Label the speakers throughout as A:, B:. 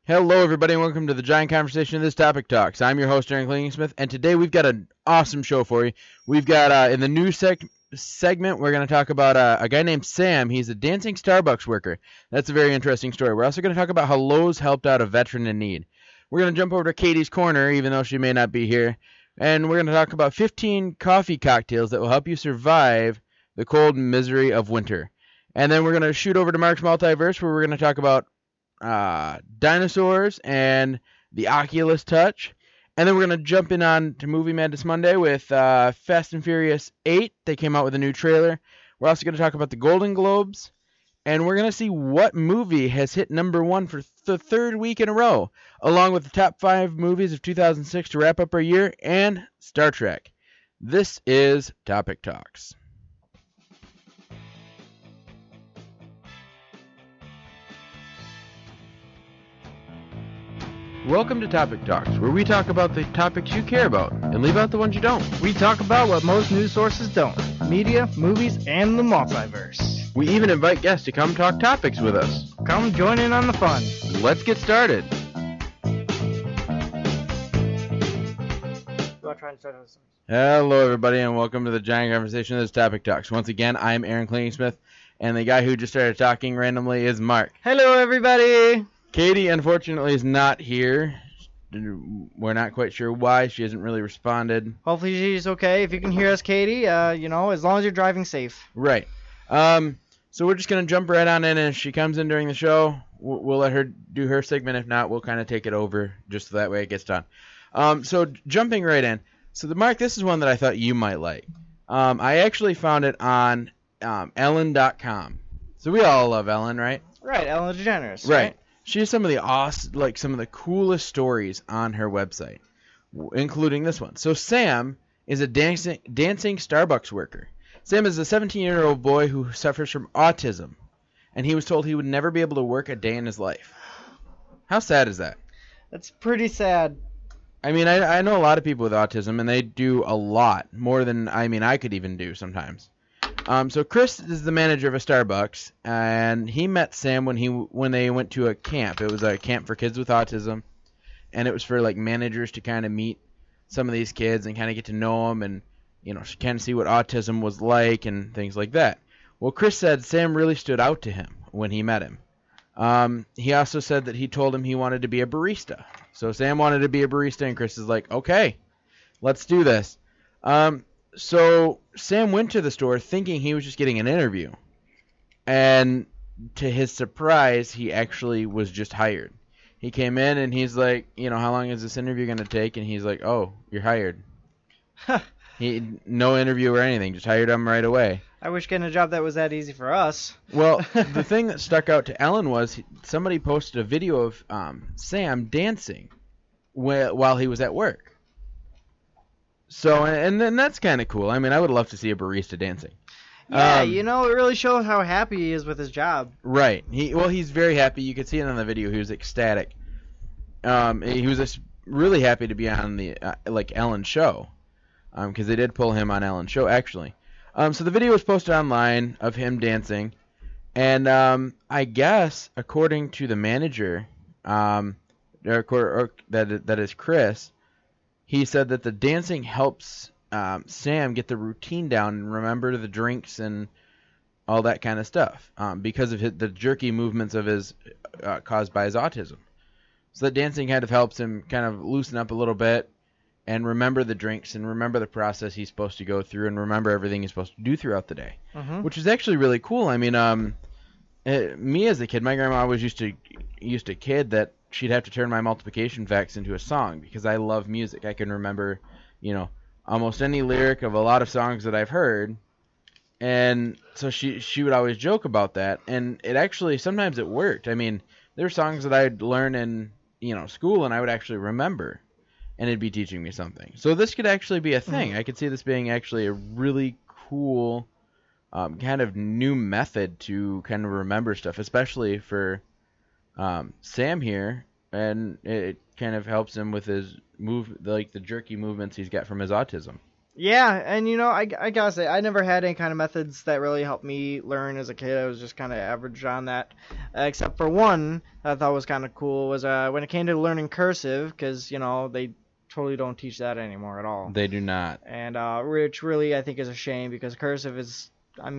A: Hello, everybody, and welcome to the Giant Conversation of This Topic Talks. I'm your host, Aaron Klingsmith, and today we've got an awesome show for you. We've got, in the new segment, we're going to talk about a guy named Sam. He's a dancing Starbucks worker. That's a very interesting story. We're also going to talk about how Lowe's helped out a veteran in need. We're going to jump over to Katie's Corner, even though she may not be here, and we're going to talk about 15 coffee cocktails that will help you survive the cold misery of winter. And then we're going to shoot over to Mark's Multiverse, where we're going to talk about dinosaurs and the Oculus Touch. And then we're going to jump in on to Movie Madness Monday with Fast and Furious 8. They came out with a new trailer. We're also going to talk about the Gloden Globes. And we're going to see what movie has hit number one for the third week in a row, along with the top 5 movies of 2006 to wrap up our year, and Star Trek. This is Topic Talks. Welcome to Topic Talks, where we talk about the topics you care about and leave out the ones you don't.
B: We talk about what most news sources don't: media, movies, and the multiverse.
A: We even invite guests to come talk topics with us.
B: Come join in on the fun.
A: Let's get started. Hello, everybody, and welcome to the Giant Conversation of This Topic Talks. Once again, I'm Aaron Klingsmith, and the guy who just started talking randomly is Mark.
B: Hello, everybody.
A: Katie, unfortunately, is not here. We're not quite sure why. She hasn't really responded.
B: Hopefully she's okay. If you can hear us, Katie, as long as you're driving safe.
A: Right. So we're just going to jump right on in, and if she comes in during the show, we'll let her do her segment. If not, we'll kind of take it over just so that way it gets done. So jumping right in. So, Mark, this is one that I thought you might like. I actually found it on Ellen.com. So we all love Ellen, right?
B: Right, Ellen DeGeneres.
A: Right. She has some of the coolest stories on her website, including this one. So Sam is a dancing Starbucks worker. Sam is a 17-year-old boy who suffers from autism, and he was told he would never be able to work a day in his life. How sad is that?
B: That's pretty sad.
A: I mean, I know a lot of people with autism, and they do a lot, more than, I could even do sometimes. So Chris is the manager of a Starbucks, and he met Sam when they went to a camp. It was a camp for kids with autism, and it was for like managers to kind of meet some of these kids and kind of get to know them and kind of see what autism was like and things like that. Well, Chris said Sam really stood out to him when he met him. He also said that he told him he wanted to be a barista. So Sam wanted to be a barista, and Chris is like, okay, let's do this. So Sam went to the store thinking he was just getting an interview. And to his surprise, he actually was just hired. He came in and he's like, how long is this interview going to take? And he's like, oh, you're hired. No interview or anything, just hired him right away.
B: I wish getting a job that was that easy for us.
A: Well, the thing that stuck out to Ellen was somebody posted a video of Sam dancing while he was at work. So, and then that's kind of cool. I mean, I would love to see a barista dancing.
B: Yeah, it really shows how happy he is with his job.
A: Right. He's very happy. You could see it on the video. He was ecstatic. He was just really happy to be on the Ellen show, because they did pull him on Ellen's show actually. So the video was posted online of him dancing, and I guess according to the manager, that is Chris. He said that the dancing helps Sam get the routine down and remember the drinks and all that kind of stuff because of the jerky movements of his caused by his autism. So that dancing kind of helps him kind of loosen up a little bit and remember the drinks and remember the process he's supposed to go through and remember everything he's supposed to do throughout the day, which is actually really cool. I mean, me as a kid, my grandma always used to kid that she'd have to turn my multiplication facts into a song because I love music. I can remember, almost any lyric of a lot of songs that I've heard. And so she would always joke about that. And it actually, sometimes it worked. I mean, there were songs that I'd learn in, school and I would actually remember. And it'd be teaching me something. So this could actually be a thing. I could see this being actually a really cool kind of new method to kind of remember stuff, especially for Sam here, and it kind of helps him with his the jerky movements he's got from his autism.
B: Yeah, and I gotta say, I never had any kind of methods that really helped me learn as a kid. I was just kind of average on that, except for one that I thought was kind of cool was when it came to learning cursive, because they totally don't teach that anymore at all.
A: They do not.
B: And which really I think is a shame, because cursive is, I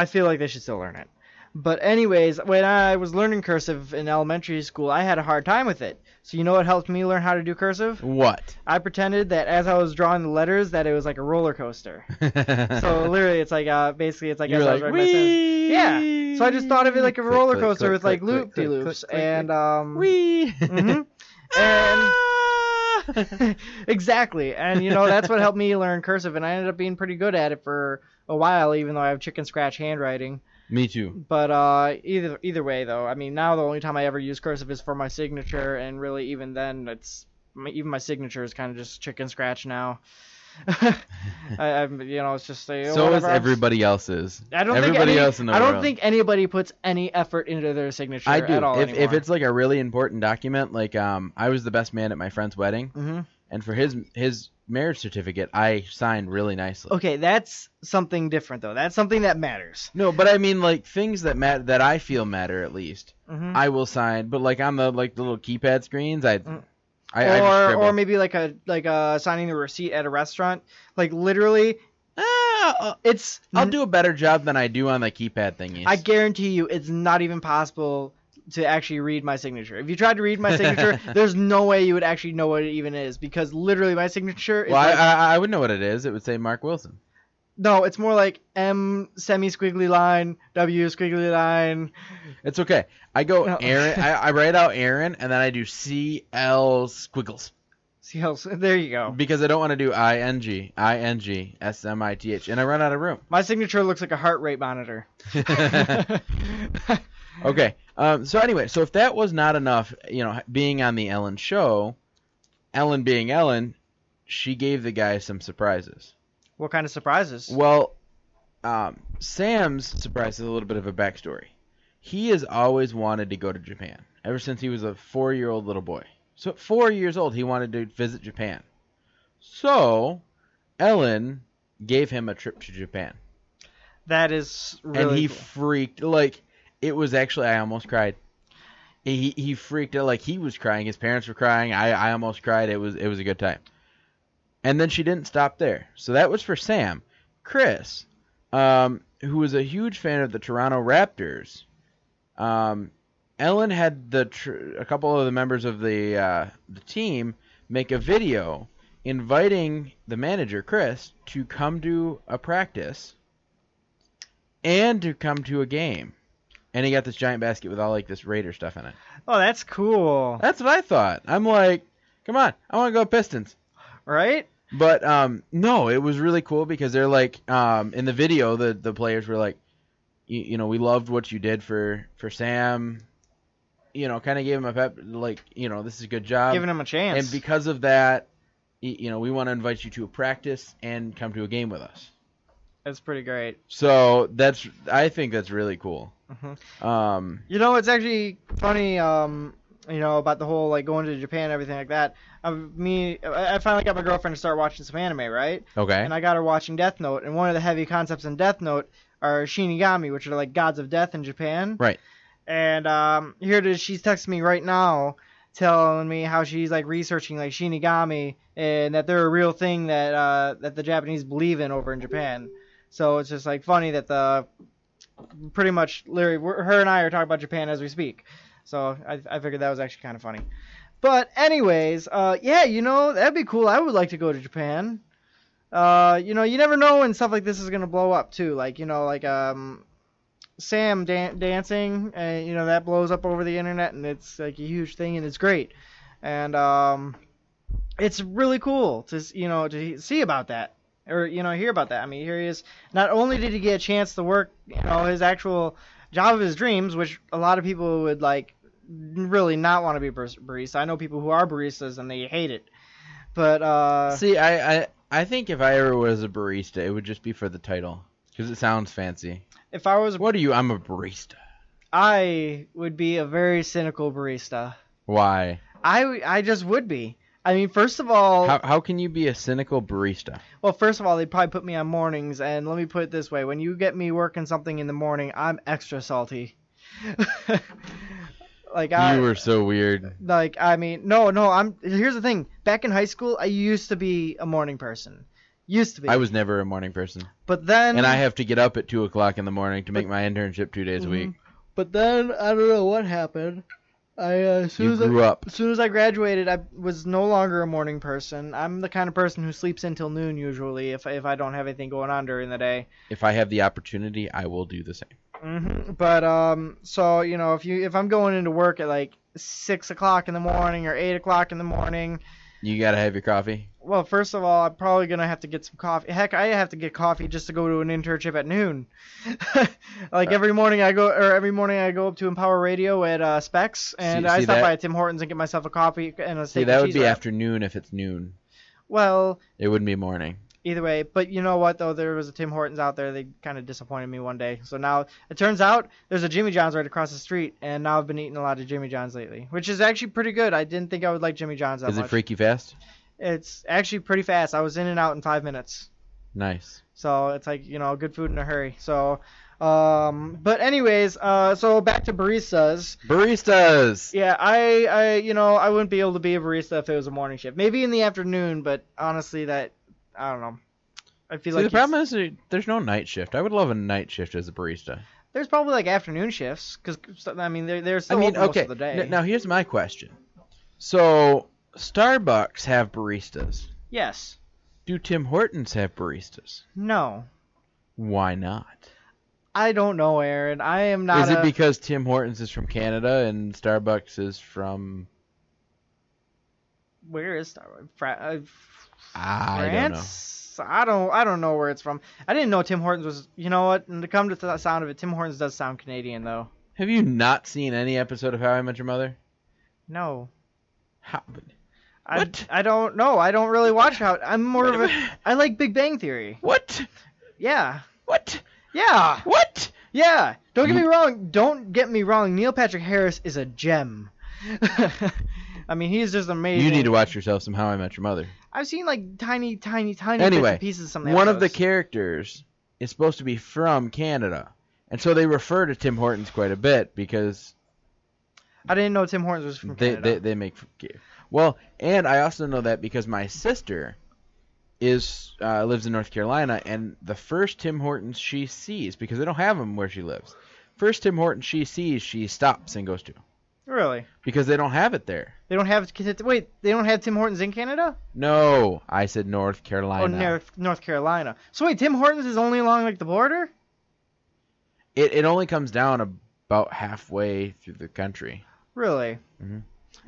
B: feel like they should still learn it. But anyways, when I was learning cursive in elementary school, I had a hard time with it. So you know what helped me learn how to do cursive?
A: What?
B: I pretended that as I was drawing the letters that it was like a roller coaster. So literally it's like basically it's like
A: You're
B: as I was
A: like,
B: writing my sentence. Yeah. So I just thought of it like a
A: Click,
B: roller
A: click,
B: coaster
A: click,
B: with like
A: click,
B: loop de
A: click,
B: loops
A: click, click,
B: and
A: Wee.
B: and exactly. And that's what helped me learn cursive, and I ended up being pretty good at it for a while, even though I have chicken scratch handwriting.
A: Me too.
B: But either way though, I mean, now the only time I ever use cursive is for my signature, and really even then even my signature is kind of just chicken scratch now. It's just
A: So is everybody else's.
B: I don't
A: everybody
B: think
A: else in the
B: I
A: world.
B: don't think anybody puts any effort into their signature
A: I do.
B: at all
A: If
B: anymore.
A: it's like a really important document, like I was the best man at my friend's wedding, and for his marriage certificate, I signed really nicely.
B: Okay, that's something different though. That's something that matters.
A: No, but I mean like things that matter, that I feel matter at least. I will sign, but like on the little keypad screens, I just scribble.
B: Or maybe like a signing a receipt at a restaurant. Like literally,
A: I'll do a better job than I do on the keypad thingies.
B: I guarantee you, it's not even possible to actually read my signature. If you tried to read my signature, there's no way you would actually know what it even is, because literally my signature is
A: I would know what it is. It would say Mark Wilson.
B: No, it's more like M semi-squiggly line, W squiggly line.
A: It's okay. I go Aaron. I write out Aaron, and then I do CL squiggles.
B: There you go.
A: Because I don't want to do ING, SMITH, and I run out of room.
B: My signature looks like a heart rate monitor.
A: Okay. So anyway, so if that was not enough, being on the Ellen show, Ellen being Ellen, she gave the guy some surprises.
B: What kind of surprises?
A: Well, Sam's surprise is a little bit of a backstory. He has always wanted to go to Japan, ever since he was a 4-year-old little boy. So at 4 years old, he wanted to visit Japan. So, Ellen gave him a trip to Japan.
B: That is really
A: And he
B: cool.
A: freaked, it was actually, I almost cried. He freaked out, he was crying, his parents were crying, I almost cried, it was a good time. And then she didn't stop there. So that was for Sam. Chris, who was a huge fan of the Toronto Raptors, Ellen had a couple of the members of the team make a video inviting the manager, Chris, to come to a practice and to come to a game. And he got this giant basket with all this Raider stuff in it.
B: Oh, that's cool.
A: That's what I thought. I'm like, come on, I want to go Pistons.
B: Right?
A: But no, it was really cool because they're in the video, the players were like, we loved what you did for Sam. Kind of gave him a pep, this is a good job.
B: Giving him a chance.
A: And because of that, we want to invite you to a practice and come to a game with us.
B: That's pretty great.
A: So I think that's really cool.
B: It's actually funny, about the whole, going to Japan and everything like that. I finally got my girlfriend to start watching some anime, right?
A: Okay.
B: And I got her watching Death Note, and one of the heavy concepts in Death Note are Shinigami, which are gods of death in Japan.
A: Right.
B: And here it is, she's texting me right now telling me how she's researching Shinigami, and that they're a real thing that the Japanese believe in over in Japan. So it's just funny that pretty much literally her and I are talking about Japan as we speak. So I figured that was actually kind of funny. But anyways, that'd be cool. I would like to go to Japan. You never know when stuff like this is gonna blow up too. Sam dancing, and that blows up over the internet, and it's a huge thing, and it's great, and it's really cool to see about that, or hear about that. I mean, here he is. Not only did he get a chance to work his actual job of his dreams, which a lot of people would really not want to be a barista. I know people who are baristas and they hate it, but
A: see, I think if I ever was a barista, it would just be for the title because it sounds fancy.
B: If I was
A: What are you? I'm a barista.
B: I would be a very cynical barista.
A: Why?
B: I just would be. I mean, first of all,
A: How can you be a cynical barista?
B: well, first of all, they'd probably put me on mornings, and let me put it this way: when you get me working something in the morning, I'm extra salty. Like
A: You were so weird.
B: Like, I mean, no, here's the thing. Back in high school, I used to be a morning person. Used to be.
A: I was never a morning person.
B: But then...
A: And I have to get up at 2 o'clock in the morning to make my internship 2 days a week.
B: But then, I don't know what happened. As soon as I graduated, I was no longer a morning person. I'm the kind of person who sleeps until noon usually if I don't have anything going on during the day.
A: If I have the opportunity, I will do the same.
B: But so you know, if I'm going into work at like 6 o'clock in the morning or 8 o'clock in the morning,
A: you gotta have your coffee.
B: Well, first of all, I'm probably gonna have to get some coffee. Heck, I have to get coffee just to go to an internship at noon. Like every morning I go up to Empower Radio at Specs, and I stop by at Tim Hortons and get myself a coffee and a steak.
A: See, that
B: and
A: would
B: cheese
A: be
B: wrap.
A: afternoon if it's noon.
B: Well,
A: it wouldn't be morning.
B: Either way, but you know what though, there was a Tim Hortons out there. They kind of disappointed me one day. So now it turns out there's a Jimmy John's right across the street, and now I've been eating a lot of Jimmy John's lately, which is actually pretty good. I didn't think I would like Jimmy John's that much.
A: Is it freaky fast?
B: It's actually pretty fast. I was in and out in 5 minutes.
A: Nice.
B: So it's like, you know, good food in a hurry. So, but anyways, so back to baristas.
A: Baristas!
B: Yeah, I wouldn't be able to be a barista if it was a morning shift. Maybe in the afternoon, but honestly, I don't know. I feel like
A: the problem is there's no night shift. I would love a night shift as a barista.
B: There's probably like afternoon shifts, because, I mean, they're still open most of the day.
A: Now here's my question. So, Starbucks have baristas.
B: Yes.
A: Do Tim Hortons have baristas?
B: No.
A: Why not?
B: I don't know, Aaron. I am not.
A: Is it because Tim Hortons is from Canada and Starbucks is from...
B: Where is Starbucks?
A: I don't know.
B: I don't know where it's from. I didn't know Tim Hortons was. You know what? And to come to the sound of it, Tim Hortons does sound Canadian though.
A: Have you not seen any episode of How I Met Your Mother?
B: No.
A: How?
B: What? I don't know. I don't really watch How. I'm more of a. I like Big Bang Theory.
A: What?
B: Yeah.
A: What?
B: Yeah.
A: What?
B: Yeah. Don't get me wrong. Don't get me wrong. Neil Patrick Harris is a gem. I mean, he's just amazing.
A: You need to watch yourself some How I Met Your Mother.
B: I've seen like tiny
A: Anyway,
B: bits and pieces of some episodes.
A: One of the characters is supposed to be from Canada, and so they refer to Tim Hortons quite a bit because
B: I didn't know Tim Hortons was from Canada.
A: They make well, and I also know that because my sister lives in North Carolina, and the first Tim Hortons she sees, because they don't have them where she lives, first Tim Hortons she sees, she stops and goes to.
B: Really?
A: Because they don't have it there.
B: They don't have they don't have Tim Hortons in Canada?
A: No, I said North Carolina.
B: Oh, North Carolina. So wait, Tim Hortons is only along like the border?
A: It only comes down about halfway through the country.
B: Really?
A: Mm-hmm.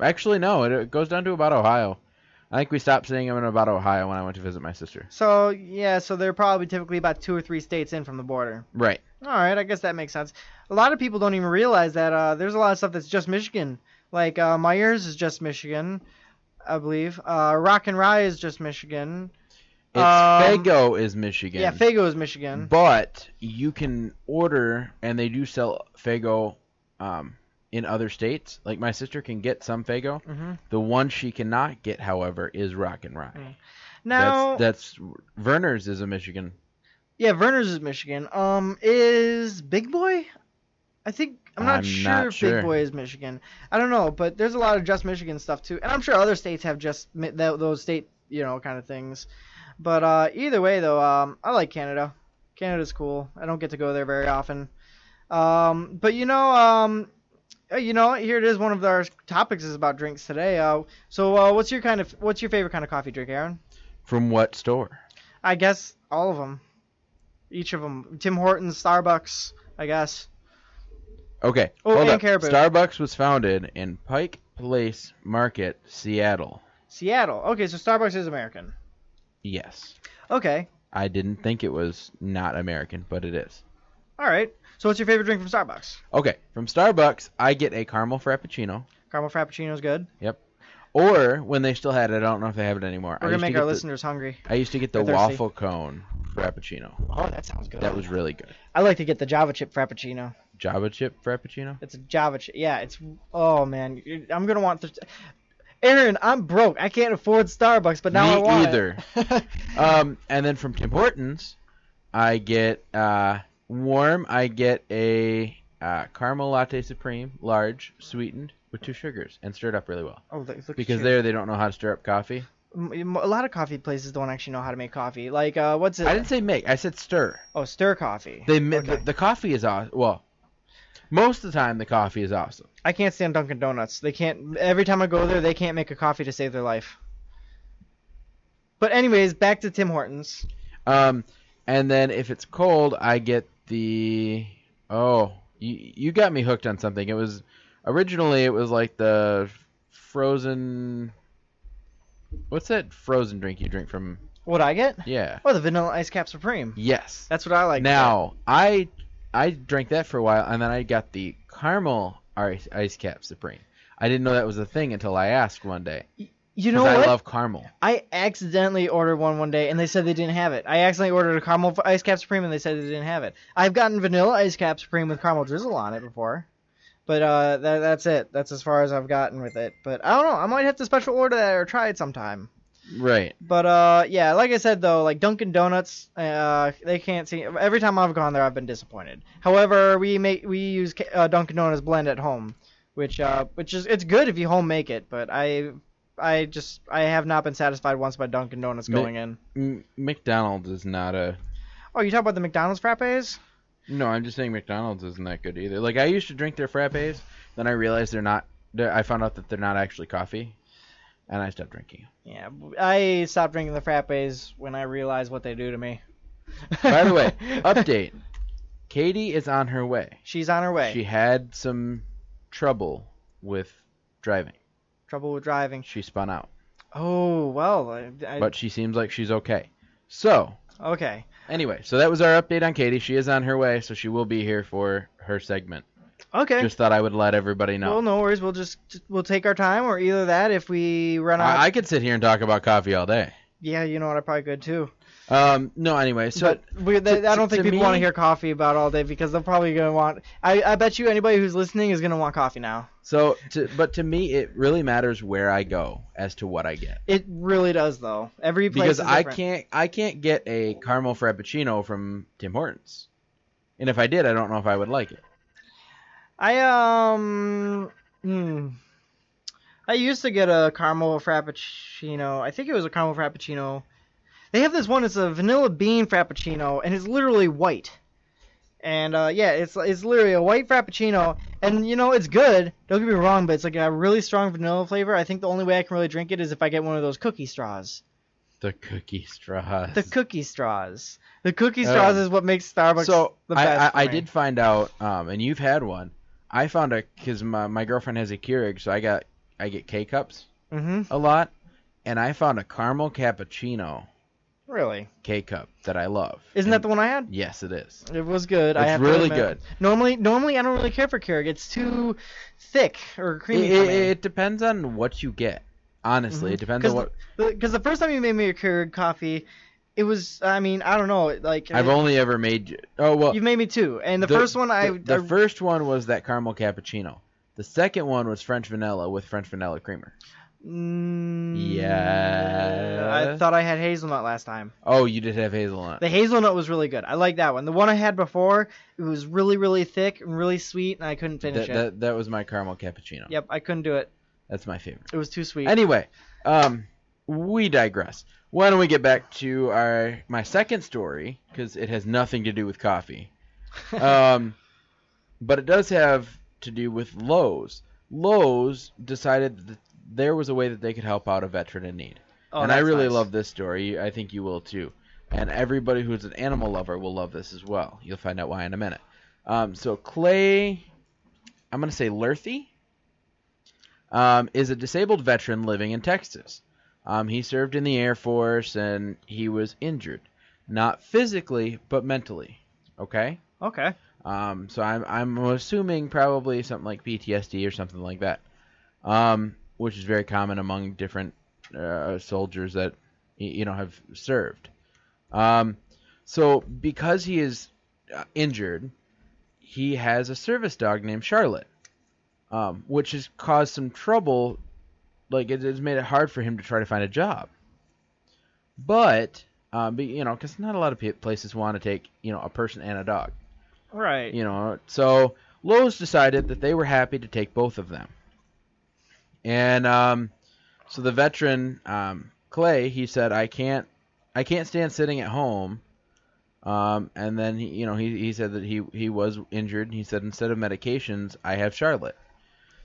A: Actually, no, it goes down to about Ohio. I think we stopped saying I'm in about Ohio when I went to visit my sister.
B: So yeah, so they're probably typically about 2 or 3 states in from the border.
A: Right.
B: All right, I guess that makes sense. A lot of people don't even realize that there's a lot of stuff that's just Michigan. Like Myers is just Michigan, I believe. Rock and Rye is just Michigan.
A: Faygo is Michigan.
B: Yeah, Faygo is Michigan.
A: But you can order, and they do sell Faygo in other states. Like my sister can get some Faygo.
B: Mm-hmm.
A: The one she cannot get, however, is Rock and Rye.
B: Mm. Now
A: that's Verner's is a Michigan.
B: Yeah, Verner's is Michigan. Is Big Boy? I'm not sure if Big Boy is Michigan. I don't know, but there's a lot of just Michigan stuff too, and I'm sure other states have just those state, kind of things. But either way, though, I like Canada. Canada's cool. I don't get to go there very often. But here it is. One of our topics is about drinks today. So what's your favorite kind of coffee drink, Aaron?
A: From what store?
B: I guess all of them. Each of them. Tim Hortons, Starbucks, I guess.
A: Okay.
B: Oh,
A: hold
B: and
A: up.
B: Caribou.
A: Starbucks was founded in Pike Place Market, Seattle.
B: Seattle. Okay, so Starbucks is American.
A: Yes.
B: Okay.
A: I didn't think it was not American, but it is.
B: All right. So what's your favorite drink from Starbucks?
A: Okay. From Starbucks, I get a caramel frappuccino.
B: Caramel frappuccino is good.
A: Yep. Or when they still had it, I don't know if they have it anymore.
B: We're going to make our listeners hungry.
A: I used to get the waffle cone frappuccino.
B: Oh, that sounds good.
A: That was really good.
B: I like to get the Java chip frappuccino.
A: Java chip frappuccino?
B: It's a Java chip. Yeah, it's... Oh, man. I'm going to want... Aaron, I'm broke. I can't afford Starbucks, but now I want
A: either.
B: it.
A: And then from Tim Hortons, I get warm. I get a caramel latte supreme, large, sweetened with 2 sugars, and stirred up really well.
B: Oh, look
A: Because
B: at you.
A: they don't know how to stir up coffee.
B: A lot of coffee places don't actually know how to make coffee. Like, what's it?
A: I didn't say make. I said stir.
B: Oh, stir coffee.
A: The coffee is awesome. Well, most of the time the coffee is awesome.
B: I can't stand Dunkin' Donuts. They can't. Every time I go there, they can't make a coffee to save their life. But anyways, back to Tim Hortons.
A: And then if it's cold, I get the. Oh, you got me hooked on something. It was originally like the frozen. What's that frozen drink you drink from?
B: What I get?
A: Yeah.
B: Oh, the Vanilla Ice Cap Supreme.
A: Yes.
B: That's what I like.
A: Now I drank that for a while, and then I got the caramel ice cap supreme. I didn't know that was a thing until I asked one day.
B: You know what?
A: I love caramel.
B: I accidentally ordered one day, and they said they didn't have it. I accidentally ordered a caramel ice cap supreme, and they said they didn't have it. I've gotten vanilla ice cap supreme with caramel drizzle on it before, but that's it. That's as far as I've gotten with it. But I don't know. I might have to special order that or try it sometime.
A: Right.
B: But yeah, like I said though, like Dunkin' Donuts, they can't see. Every time I've gone there, I've been disappointed. However, we use Dunkin' Donuts blend at home, which is it's good if you home make it. But I have not been satisfied once by Dunkin' Donuts going in.
A: McDonald's is not a.
B: Oh, you talk about the McDonald's frappes?
A: No, I'm just saying McDonald's isn't that good either. Like I used to drink their frappes, then I realized they're not. I found out that they're not actually coffee, and I stopped drinking.
B: Yeah, I stopped drinking the frappes when I realized what they do to me.
A: By the way, update. Katie is on her way.
B: She's on her way.
A: She had some trouble with driving.
B: Trouble with driving.
A: She spun out.
B: Oh, well.
A: But she seems like she's okay. So.
B: Okay.
A: Anyway, so that was our update on Katie. She is on her way, so she will be here for her segment.
B: Okay.
A: Just thought I would let everybody know.
B: Well, no worries. We'll take our time, or either that if we run out.
A: I could sit here and talk about coffee all day.
B: Yeah, you know what? I probably could too.
A: No, anyway, so
B: but I don't think people want to hear coffee about all day because they're probably gonna want. I bet you anybody who's listening is gonna want coffee now.
A: So, but to me, it really matters where I go as to what I get.
B: It really does, though. Every place
A: because
B: is different.
A: I can't get a caramel frappuccino from Tim Hortons, and if I did, I don't know if I would like it.
B: I used to get a caramel frappuccino. I think it was a caramel frappuccino. They have this one. It's a vanilla bean frappuccino, and it's literally white. And yeah, it's literally a white frappuccino, and you know it's good. Don't get me wrong, but it's like a really strong vanilla flavor. I think the only way I can really drink it is if I get one of those cookie straws.
A: The cookie straws.
B: The cookie straws. The cookie straws is what makes Starbucks the best.
A: I did find out, and you've had one. I found because my girlfriend has a Keurig, so I get K-cups a lot, and I found a caramel cappuccino.
B: Really?
A: K-cup that I love.
B: Isn't that the one I had?
A: Yes, it is.
B: It was good.
A: It's really good.
B: Normally I don't really care for Keurig. It's too thick or creamy.
A: It depends on what you get. Honestly, it depends on what.
B: Because the first time you made me a Keurig coffee, it was. I mean, I don't know. Like
A: I've only ever made. Oh well.
B: You've made me two, and the first one
A: The first one was that caramel cappuccino. The second one was French vanilla with French vanilla creamer. Yeah.
B: I thought I had hazelnut last time.
A: Oh, you did have hazelnut.
B: The hazelnut was really good. I like that one. The one I had before, it was really, really thick and really sweet, and I couldn't finish it.
A: That was my caramel cappuccino.
B: Yep, I couldn't do it.
A: That's my favorite.
B: It was too sweet.
A: Anyway, we digress. Why don't we get back to my second story, because it has nothing to do with coffee. But it does have to do with Lowe's. Lowe's decided that there was a way that they could help out a veteran in need.
B: Oh,
A: and I really
B: nice.
A: love this story. I think you will too. And everybody who's an animal lover will love this as well. You'll find out why in a minute. So Clay, I'm going to say Lurthy, is a disabled veteran living in Texas. He served in the Air Force and he was injured. Not physically, but mentally. Okay?
B: Okay.
A: So I'm assuming probably something like PTSD or something like that. Which is very common among different soldiers that have served. So because he is injured, he has a service dog named Charlotte, which has caused some trouble like it's made it hard for him to try to find a job. But because not a lot of places want to take a person and a dog.
B: Right.
A: So Lowe's decided that they were happy to take both of them. And so the veteran Clay, he said, I can't stand sitting at home. And then he said that he was injured. And he said, instead of medications, I have Charlotte.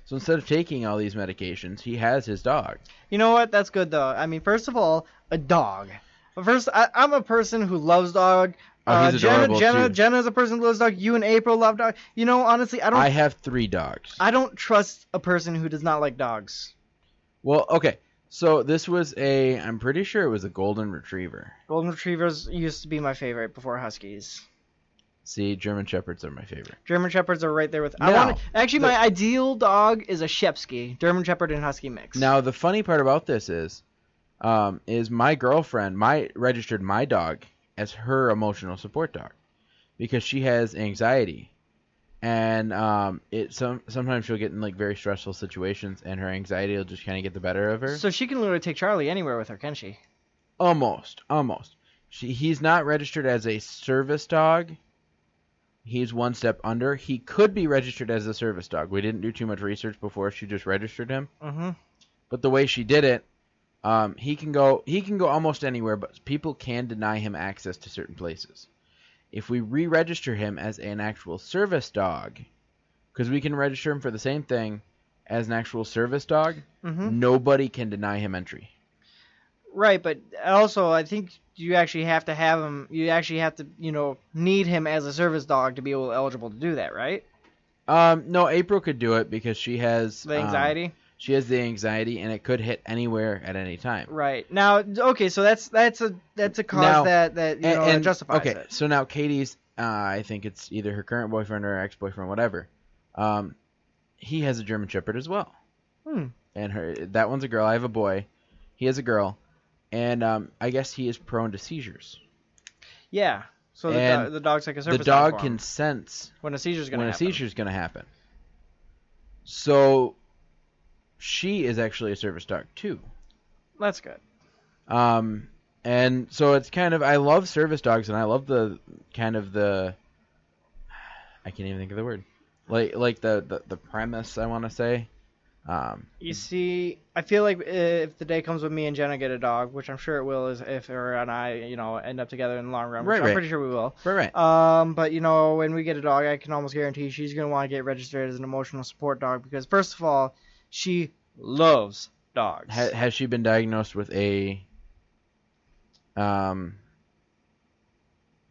A: So instead of taking all these medications, he has his dog.
B: You know what? That's good, though. I mean, first of all, a dog. First, I'm a person who loves dog.
A: Oh, he's adorable, too.
B: Jenna's a person who loves dog. You and April love dog. Honestly,
A: I have 3 dogs.
B: I don't trust a person who does not like dogs.
A: Well, okay. So this was I'm pretty sure it was a golden retriever.
B: Golden retrievers used to be my favorite before huskies.
A: See, German Shepherds are my favorite.
B: German Shepherds are right there with...
A: My
B: ideal dog is a Shepsky. German Shepherd and Husky mix.
A: Now, the funny part about this is my girlfriend registered my dog as her emotional support dog because she has anxiety. And sometimes she'll get in like very stressful situations and her anxiety will just kind of get the better of her.
B: So she can literally take Charlie anywhere with her, can she?
A: Almost. He's not registered as a service dog. He's one step under. He could be registered as a service dog. We didn't do too much research before she just registered him.
B: Mm-hmm.
A: But the way she did it, he can go almost anywhere, but people can deny him access to certain places. If we re-register him as an actual service dog, because we can register him for the same thing as an actual service dog, nobody can deny him entry.
B: Right, but also I think you actually have to have him. You actually have to, need him as a service dog to be eligible to do that, right?
A: No, April could do it because she has
B: the anxiety.
A: She has the anxiety, and it could hit anywhere at any time.
B: Right now, okay, so that's a cause now, that justifies it.
A: Okay, so now Katie's, I think it's either her current boyfriend or her ex-boyfriend, whatever. He has a German Shepherd as well. And that one's a girl. I have a boy. He has a girl. And I guess he is prone to seizures.
B: Yeah. So the dog's like a service dog.
A: The dog can sense
B: when a seizure's going
A: to happen. So she is actually a service dog too.
B: That's good.
A: And so it's kind of, I love service dogs, and I love the kind of I can't even think of the word. Like the premise, I want to say.
B: You see, I feel like if the day comes when me and Jenna get a dog, which I'm sure it will, is if her and I, end up together in the long run, which I'm pretty sure we will.
A: Right.
B: But when we get a dog, I can almost guarantee she's gonna want to get registered as an emotional support dog because first of all, she loves dogs.
A: Has she been diagnosed with a?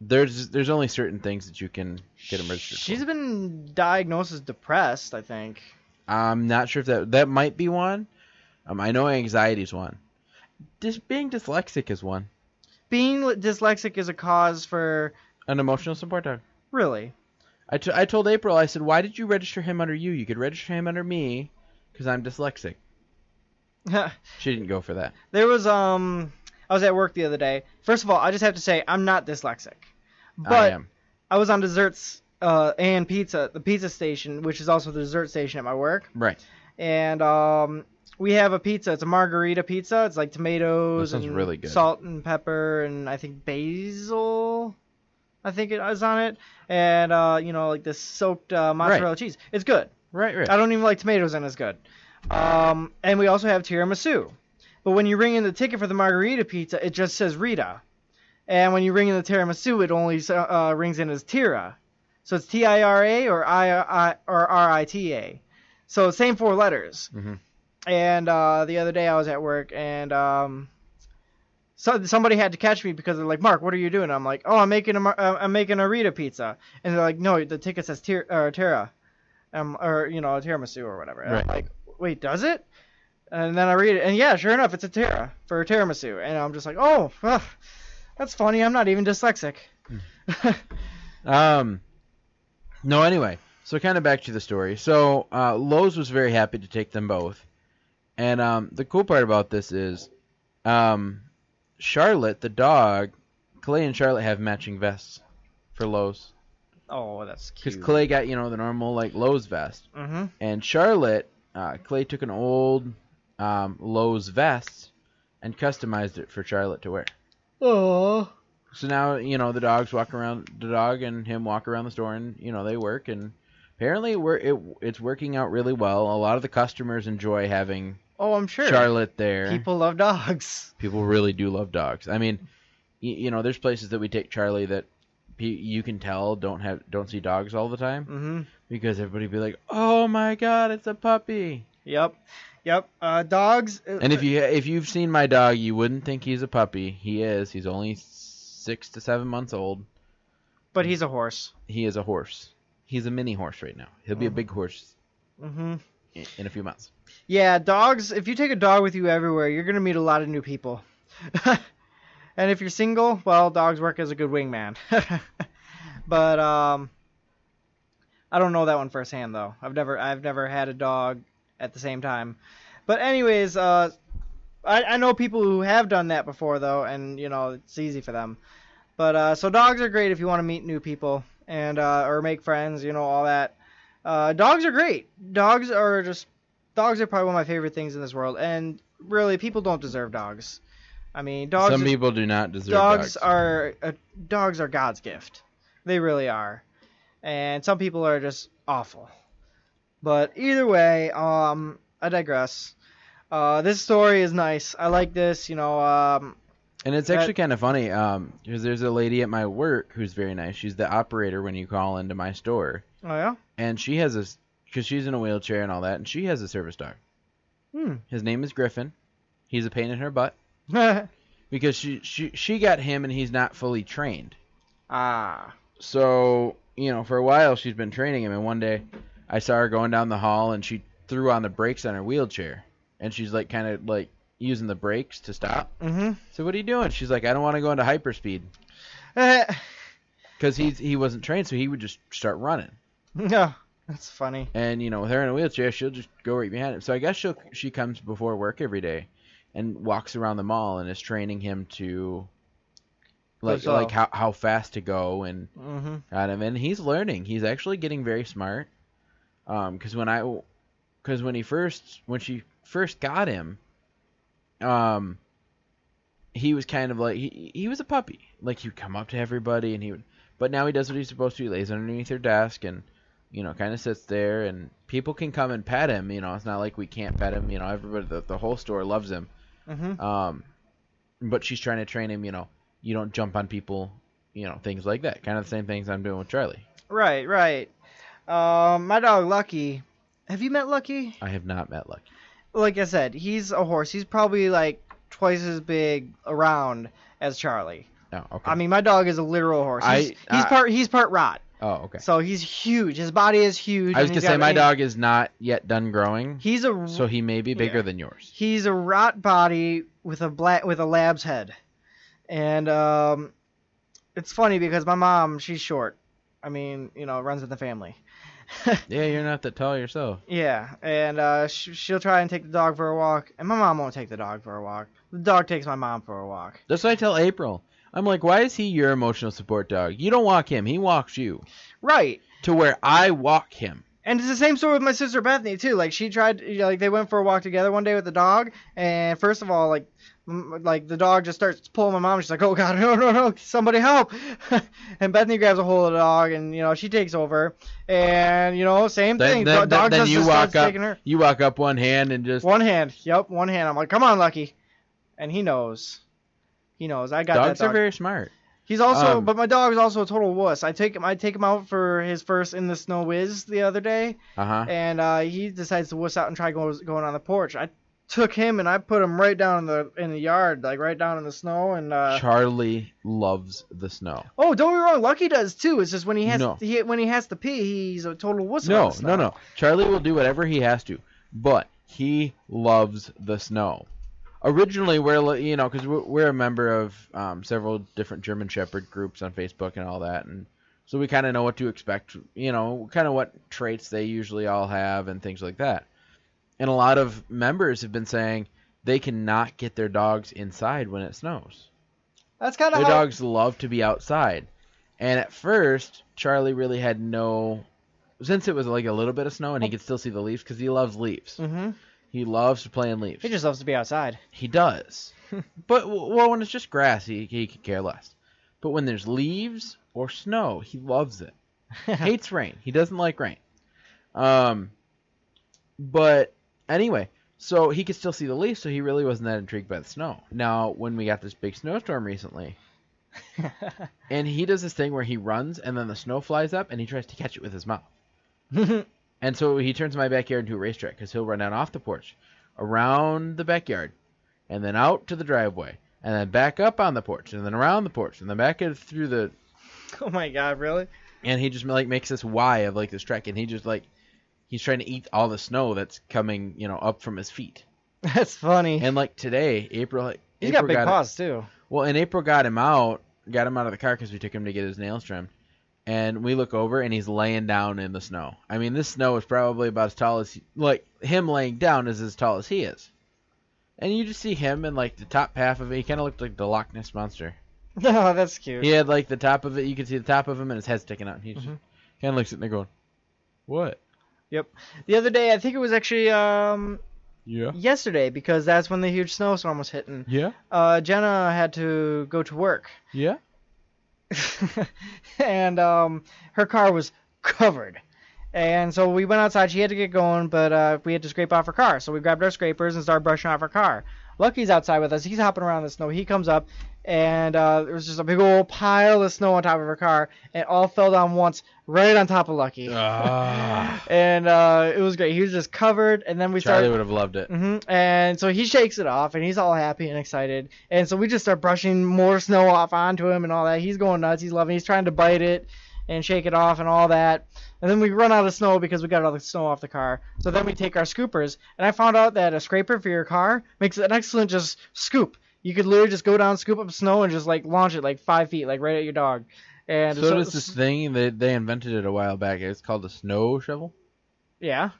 A: There's only certain things that you can get them registered.
B: She's been diagnosed as depressed, I think.
A: I'm not sure if that might be one. I know anxiety is one. Being dyslexic is one.
B: Being dyslexic is a cause for
A: an emotional support dog.
B: Really?
A: I told April, I said, why did you register him under you? You could register him under me because I'm dyslexic. She didn't go for that.
B: There was I was at work the other day. First of all, I just have to say I'm not dyslexic. But
A: I am.
B: I was on desserts and pizza, the pizza station, which is also the dessert station at my work.
A: Right.
B: And we have a pizza. It's a margarita pizza. It's like tomatoes and
A: really good.
B: Salt and pepper and I think basil. I think it is on it. And like this soaked mozzarella cheese. It's good.
A: Right.
B: I don't even like tomatoes, and it's good. And we also have tiramisu. But when you ring in the ticket for the margarita pizza, it just says Rita. And when you ring in the tiramisu, it only rings in as Tira. So it's Tira or Rita. So same 4 letters.
A: Mm-hmm.
B: And the other day I was at work, and so somebody had to catch me because they're like, Mark, what are you doing? I'm like, I'm making a Rita pizza. And they're like, no, the ticket says Tira, or tiramisu or whatever. And
A: right.
B: I'm like, wait, does it? And then I read it, and yeah, sure enough, it's a Tira for a tiramisu. And I'm just like, that's funny. I'm not even dyslexic.
A: No, anyway, so kind of back to the story. So Lowe's was very happy to take them both. And the cool part about this is Charlotte, the dog, Clay and Charlotte have matching vests for Lowe's.
B: Oh, that's cute.
A: Because Clay got, the normal, Lowe's vest.
B: Mm-hmm.
A: And Charlotte, Clay took an old Lowe's vest and customized it for Charlotte to wear.
B: Oh.
A: So now, the dog and him walk around the store, and, they work, and apparently it's working out really well. A lot of the customers enjoy having
B: I'm sure.
A: Charlotte there.
B: People love dogs.
A: People really do love dogs. I mean, there's places that we take Charlie that you can tell don't see dogs all the time.
B: Mm-hmm.
A: Because everybody be like, "Oh my God, it's a puppy."
B: Yep. Dogs.
A: And if you've seen my dog, you wouldn't think he's a puppy. He is. He's only 6 to 7 months old.
B: But he's a horse.
A: He is a horse. He's a mini horse right now. He'll be a big horse.
B: Mm-hmm.
A: In a few months.
B: Yeah, dogs. If you take a dog with you everywhere, you're gonna meet a lot of new people. And if you're single, well, dogs work as a good wingman. But I don't know that one firsthand though. I've never had a dog at the same time. But anyways, I know people who have done that before though, and it's easy for them. But so dogs are great if you want to meet new people and or make friends, all that. Dogs are great. Dogs are probably one of my favorite things in this world, and really, people don't deserve dogs. I mean, dogs.
A: Some people do not deserve dogs.
B: Dogs are God's gift. They really are, and some people are just awful. But either way, I digress. This story is nice. I like this.
A: And it's actually kind of funny, because there's a lady at my work who's very nice. She's the operator when you call into my store.
B: Oh yeah.
A: And she has because she's in a wheelchair and all that, and she has a service dog. His name is Griffin. He's a pain in her butt. Because she got him and he's not fully trained.
B: Ah.
A: So, for a while she's been training him, and one day I saw her going down the hall and she threw on the brakes on her wheelchair. And she's like kind of like using the brakes to stop. Mm-hmm. So what are you doing? She's like, I don't want to go into hyperspeed. Because he wasn't trained, so he would just start running.
B: No. That's funny.
A: And, with her in a wheelchair, she'll just go right behind him. So I guess she comes before work every day and walks around the mall and is training him to, like how fast to go and at him. And he's learning. He's actually getting very smart. Because when she first got him, he was kind of like, he was a puppy. Like, he'd come up to everybody and but now he does what he's supposed to. He lays underneath her desk and, kind of sits there, and people can come and pet him. It's not like we can't pet him. Everybody, the whole store loves him. Mm-hmm. But she's trying to train him. You don't jump on people. Things like that. Kind of the same things I'm doing with Charlie.
B: Right. My dog Lucky. Have you met Lucky?
A: I have not met Lucky.
B: Like I said, he's a horse. He's probably like twice as big around as Charlie.
A: Oh, okay.
B: I mean, my dog is a literal horse. He's part Rot.
A: Oh, okay.
B: So he's huge. His body is huge.
A: I was gonna say my dog is not yet done growing. So he may be bigger than yours.
B: He's a Rot body with a lab's head, and it's funny because my mom, she's short. I mean, runs in the family.
A: Yeah, you're not that tall yourself.
B: Yeah, and she'll try and take the dog for a walk, and my mom won't take the dog for a walk. The dog takes my mom for a walk.
A: That's what I tell April. I'm like, why is he your emotional support dog? You don't walk him. He walks you.
B: Right.
A: To where I walk him.
B: And it's the same story with my sister Bethany, too. Like, she tried, they went for a walk together one day with the dog. And first of all, like the dog just starts pulling my mom. She's like, oh, God, no, somebody help. And Bethany grabs a hold of the dog, and, she takes over. And, same thing. The dog just starts taking her.
A: You walk up one hand and just...
B: One hand. Yep, one hand. I'm like, come on, Lucky. And he knows. I got that dog.
A: Dogs are very smart.
B: He's also, but my dog is also a total wuss. I take him out for his first in the snow whiz the other day, and he decides to wuss out and try going on the porch. I took him and I put him right down in the yard, like right down in the snow. And
A: Charlie loves the snow.
B: Oh, don't be wrong, Lucky does too. It's just when he has to pee, he's a total wuss.
A: No. Charlie will do whatever he has to, but he loves the snow. Originally, because we're a member of several different German Shepherd groups on Facebook and all that, and so we kind of know what to expect, kind of what traits they usually all have and things like that. And a lot of members have been saying they cannot get their dogs inside when it snows.
B: That's kind of
A: their dogs love to be outside. And at first, Charlie really had since it was like a little bit of snow and he could still see the leaves because he loves leaves. Mm-hmm. He loves to play in leaves.
B: He just loves to be outside.
A: He does. But, well, when it's just grass, he could care less. But when there's leaves or snow, he loves it. Hates rain. He doesn't like rain. But anyway, so he could still see the leaves, so he really wasn't that intrigued by the snow. Now, when we got this big snowstorm recently, and he does this thing where he runs, and then the snow flies up, and he tries to catch it with his mouth. And so he turns my backyard into a racetrack, because he'll run down off the porch, around the backyard, and then out to the driveway, and then back up on the porch, and then around the porch, and then back through the...
B: Oh my god, really?
A: And he just like makes this Y of like this track, and he just like he's trying to eat all the snow that's coming, up from his feet.
B: That's funny.
A: And like today, April
B: He's got big paws too.
A: Well, and April got him out of the car because we took him to get his nails trimmed, and we look over and he's laying down in the snow. I mean, this snow is probably about as tall as him laying down is as tall as he is, and you just see him and like the top half of it. He kind of looked like the Loch Ness monster.
B: Oh, that's cute.
A: He had like the top of it. You could see the top of him and his head sticking out. And he just kind of looks sitting there going, "What?"
B: Yep. The other day, I think it was actually
A: Yeah.
B: yesterday, because that's when the huge snowstorm was hitting.
A: Yeah.
B: Jenna had to go to work.
A: Yeah.
B: And her car was covered. And so we went outside. She had to get going, but we had to scrape off her car. So we grabbed our scrapers and started brushing off her car. Lucky's outside with us. He's hopping around in the snow. He comes up, and there was just a big old pile of snow on top of her car, and it all fell down once right on top of Lucky. And it was great. He was just covered, and then we
A: Charlie
B: started...
A: would have loved it.
B: And so he shakes it off, and he's all happy and excited. And so we just start brushing more snow off onto him and all that. He's going nuts. He's loving it. He's trying to bite it and shake it off and all that. And then we run out of snow because we got all the snow off the car. So then we take our scoopers, and I found out that a scraper for your car makes an excellent just scoop. You could literally just go down, scoop up snow, and just like launch it like 5 feet, like right at your dog. And
A: so does this thing that they invented it a while back. It's called a snow shovel.
B: Yeah.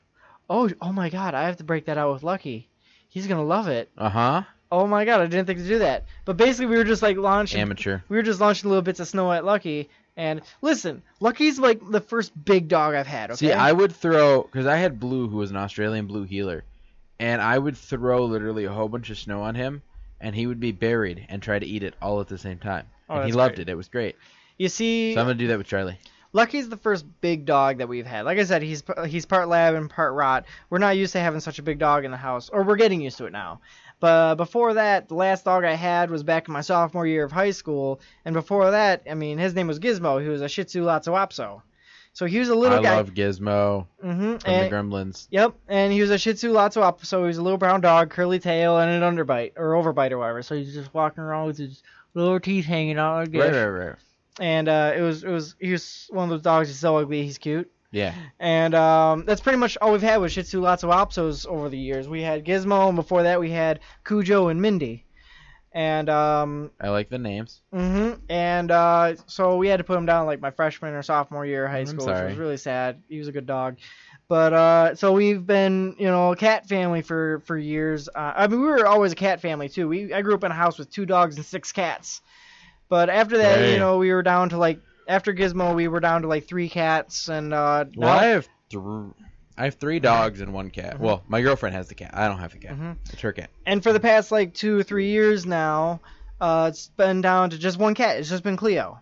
B: Oh my God! I have to break that out with Lucky. He's gonna love it. Oh my God! I didn't think to do that. But basically, we were just like launching.
A: Amateur.
B: We were just launching little bits of snow at Lucky. And listen, Lucky's like the first big dog I've had. Okay.
A: See, I would throw, because I had Blue, who was an Australian blue heeler, and I would throw literally a whole bunch of snow on him, and he would be buried and try to eat it all at the same time. And he loved it. It was great.
B: You see,
A: so I'm gonna do that with Charlie.
B: Lucky's the first big dog that we've had. Like I said, he's part lab and part rot. We're not used to having such a big dog in the house, or we're getting used to it now. But before that, the last dog I had was back in my sophomore year of high school, and before that, I mean, his name was Gizmo. He was a Shih Tzu Lhasa Apso. So he was a little guy.
A: I love Gizmo from the Gremlins.
B: Yep, and he was a Shih Tzu Lhasa Apso. He was a little brown dog, curly tail, and an underbite, or overbite, or whatever. So he's just walking around with his little teeth hanging out like this.
A: Right.
B: And he was one of those dogs. He's so ugly, he's cute.
A: Yeah.
B: And that's pretty much all we've had with Shih Tzu Lhasa Apsos over the years. We had Gizmo, and before that we had Cujo and Mindy. And
A: I like the names.
B: And so we had to put him down like my freshman or sophomore year of high school, which was really sad. He was a good dog. But so we've been, a cat family for years. I mean, we were always a cat family too. I grew up in a house with 2 dogs and 6 cats. But after that, we were down to like, after Gizmo, we were down to like 3 cats. And
A: well, I have 3 dogs and 1 cat. Well, my girlfriend has the cat. I don't have the cat. It's her cat.
B: And for the past like 2 or 3 years now, it's been down to just 1 cat. It's just been Cleo,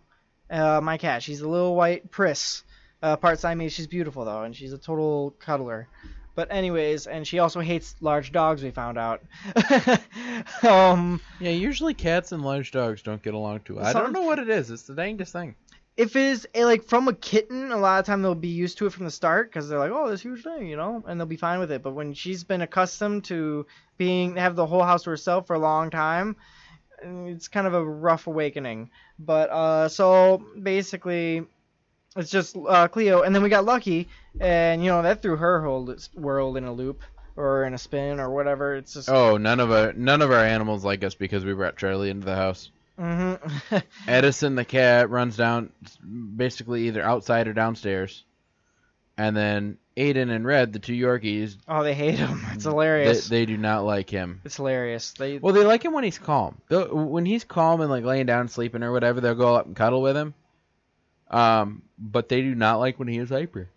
B: my cat. She's a little white Pris, part Siamese. She's beautiful though, and she's a total cuddler. But anyways, and she also hates large dogs, we found out.
A: Yeah, usually cats and large dogs don't get along too well. I don't know what it is. It's the dangest thing.
B: If it is like from a kitten, a lot of time they'll be used to it from the start because they're like, oh, this huge thing, and they'll be fine with it. But when she's been accustomed to have the whole house to herself for a long time, it's kind of a rough awakening. But so basically, it's just Cleo, and then we got Lucky, and that threw her whole world in a loop or in a spin or whatever. It's just
A: none of our animals like us because we brought Charlie into the house. Edison the cat runs down basically either outside or downstairs, and then Aiden and Red, the 2 Yorkies,
B: they hate him. It's hilarious.
A: They do not like him.
B: It's hilarious. They
A: like him when he's calm. When he's calm and like laying down sleeping or whatever, they'll go up and cuddle with him. But they do not like when he is hyper.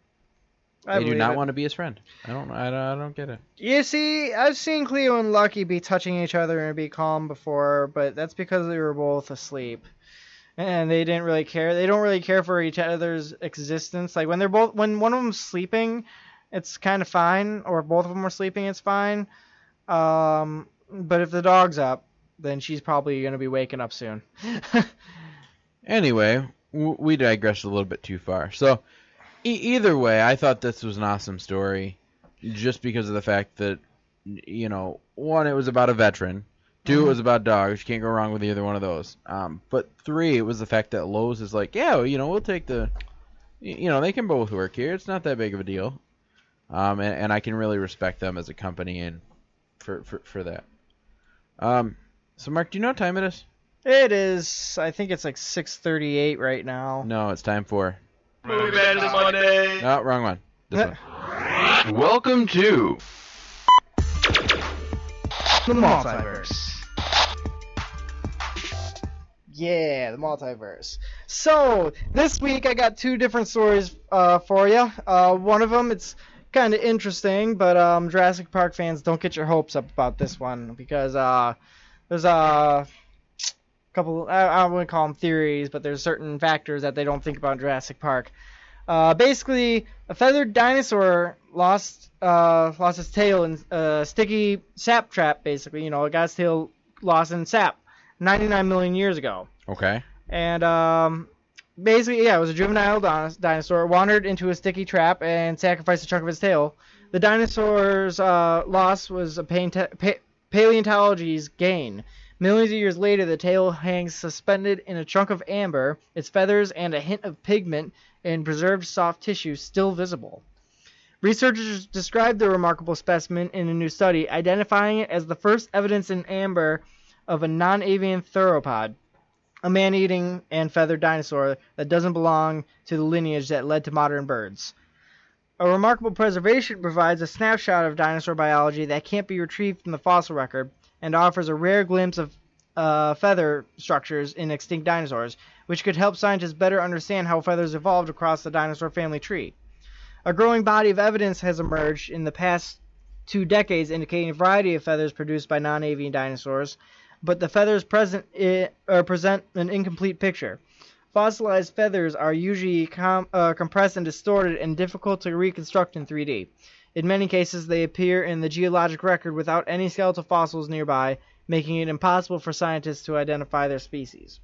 A: They do not want to be his friend. I don't get it.
B: You see, I've seen Cleo and Lucky be touching each other and be calm before, but that's because they were both asleep. And they didn't really care. They don't really care for each other's existence. Like when one of them's sleeping, it's kind of fine, or both of them are sleeping, it's fine. But if the dog's up, then she's probably going to be waking up soon.
A: Anyway, we digressed a little bit too far. So, either way, I thought this was an awesome story, just because of the fact that, one, it was about a veteran. Two, it was about dogs. You can't go wrong with either one of those. But three, it was the fact that Lowe's is like, yeah, we'll take the, they can both work here. It's not that big of a deal. And I can really respect them as a company and for that. So Mark, do you know what time it is?
B: It is, I think it's like 6:38 right now.
A: No, it's time for
C: Movie Madness Monday.
A: No, wrong one. This one.
C: Welcome to
B: The Multiverse. Yeah, the Multiverse. So, this week I got two different stories for you. One of them, it's kind of interesting, but Jurassic Park fans, don't get your hopes up about this one, because there's a couple, I wouldn't call them theories, but there's certain factors that they don't think about in Jurassic Park. Basically, a feathered dinosaur lost its tail in a sticky sap trap, basically. It got its tail lost in sap 99 million years ago.
A: Okay.
B: And basically, yeah, it was a juvenile dinosaur. It wandered into a sticky trap and sacrificed a chunk of its tail. The dinosaur's loss was a paleontology's gain. Millions of years later, the tail hangs suspended in a chunk of amber, its feathers and a hint of pigment and preserved soft tissue still visible. Researchers described the remarkable specimen in a new study, identifying it as the first evidence in amber of a non-avian theropod, a man-eating and feathered dinosaur that doesn't belong to the lineage that led to modern birds. A remarkable preservation provides a snapshot of dinosaur biology that can't be retrieved from the fossil record, and offers a rare glimpse of feather structures in extinct dinosaurs, which could help scientists better understand how feathers evolved across the dinosaur family tree. A growing body of evidence has emerged in the past 2 decades indicating a variety of feathers produced by non-avian dinosaurs, but the feathers present an incomplete picture. Fossilized feathers are usually compressed and distorted and difficult to reconstruct in 3D. In many cases, they appear in the geologic record without any skeletal fossils nearby, making it impossible for scientists to identify their species.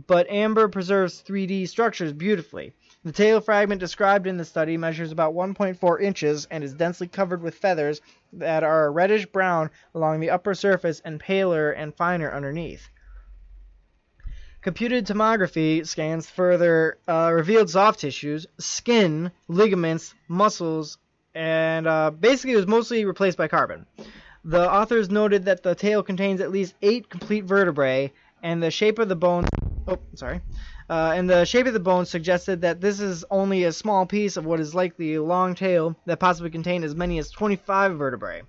B: But amber preserves 3D structures beautifully. The tail fragment described in the study measures about 1.4 inches and is densely covered with feathers that are reddish-brown along the upper surface and paler and finer underneath. Computed tomography scans further revealed soft tissues, skin, ligaments, muscles, and basically it was mostly replaced by carbon. The authors noted that the tail contains at least 8 complete vertebrae, and the shape of the bones suggested that this is only a small piece of what is likely a long tail that possibly contained as many as 25 vertebrae,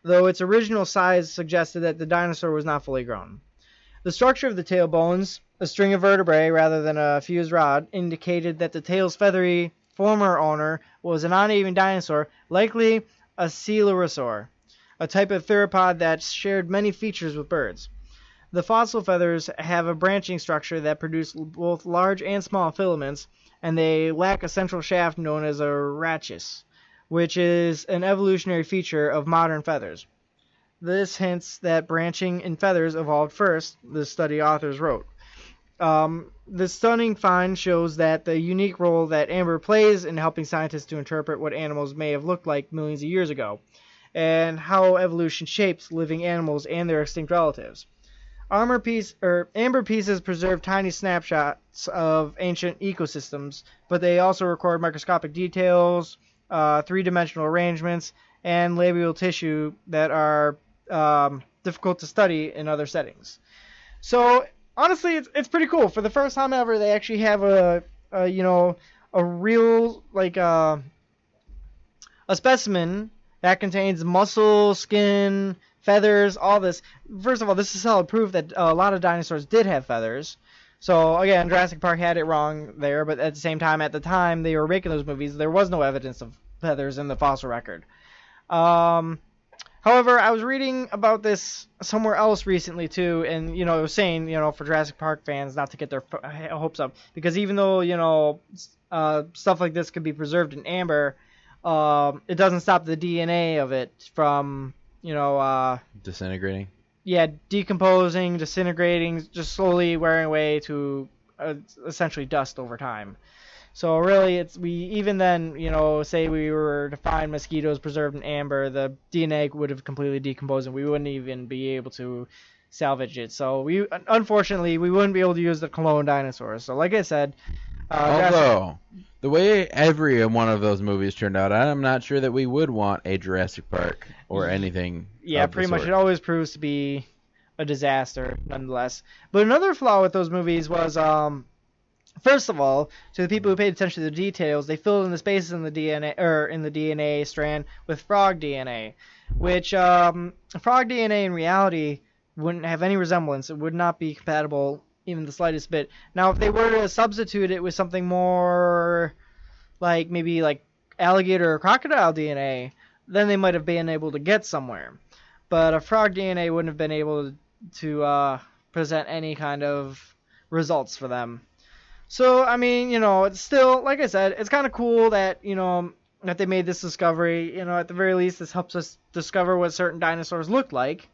B: though its original size suggested that the dinosaur was not fully grown. The structure of the tail bones, a string of vertebrae rather than a fused rod, indicated that the tail's feathery former owner was a non-avian dinosaur, likely a coelurosaur, a type of theropod that shared many features with birds. The fossil feathers have a branching structure that produce both large and small filaments, and they lack a central shaft known as a rachis, which is an evolutionary feature of modern feathers. This hints that branching in feathers evolved first, the study authors wrote. The stunning find shows that the unique role that amber plays in helping scientists to interpret what animals may have looked like millions of years ago, and how evolution shapes living animals and their extinct relatives. Amber pieces preserve tiny snapshots of ancient ecosystems, but they also record microscopic details, 3-dimensional arrangements, and labial tissue that are difficult to study in other settings. So honestly, it's pretty cool. For the first time ever, they actually have a real a specimen that contains muscle, skin, feathers, all this. First of all, this is solid proof that a lot of dinosaurs did have feathers. So again, Jurassic Park had it wrong there, but at the same time, at the time they were making those movies, there was no evidence of feathers in the fossil record. However, I was reading about this somewhere else recently too, and it was saying, for Jurassic Park fans not to get their hopes up, because even though stuff like this could be preserved in amber, it doesn't stop the DNA of it from
A: disintegrating.
B: Yeah, decomposing, disintegrating, just slowly wearing away to essentially dust over time. So really, even then, say we were to find mosquitoes preserved in amber, the DNA would have completely decomposed, and we wouldn't even be able to salvage it. So unfortunately, we wouldn't be able to use the clone dinosaurs. So like I said,
A: although the way every one of those movies turned out, I'm not sure that we would want a Jurassic Park or anything.
B: Yeah, pretty much. It always proves to be a disaster, nonetheless. But another flaw with those movies was, first of all, to the people who paid attention to the details, they filled in the spaces in the DNA strand with frog DNA, which frog DNA in reality wouldn't have any resemblance. It would not be compatible even the slightest bit. Now, if they were to substitute it with something more like maybe like alligator or crocodile DNA, then they might have been able to get somewhere. But a frog DNA wouldn't have been able to present any kind of results for them. So, I mean, it's still, like I said, it's kind of cool that, that they made this discovery. At the very least, this helps us discover what certain dinosaurs look like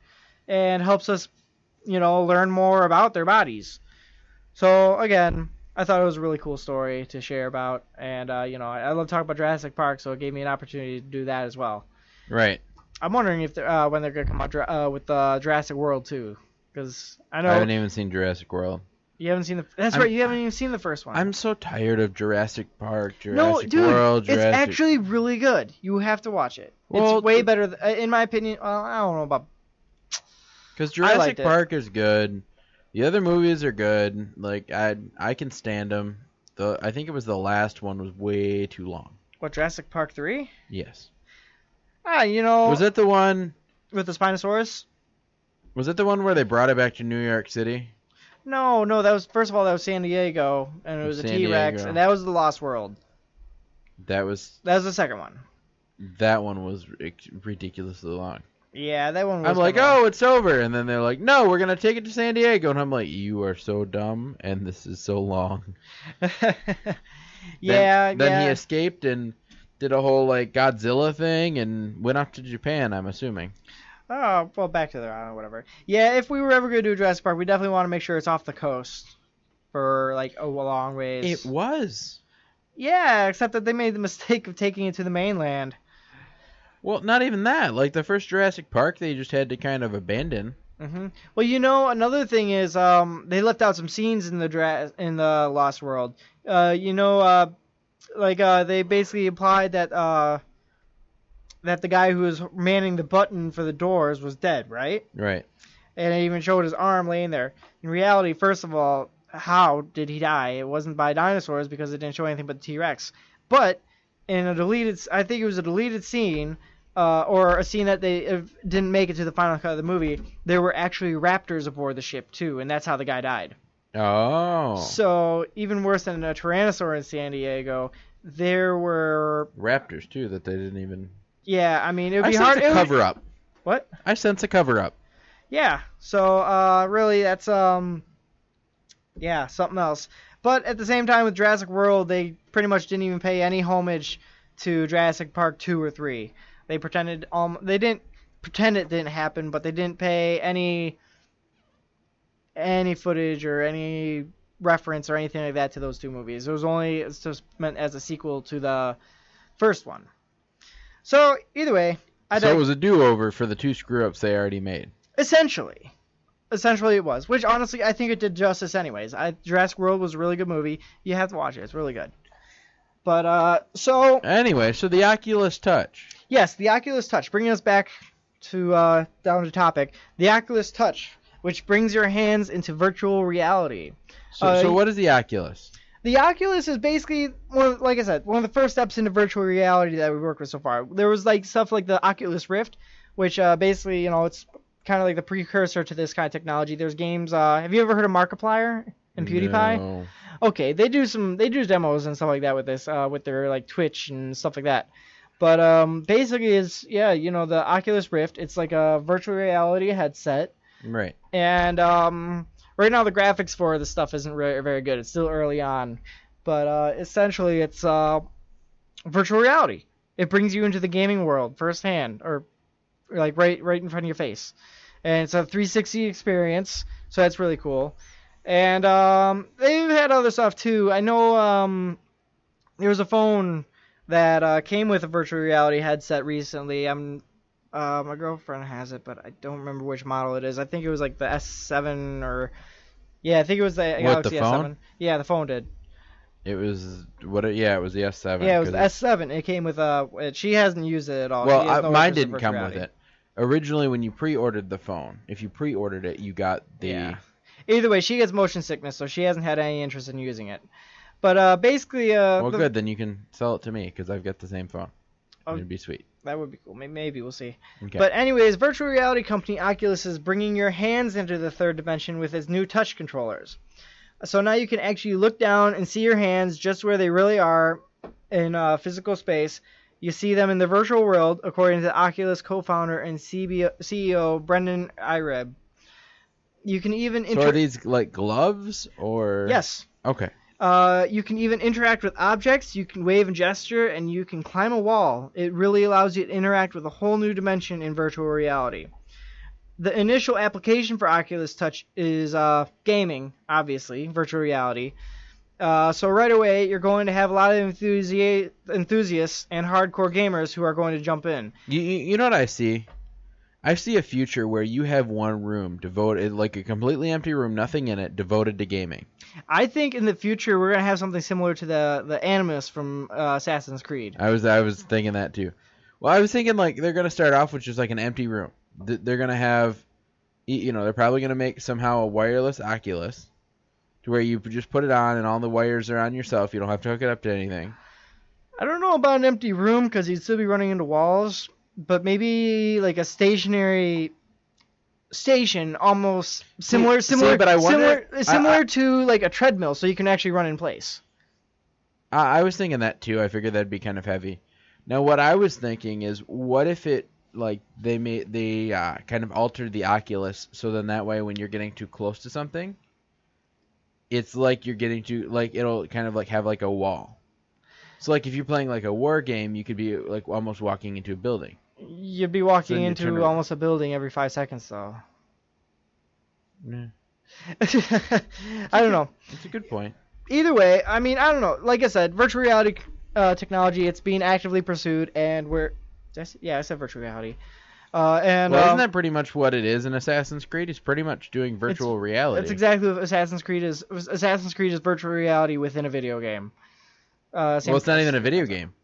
B: and helps us, learn more about their bodies. So, again, I thought it was a really cool story to share about. And, I love talking about Jurassic Park, so it gave me an opportunity to do that as well.
A: Right.
B: I'm wondering if when they're going to come out with Jurassic World, too. Because I know...
A: I haven't even seen Jurassic World.
B: You haven't seen That's right, you haven't even seen the first one.
A: I'm so tired of Jurassic Park, Jurassic World,
B: It's actually really good. You have to watch it. Well, it's way better, in my opinion. I don't know about...
A: Because Jurassic Park is good. The other movies are good. Like, I can stand them. I think it was the last one was way too long.
B: What, Jurassic Park 3?
A: Yes.
B: Was
A: it the one...
B: with the Spinosaurus?
A: Was it the one where they brought it back to New York City?
B: No, that was, first of all, that was San Diego, and it was a T-Rex, and that was the Lost World.
A: That was
B: the second one.
A: That one was ridiculously long.
B: Yeah, that one was...
A: I'm like, oh, it's over, and then they're like, no, we're going to take it to San Diego, and I'm like, you are so dumb, and this is so long. Then he escaped and did a whole, like, Godzilla thing, and went off to Japan, I'm assuming.
B: Oh, well, back to there, I don't know, whatever. Yeah, if we were ever going to do Jurassic Park, we definitely want to make sure it's off the coast for, like, a long ways.
A: It was.
B: Yeah, except that they made the mistake of taking it to the mainland.
A: Well, not even that. Like, the first Jurassic Park, they just had to kind of abandon.
B: Mm-hmm. Well, another thing is they left out some scenes in the Lost World. They basically implied that... that the guy who was manning the button for the doors was dead, right?
A: Right.
B: And it even showed his arm laying there. In reality, first of all, how did he die? It wasn't by dinosaurs because it didn't show anything but the T-Rex. But in I think it was a deleted scene, or a scene that they didn't make it to the final cut of the movie, there were actually raptors aboard the ship too, and that's how the guy died.
A: Oh.
B: So even worse than a Tyrannosaur in San Diego, there were...
A: raptors too that they didn't even...
B: Yeah, I mean, it would be hard
A: to cover up.
B: What?
A: I sense a cover up.
B: Yeah. So, really, that's something else. But at the same time, with Jurassic World, they pretty much didn't even pay any homage to Jurassic Park 2 or 3. They pretended they didn't pretend it didn't happen, but they didn't pay any footage or any reference or anything like that to those two movies. It's just meant as a sequel to the first one. So, either way...
A: it was a do-over for the two screw-ups they already made.
B: Essentially it was. Which, honestly, I think it did justice anyways. Jurassic World was a really good movie. You have to watch it. It's really good. But, so...
A: Anyway, so the Oculus Touch.
B: Yes, the Oculus Touch. Bringing us back to, down to topic. The Oculus Touch, which brings your hands into virtual reality.
A: So what is the Oculus?
B: The Oculus is basically, like I said, one of the first steps into virtual reality that we worked with so far. There was like stuff like the Oculus Rift, which basically, it's kind of like the precursor to this kind of technology. There's games. Have you ever heard of Markiplier and PewDiePie?
A: No.
B: Okay, they do demos and stuff like that with this, with their like Twitch and stuff like that. But basically, it's the Oculus Rift. It's like a virtual reality headset,
A: Right.
B: and right now the graphics for the stuff isn't very, very good. It's still early on, but essentially it's virtual reality. It brings you into the gaming world firsthand, or like right in front of your face, and it's a 360 experience. So that's really cool. And they've had other stuff too. I know there was a phone that came with a virtual reality headset recently. My girlfriend has it, but I don't remember which model it is. I think it was like the S7 or I think it was the Galaxy
A: phone?
B: S7. Yeah, the phone did.
A: It was it was the S7.
B: Yeah, it was the S7. It came with she hasn't used it at all.
A: Well, mine didn't come with it. Originally, when you pre-ordered the phone, if you pre-ordered it, you got the.
B: Yeah. Either way, she gets motion sickness, so she hasn't had any interest in using it. But basically,
A: well, good. Then you can sell it to me because I've got the same phone. It'd be sweet.
B: That would be cool. Maybe we'll see.
A: Okay.
B: But anyways, virtual reality company Oculus is bringing your hands into the third dimension with its new touch controllers. So now you can actually look down and see your hands just where they really are in physical space. You see them in the virtual world, according to Oculus co-founder and CEO Brendan Ireb. You can even
A: So are these like gloves or?
B: Yes.
A: Okay.
B: You can even interact with objects, you can wave and gesture, and you can climb a wall. It really allows you to interact with a whole new dimension in virtual reality. The initial application for Oculus Touch is gaming, obviously, virtual reality. So right away, you're going to have a lot of enthusiasts and hardcore gamers who are going to jump in.
A: You know what I see? I see a future where you have one room devoted, like a completely empty room, nothing in it, devoted to gaming.
B: I think in the future we're gonna have something similar to the Animus from Assassin's Creed.
A: I was thinking that too. Well, I was thinking like they're gonna start off with just like an empty room. They're gonna have, they're probably gonna make somehow a wireless Oculus, to where you just put it on and all the wires are on yourself. You don't have to hook it up to anything.
B: I don't know about an empty room because you'd still be running into walls. But maybe like a stationary station, almost similar to like a treadmill, so you can actually run in place.
A: I was thinking that too. I figured that'd be kind of heavy. Now, what I was thinking is, what if it like they kind of altered the Oculus, so then that way when you're getting too close to something, it's like you're getting to like it'll kind of like have like a wall. So like if you're playing like a war game, you could be like almost walking into a building.
B: You'd be walking into almost a building every 5 seconds, though.
A: Yeah.
B: I don't know.
A: That's a good point.
B: Either way, I mean, I don't know. Like I said, virtual reality technology, it's being actively pursued, and I said virtual reality. Isn't
A: that pretty much what it is in Assassin's Creed? It's pretty much doing virtual reality.
B: That's exactly what Assassin's Creed is. Assassin's Creed is virtual reality within a video game.
A: It's not even a video game.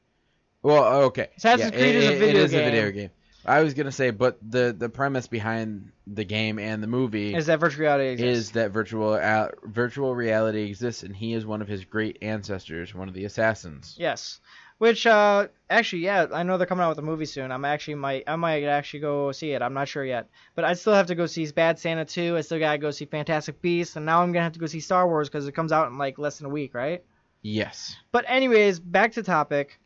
A: Well, okay.
B: Assassin's Creed is a video game.
A: It is a video game. I was gonna say, but the premise behind the game and the movie
B: is that virtual reality exists.
A: Is that virtual reality exists, and he is one of his great ancestors, one of the assassins.
B: Yes. Which actually, yeah, I know they're coming out with a movie soon. I might actually go see it. I'm not sure yet, but I still have to go see Bad Santa 2. I still gotta go see Fantastic Beasts, and now I'm gonna have to go see Star Wars because it comes out in like less than a week, right?
A: Yes.
B: But anyways, back to topic.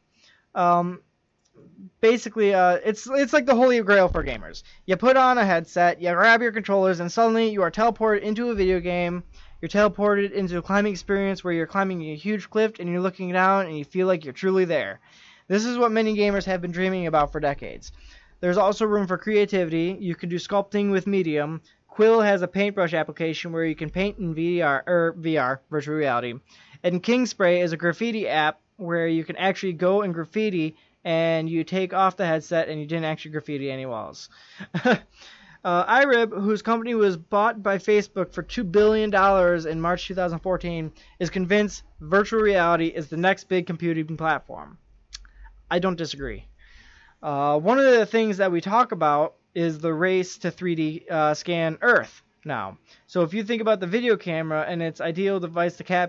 B: Basically, it's like the holy grail for gamers. You put on a headset, you grab your controllers, and suddenly you are teleported into a video game. You're teleported into a climbing experience where you're climbing a huge cliff and you're looking down and you feel like you're truly there. This is what many gamers have been dreaming about for decades. There's also room for creativity. You can do sculpting with Medium. Quill has a paintbrush application where you can paint in VR, virtual reality. And King Spray is a graffiti app where you can actually go and graffiti and you take off the headset and you didn't actually graffiti any walls. Irib, whose company was bought by Facebook for $2 billion in March 2014, is convinced virtual reality is the next big computing platform. I don't disagree. One of the things that we talk about is the race to 3D scan Earth now. So if you think about the video camera and its ideal device to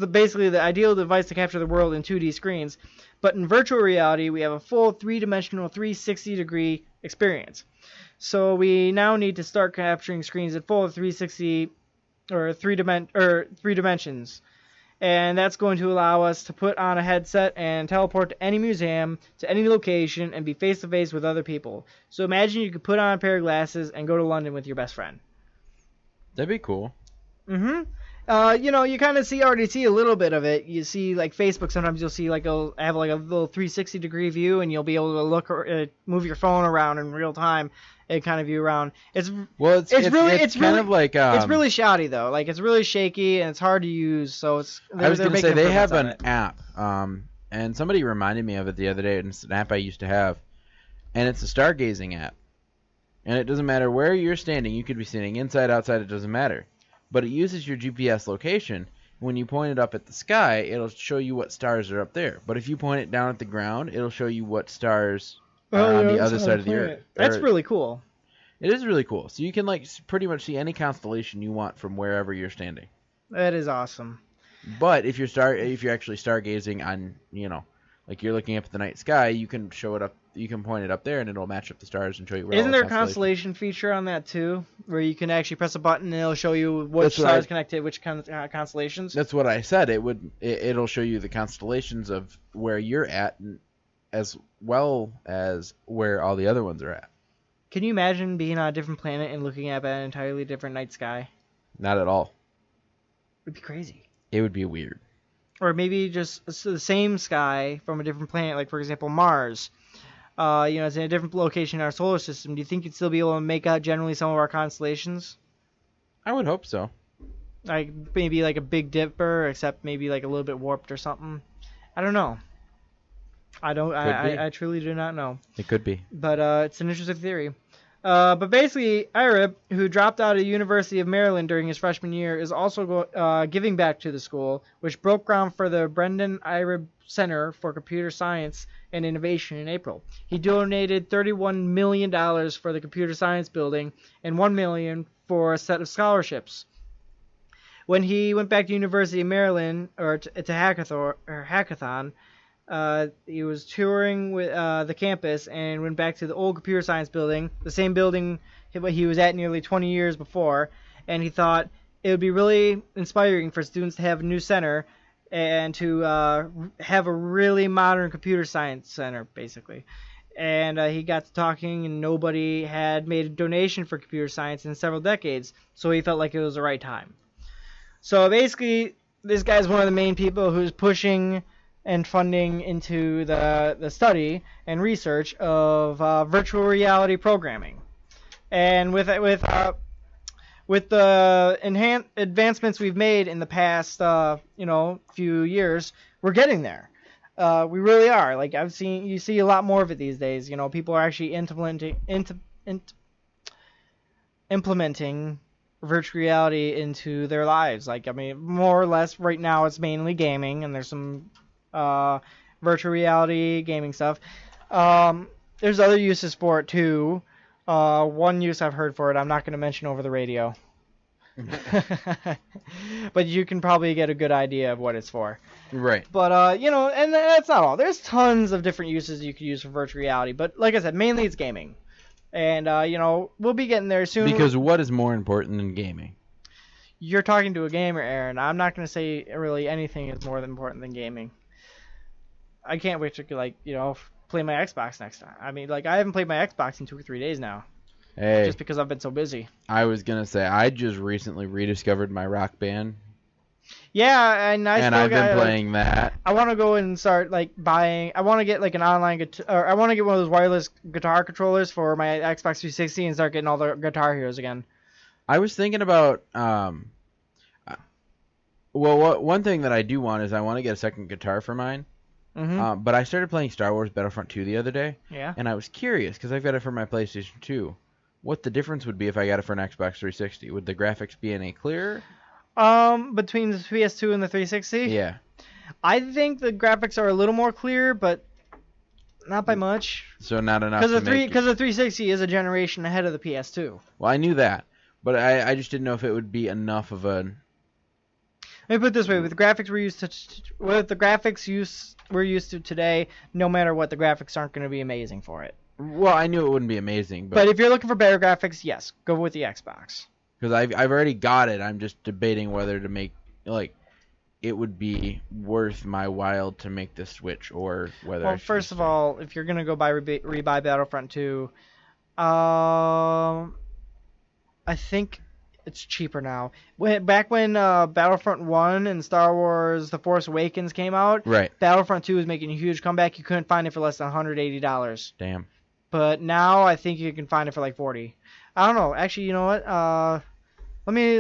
B: basically the ideal device to capture the world in 2D screens, but in virtual reality we have a full three-dimensional 360-degree experience. So we now need to start capturing screens at full 360 or three dimensions. And that's going to allow us to put on a headset and teleport to any museum, to any location, and be face-to-face with other people. So imagine you could put on a pair of glasses and go to London with your best friend.
A: That'd be cool.
B: You kind of already see a little bit of it. You see, like, Facebook, sometimes you'll see, like, it'll have, like, a little 360-degree view, and you'll be able to look or move your phone around in real time and kind of view around. It's really shoddy, though. Like, it's really shaky, and it's hard to use, so
A: I was going to say, they have an app, and somebody reminded me of it the other day, and it's an app I used to have, and it's a stargazing app. And it doesn't matter where you're standing. You could be standing inside, outside, it doesn't matter. But it uses your GPS location. When you point it up at the sky, it'll show you what stars are up there. But if you point it down at the ground, it'll show you what stars are on the other side of the Earth.
B: That's really cool.
A: It is really cool. So you can pretty much see any constellation you want from wherever you're standing.
B: That is awesome.
A: But if you're actually stargazing on, like you're looking up at the night sky, you can show it up. You can point it up there, and it'll match up the stars and show you where.
B: Isn't there a constellation feature on that too, where you can actually press a button and it'll show you which stars connected, which constellations?
A: That's what I said. It'll show you the constellations of where you're at, as well as where all the other ones are at.
B: Can you imagine being on a different planet and looking at an entirely different night sky?
A: Not at all.
B: It'd be crazy.
A: It would be weird.
B: Or maybe just the same sky from a different planet, like for example Mars. It's in a different location in our solar system. Do you think you'd still be able to make out generally some of our constellations?
A: I would hope so.
B: Like maybe like a Big Dipper, except maybe like a little bit warped or something. I don't know. I truly do not know.
A: It could be.
B: But it's an interesting theory. But basically, Irib, who dropped out of the University of Maryland during his freshman year, is also giving back to the school, which broke ground for the Brendan Irib Center for Computer Science and Innovation in April. He donated $31 million for the computer science building and $1 million for a set of scholarships. When he went back to University of Maryland, or to hackathon, he was touring with the campus and went back to the old computer science building, the same building he was at nearly 20 years before, and he thought it would be really inspiring for students to have a new center and to have a really modern computer science center, basically. And he got to talking, and nobody had made a donation for computer science in several decades, so he felt like it was the right time. So basically, this guy's one of the main people who's pushing and funding into the study and research of virtual reality programming. And with the advancements we've made in the past few years, we're getting there. We really are. Like you see a lot more of it these days. People are actually implementing virtual reality into their lives. More or less right now it's mainly gaming, and there's some virtual reality gaming stuff. There's other uses for it too. One use I've heard for it, I'm not going to mention over the radio. But you can probably get a good idea of what it's for.
A: Right.
B: But, and that's not all. There's tons of different uses you could use for virtual reality. But like I said, mainly it's gaming. And, we'll be getting there soon.
A: Because what is more important than gaming?
B: You're talking to a gamer, Aaron. I'm not going to say really anything is more important than gaming. I can't wait to, play my Xbox next time. I haven't played my Xbox in 2 or 3 days now.
A: Hey.
B: Just because I've been so busy.
A: I was going to say, I just recently rediscovered my Rock Band.
B: Yeah, and
A: I've been playing that.
B: I want to go and start, buying... I want to get, an online guitar... Or I want to get one of those wireless guitar controllers for my Xbox 360 and start getting all the Guitar Heroes again.
A: I was thinking about... one thing that I do want is I want to get a second guitar for mine.
B: Mm-hmm.
A: But I started playing Star Wars Battlefront 2 the other day.
B: Yeah.
A: And I was curious, because I've got it for my PlayStation 2, what the difference would be if I got it for an Xbox 360. Would the graphics be any clearer?
B: Between the PS2 and the 360?
A: Yeah.
B: I think the graphics are a little more clear, but not by much.
A: So not enough
B: because the 360 is a generation ahead of the PS2.
A: Well, I knew that, but I just didn't know if it would be enough of a...
B: Let me put it this way: with the graphics we're used to today, no matter what, the graphics aren't going to be amazing for it.
A: Well, I knew it wouldn't be amazing,
B: but if you're looking for better graphics, yes, go with the Xbox.
A: Because I've already got it. I'm just debating whether to make it would be worth my while to make the switch, or whether.
B: Well, first of all, if you're gonna go rebuy Battlefront 2, I think it's cheaper now. Back when Battlefront 1 and Star Wars The Force Awakens came out,
A: right,
B: Battlefront 2 was making a huge comeback. You couldn't find it for less than $180.
A: Damn.
B: But now I think you can find it for like $40. I don't know. Actually, you know what? Let me.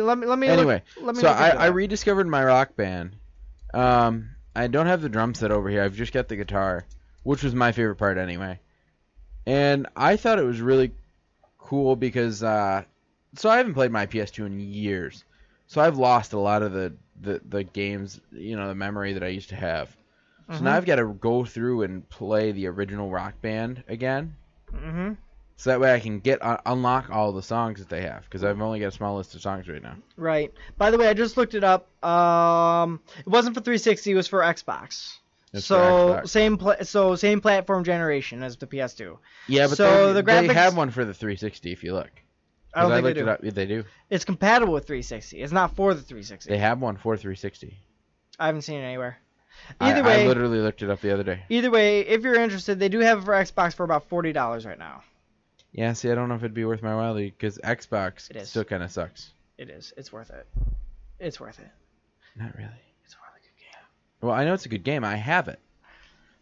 A: Anyway,
B: look
A: I rediscovered my Rock Band. I don't have the drum set over here. I've just got the guitar, which was my favorite part anyway. And I thought it was really cool because so I haven't played my PS2 in years. So I've lost a lot of the games, the memory that I used to have. So now I've got to go through and play the original Rock Band again.
B: Mm-hmm.
A: So that way I can unlock all the songs that they have, because I've only got a small list of songs right now.
B: Right. By the way, I just looked it up. It wasn't for 360. It was for Xbox.
A: It's
B: so
A: for Xbox.
B: Same platform generation as the PS2.
A: Yeah, but they have one for the 360 if you look.
B: I don't think
A: looked
B: they do.
A: It up. They do.
B: It's compatible with 360. It's not for the 360.
A: They have one for 360.
B: I haven't seen it anywhere.
A: I literally looked it up the other day.
B: Either way, if you're interested, they do have it for Xbox for about $40 right now.
A: Yeah, see, I don't know if it'd be worth my while, because Xbox still kind of sucks.
B: It is. It's worth it. It's worth it.
A: Not really.
B: It's a really good game.
A: Well, I know it's a good game. I have it.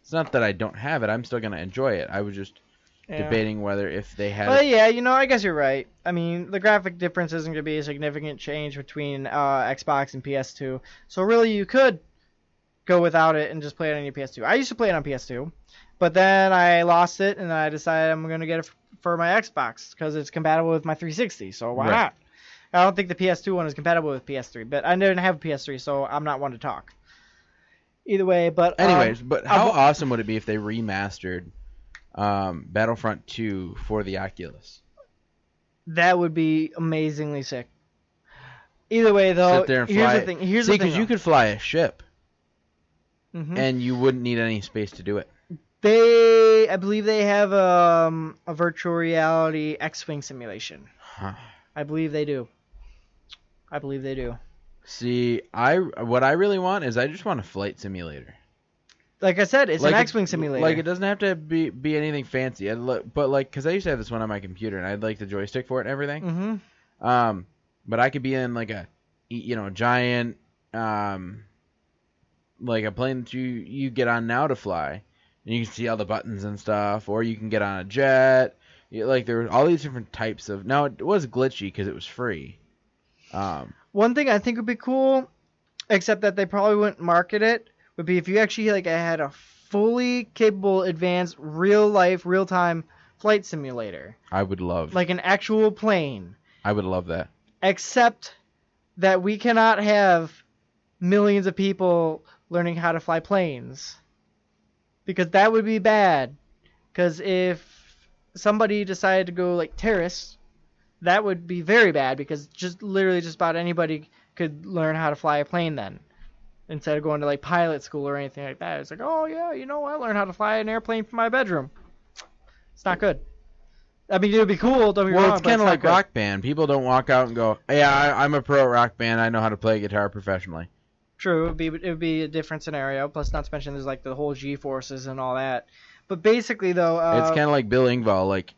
A: It's not that I don't have it. I'm still going to enjoy it. I was just debating whether if they had...
B: Well, yeah, I guess you're right. I mean, the graphic difference isn't going to be a significant change between Xbox and PS2. So really, you could go without it and just play it on your PS2. I used to play it on PS2, but then I lost it, and then I decided I'm going to get it for my Xbox because it's compatible with my 360, so why not? I don't think the PS2 one is compatible with PS3, but I didn't have a PS3, so I'm not one to talk. Either way, but...
A: Anyways, but how awesome would it be if they remastered Battlefront 2 for the Oculus?
B: That would be amazingly sick. Either way, though,
A: sit there and
B: here's
A: fly
B: the thing. Here's the thing,
A: because you could fly a ship,
B: mm-hmm.
A: and you wouldn't need any space to do it.
B: I believe they have a virtual reality X-Wing simulation.
A: Huh.
B: I believe they do.
A: See, what I really want is I just want a flight simulator.
B: Like I said, it's an X-Wing simulator.
A: Like, it doesn't have to be anything fancy. But like, because I used to have this one on my computer, and I'd like the joystick for it and everything.
B: Mm-hmm.
A: But I could be in like a, giant, like a plane that you get on now to fly. And you can see all the buttons and stuff, or you can get on a jet. Like, there were all these different types of... Now, it was glitchy because it was free.
B: One thing I think would be cool, except that they probably wouldn't market it, would be if you actually had a fully capable, advanced, real-life, real-time flight simulator.
A: I would love...
B: Like an actual plane.
A: I would love that.
B: Except that we cannot have millions of people learning how to fly planes. Because that would be bad. Because if somebody decided to go like terrorists, that would be very bad. Because literally just about anybody could learn how to fly a plane then. Instead of going to like pilot school or anything like that. It's like, oh yeah, I learned how to fly an airplane from my bedroom. It's not good. I mean, it would be cool, don't be wrong.
A: Well, it's kind of like Rock Band. People don't walk out and go, yeah, I'm a pro at Rock Band. I know how to play guitar professionally.
B: True, it would be a different scenario. Plus, not to mention there's like the whole G-forces and all that. But basically, though,
A: it's kind of like Bill Engvall. Like,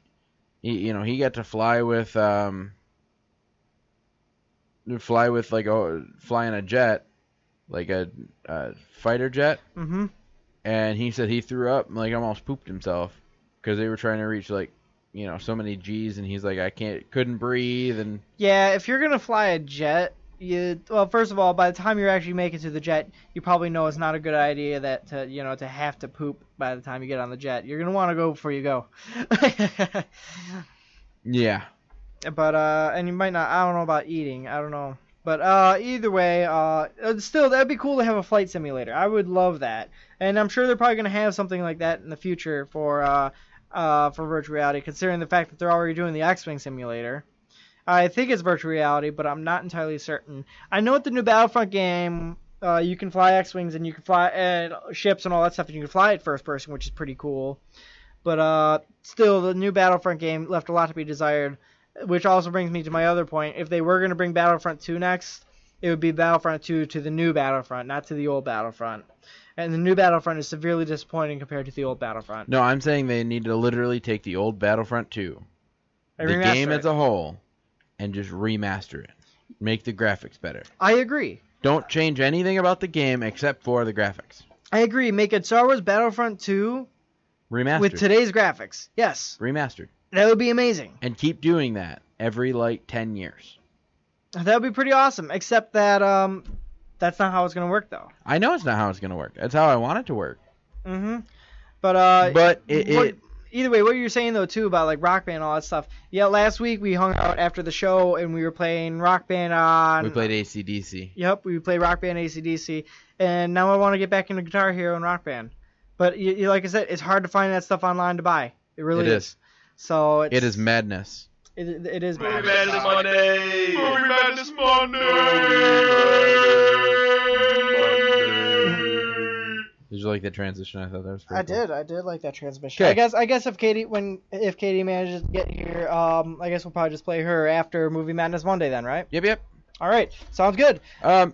A: he got to fly with flying a jet, like a fighter jet.
B: Mm-hmm.
A: And he said he threw up, and like almost pooped himself because they were trying to reach like so many G's, and he's like, couldn't breathe. And
B: yeah, if you're gonna fly a jet. First of all, by the time you actually make it to the jet, you probably know it's not a good idea to have to poop by the time you get on the jet. You're gonna want to go before you go.
A: Yeah.
B: But and you might not. I don't know about eating. I don't know. But either way, still that'd be cool to have a flight simulator. I would love that, and I'm sure they're probably gonna have something like that in the future for virtual reality, considering the fact that they're already doing the X-Wing simulator. I think it's virtual reality, but I'm not entirely certain. I know with the new Battlefront game, you can fly X-Wings and you can fly ships and all that stuff, and you can fly it first person, which is pretty cool. But still, the new Battlefront game left a lot to be desired, which also brings me to my other point. If they were going to bring Battlefront 2 next, it would be Battlefront 2 to the new Battlefront, not to the old Battlefront. And the new Battlefront is severely disappointing compared to the old Battlefront.
A: No, I'm saying they need to literally take the old Battlefront 2,
B: And
A: the
B: remaster
A: game
B: it.
A: as a whole, and just remaster it. Make the graphics better.
B: I agree.
A: Don't change anything about the game except for the graphics.
B: I agree. Make it Star Wars Battlefront 2
A: Remastered.
B: with today's graphics. Yes.
A: Remastered.
B: That would be amazing.
A: And keep doing that every, 10 years.
B: That would be pretty awesome. Except that that's not how it's going to work, though.
A: I know it's not how it's going to work. That's how I want it to work.
B: Mm-hmm. But either way, what you're saying, though, too, about, Rock Band and all that stuff. Yeah, last week we hung out after the show, and we were playing Rock Band on...
A: We played AC/DC.
B: Yep, we played Rock Band, AC/DC. And now I want to get back into Guitar Hero and Rock Band. But, like I said, it's hard to find that stuff online to buy. It really is. So
A: it is madness.
B: It is
C: Movie
B: madness.
C: Madness Monday! Movie Madness Monday!
A: Did you like that transition? I thought that was pretty cool.
B: I did like that transmission.
A: Okay.
B: I guess if Katie manages to get here, I guess we'll probably just play her after Movie Madness Monday then, right?
A: Yep.
B: All right, sounds good.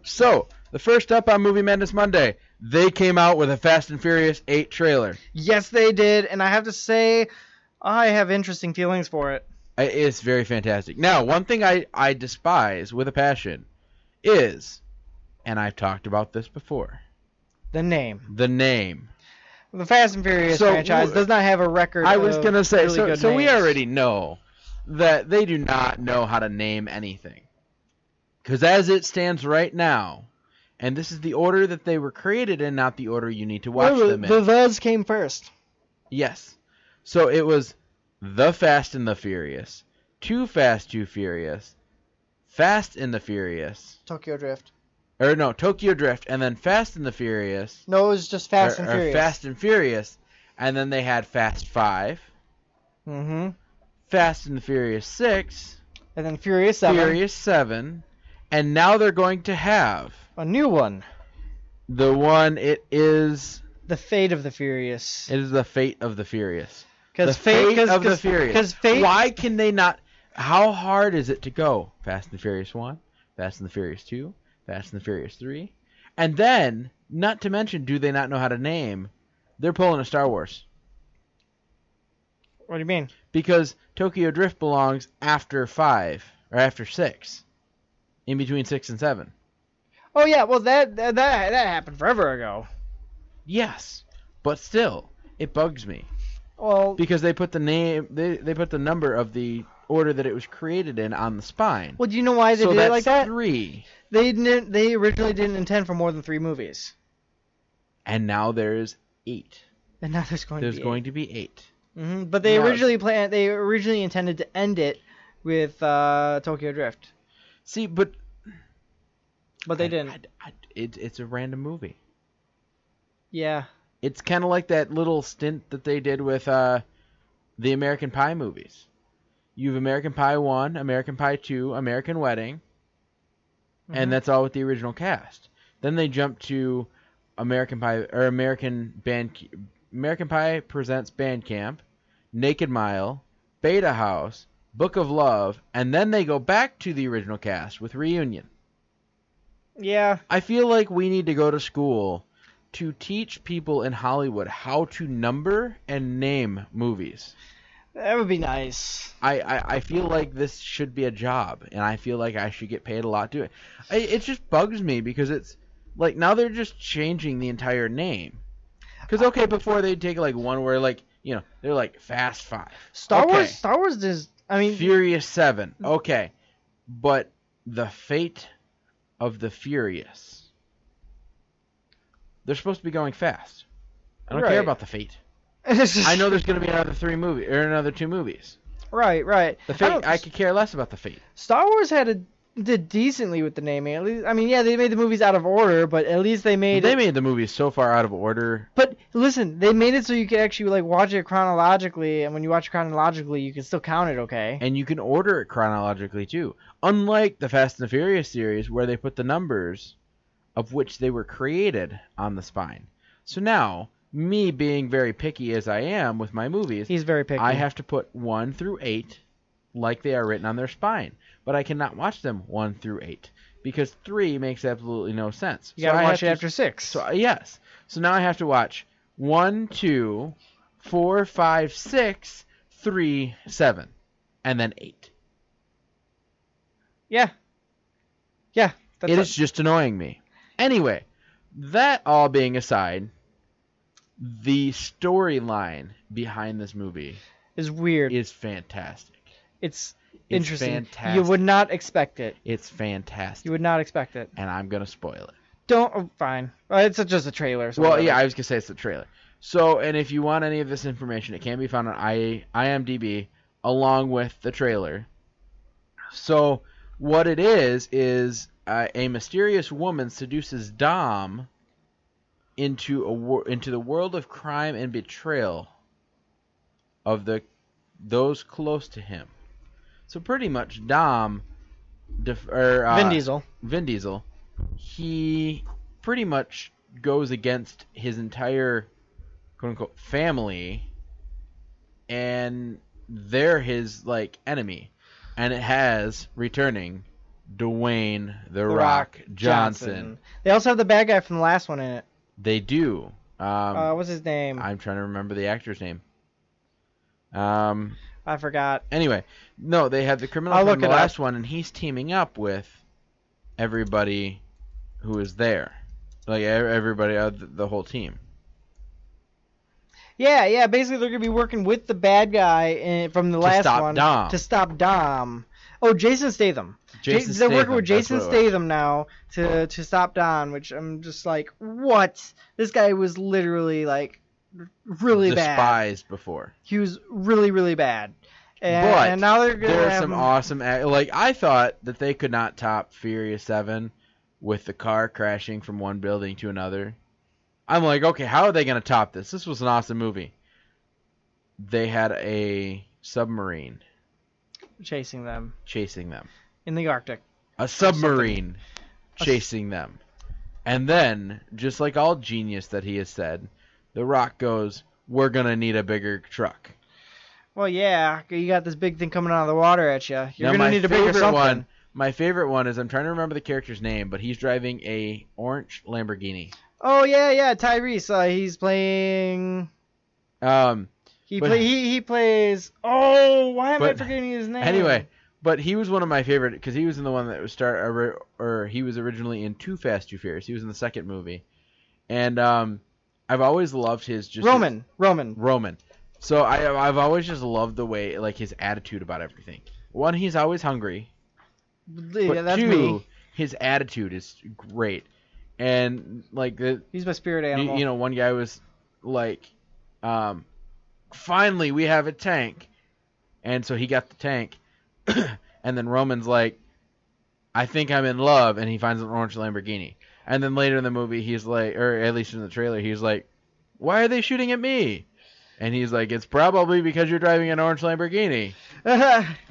A: So the first up on Movie Madness Monday, they came out with a Fast and Furious 8 trailer.
B: Yes, they did, and I have to say, I have interesting feelings for it.
A: It's very fantastic. Now, one thing I despise with a passion is, and I've talked about this before,
B: The name.
A: the name.
B: The Fast and Furious franchise does not have a record.
A: I was going to say,
B: really good
A: so we
B: names.
A: already know that they do not know how to name anything. Because as it stands right now, and this is the order that they were created in, not the order you need to watch them in.
B: The Thus came first.
A: Yes. So it was The Fast and the Furious, Too Fast, Too Furious, Fast and the Furious,
B: Tokyo Drift.
A: or no, Tokyo Drift, and then Fast and the Furious.
B: No, it was just Fast and Furious.
A: Fast and Furious, and then they had Fast 5,
B: Mm-hmm.
A: Fast and the Furious 6,
B: And then Furious 7.
A: Furious 7, and now they're going to have
B: A new one.
A: the one, it is
B: The Fate of the Furious.
A: the Fate of the Furious.
B: Because
A: The Fate of the Furious.
B: Because Fate.
A: Why can they not? How hard is it to go? Fast and the Furious 1, Fast and the Furious 2, Fast and the Furious 3, and then, not to mention, do they not know how to name? They're pulling a Star Wars.
B: What do you mean?
A: Because Tokyo Drift belongs after 5 or after 6, in between 6 and 7.
B: Oh yeah, well that happened forever ago.
A: Yes, but still, it bugs me
B: Well,
A: because they put the name, they put the number of the order that it was created in on the spine.
B: do you know why they
A: So
B: did
A: that's
B: it like that?
A: 3,
B: They originally didn't intend for more than 3 movies,
A: and now there's 8.
B: and now there's going to be 8. Mm-hmm. But they
A: Now
B: originally intended to end it with Tokyo Drift,
A: See, but
B: they didn't.
A: It's a random movie.
B: Yeah.
A: It's kind of like that little stint that they did with the American Pie movies. You have American Pie 1, American Pie 2, American Wedding, and that's all with the original cast. Then they jump to American Pie Presents Bandcamp, Naked Mile, Beta House, Book of Love, and then they go back to the original cast with Reunion.
B: Yeah.
A: I feel like we need to go to school to teach people in Hollywood how to number and name movies.
B: That would be nice.
A: I feel like this should be a job, and I feel like I should get paid a lot to do it. It just bugs me because it's like now they're just changing the entire name. Because, okay, before they'd take like one where like, you know, they're like Fast 5.
B: Star
A: Okay.
B: Wars is, I mean...
A: Furious 7. Okay. But the Fate of the Furious. They're supposed to be going fast. I don't care
B: Right.
A: about the Fate. I know there's going to be another 2 movies.
B: Right.
A: The Fate, I could care less about the Fate.
B: Star Wars did decently with the naming. At least, I mean, yeah, they made the movies out of order, but at least they made
A: the movies so far out of order.
B: But listen, they made it so you could actually like watch it chronologically, and when you watch it chronologically, you can still count it, okay?
A: And you can order it chronologically too. Unlike the Fast and the Furious series where they put the numbers of which they were created on the spine. So now, me being very picky as I am with my movies,
B: He's very picky.
A: I have to put 1 through 8 like they are written on their spine. But I cannot watch them 1 through 8 because 3 makes absolutely no sense.
B: You gotta
A: I
B: watch
A: have
B: it
A: to-
B: after 6.
A: So yes. So now I have to watch 1, 2, 4, 5, 6, 3, 7, and then 8.
B: Yeah. Yeah.
A: It is just annoying me. Anyway, that all being aside, the storyline behind this movie
B: is weird.
A: is fantastic.
B: It's
A: It's
B: interesting.
A: fantastic.
B: You would not expect it.
A: It's fantastic.
B: You would not expect it.
A: And I'm going to spoil it.
B: Don't. Oh, fine. It's just a trailer. So
A: Well,
B: whatever.
A: yeah, I was going to say it's the trailer. So, and if you want any of this information, it can be found on IMDb along with the trailer. So, what it is a mysterious woman seduces Dom into the world of crime and betrayal of those close to him. So pretty much Dom, Vin Diesel, he pretty much goes against his entire quote unquote family, and they're his like enemy, and it has returning Dwayne The Rock Johnson.
B: They also have the bad guy from the last one in it.
A: They do.
B: What's his name?
A: I'm trying to remember the actor's name.
B: I forgot.
A: Anyway, no, they have the criminal
B: I'll
A: from
B: look
A: the
B: it up.
A: last one, and he's teaming up with everybody who is there, like everybody, the whole team.
B: Yeah. Basically, they're gonna be working with the bad guy from the last
A: stop
B: one
A: Dom.
B: to stop Dom. Oh, Jason Statham.
A: Jason
B: They're working
A: Statham,
B: with
A: that's
B: Jason
A: what it was.
B: Statham now to stop Dom, which I'm just like, what? This guy was literally like really bad.
A: Despised before.
B: He was really, really bad.
A: But
B: And now they're gonna
A: There's
B: have
A: some
B: him-
A: awesome like I thought that they could not top Furious 7 with the car crashing from one building to another. I'm like, okay, how are they going to top this? This was an awesome movie. They had a submarine
B: chasing them
A: chasing them.
B: in the Arctic.
A: A submarine chasing them. And then, just like all genius that he has said, The Rock goes, we're going to need a bigger truck.
B: Well, yeah, you got this big thing coming out of the water at you. You're
A: Now,
B: gonna need a bigger something.
A: My favorite one is, I'm trying to remember the character's name, but he's driving a orange Lamborghini.
B: Oh yeah, Tyrese. He's playing.
A: But-
B: He plays. Oh, why am I
A: but
B: forgetting his name?
A: Anyway, but he was one of my favorite because he was in the one that was he was originally in Too Fast, Too Furious. He was in the second movie, and I've always loved his
B: Roman.
A: So I've always just loved the way, like, his attitude about everything. One, he's always hungry.
B: Yeah,
A: But
B: that's
A: two,
B: me.
A: his attitude is great. And like
B: He's my spirit animal.
A: you know, one guy was like, finally we have a tank, and so he got the tank, and then Roman's like, I think I'm in love, and he finds an orange Lamborghini. And then later in the movie, he's like, or at least in the trailer, he's like, why are they shooting at me? And he's like, it's probably because you're driving an orange Lamborghini.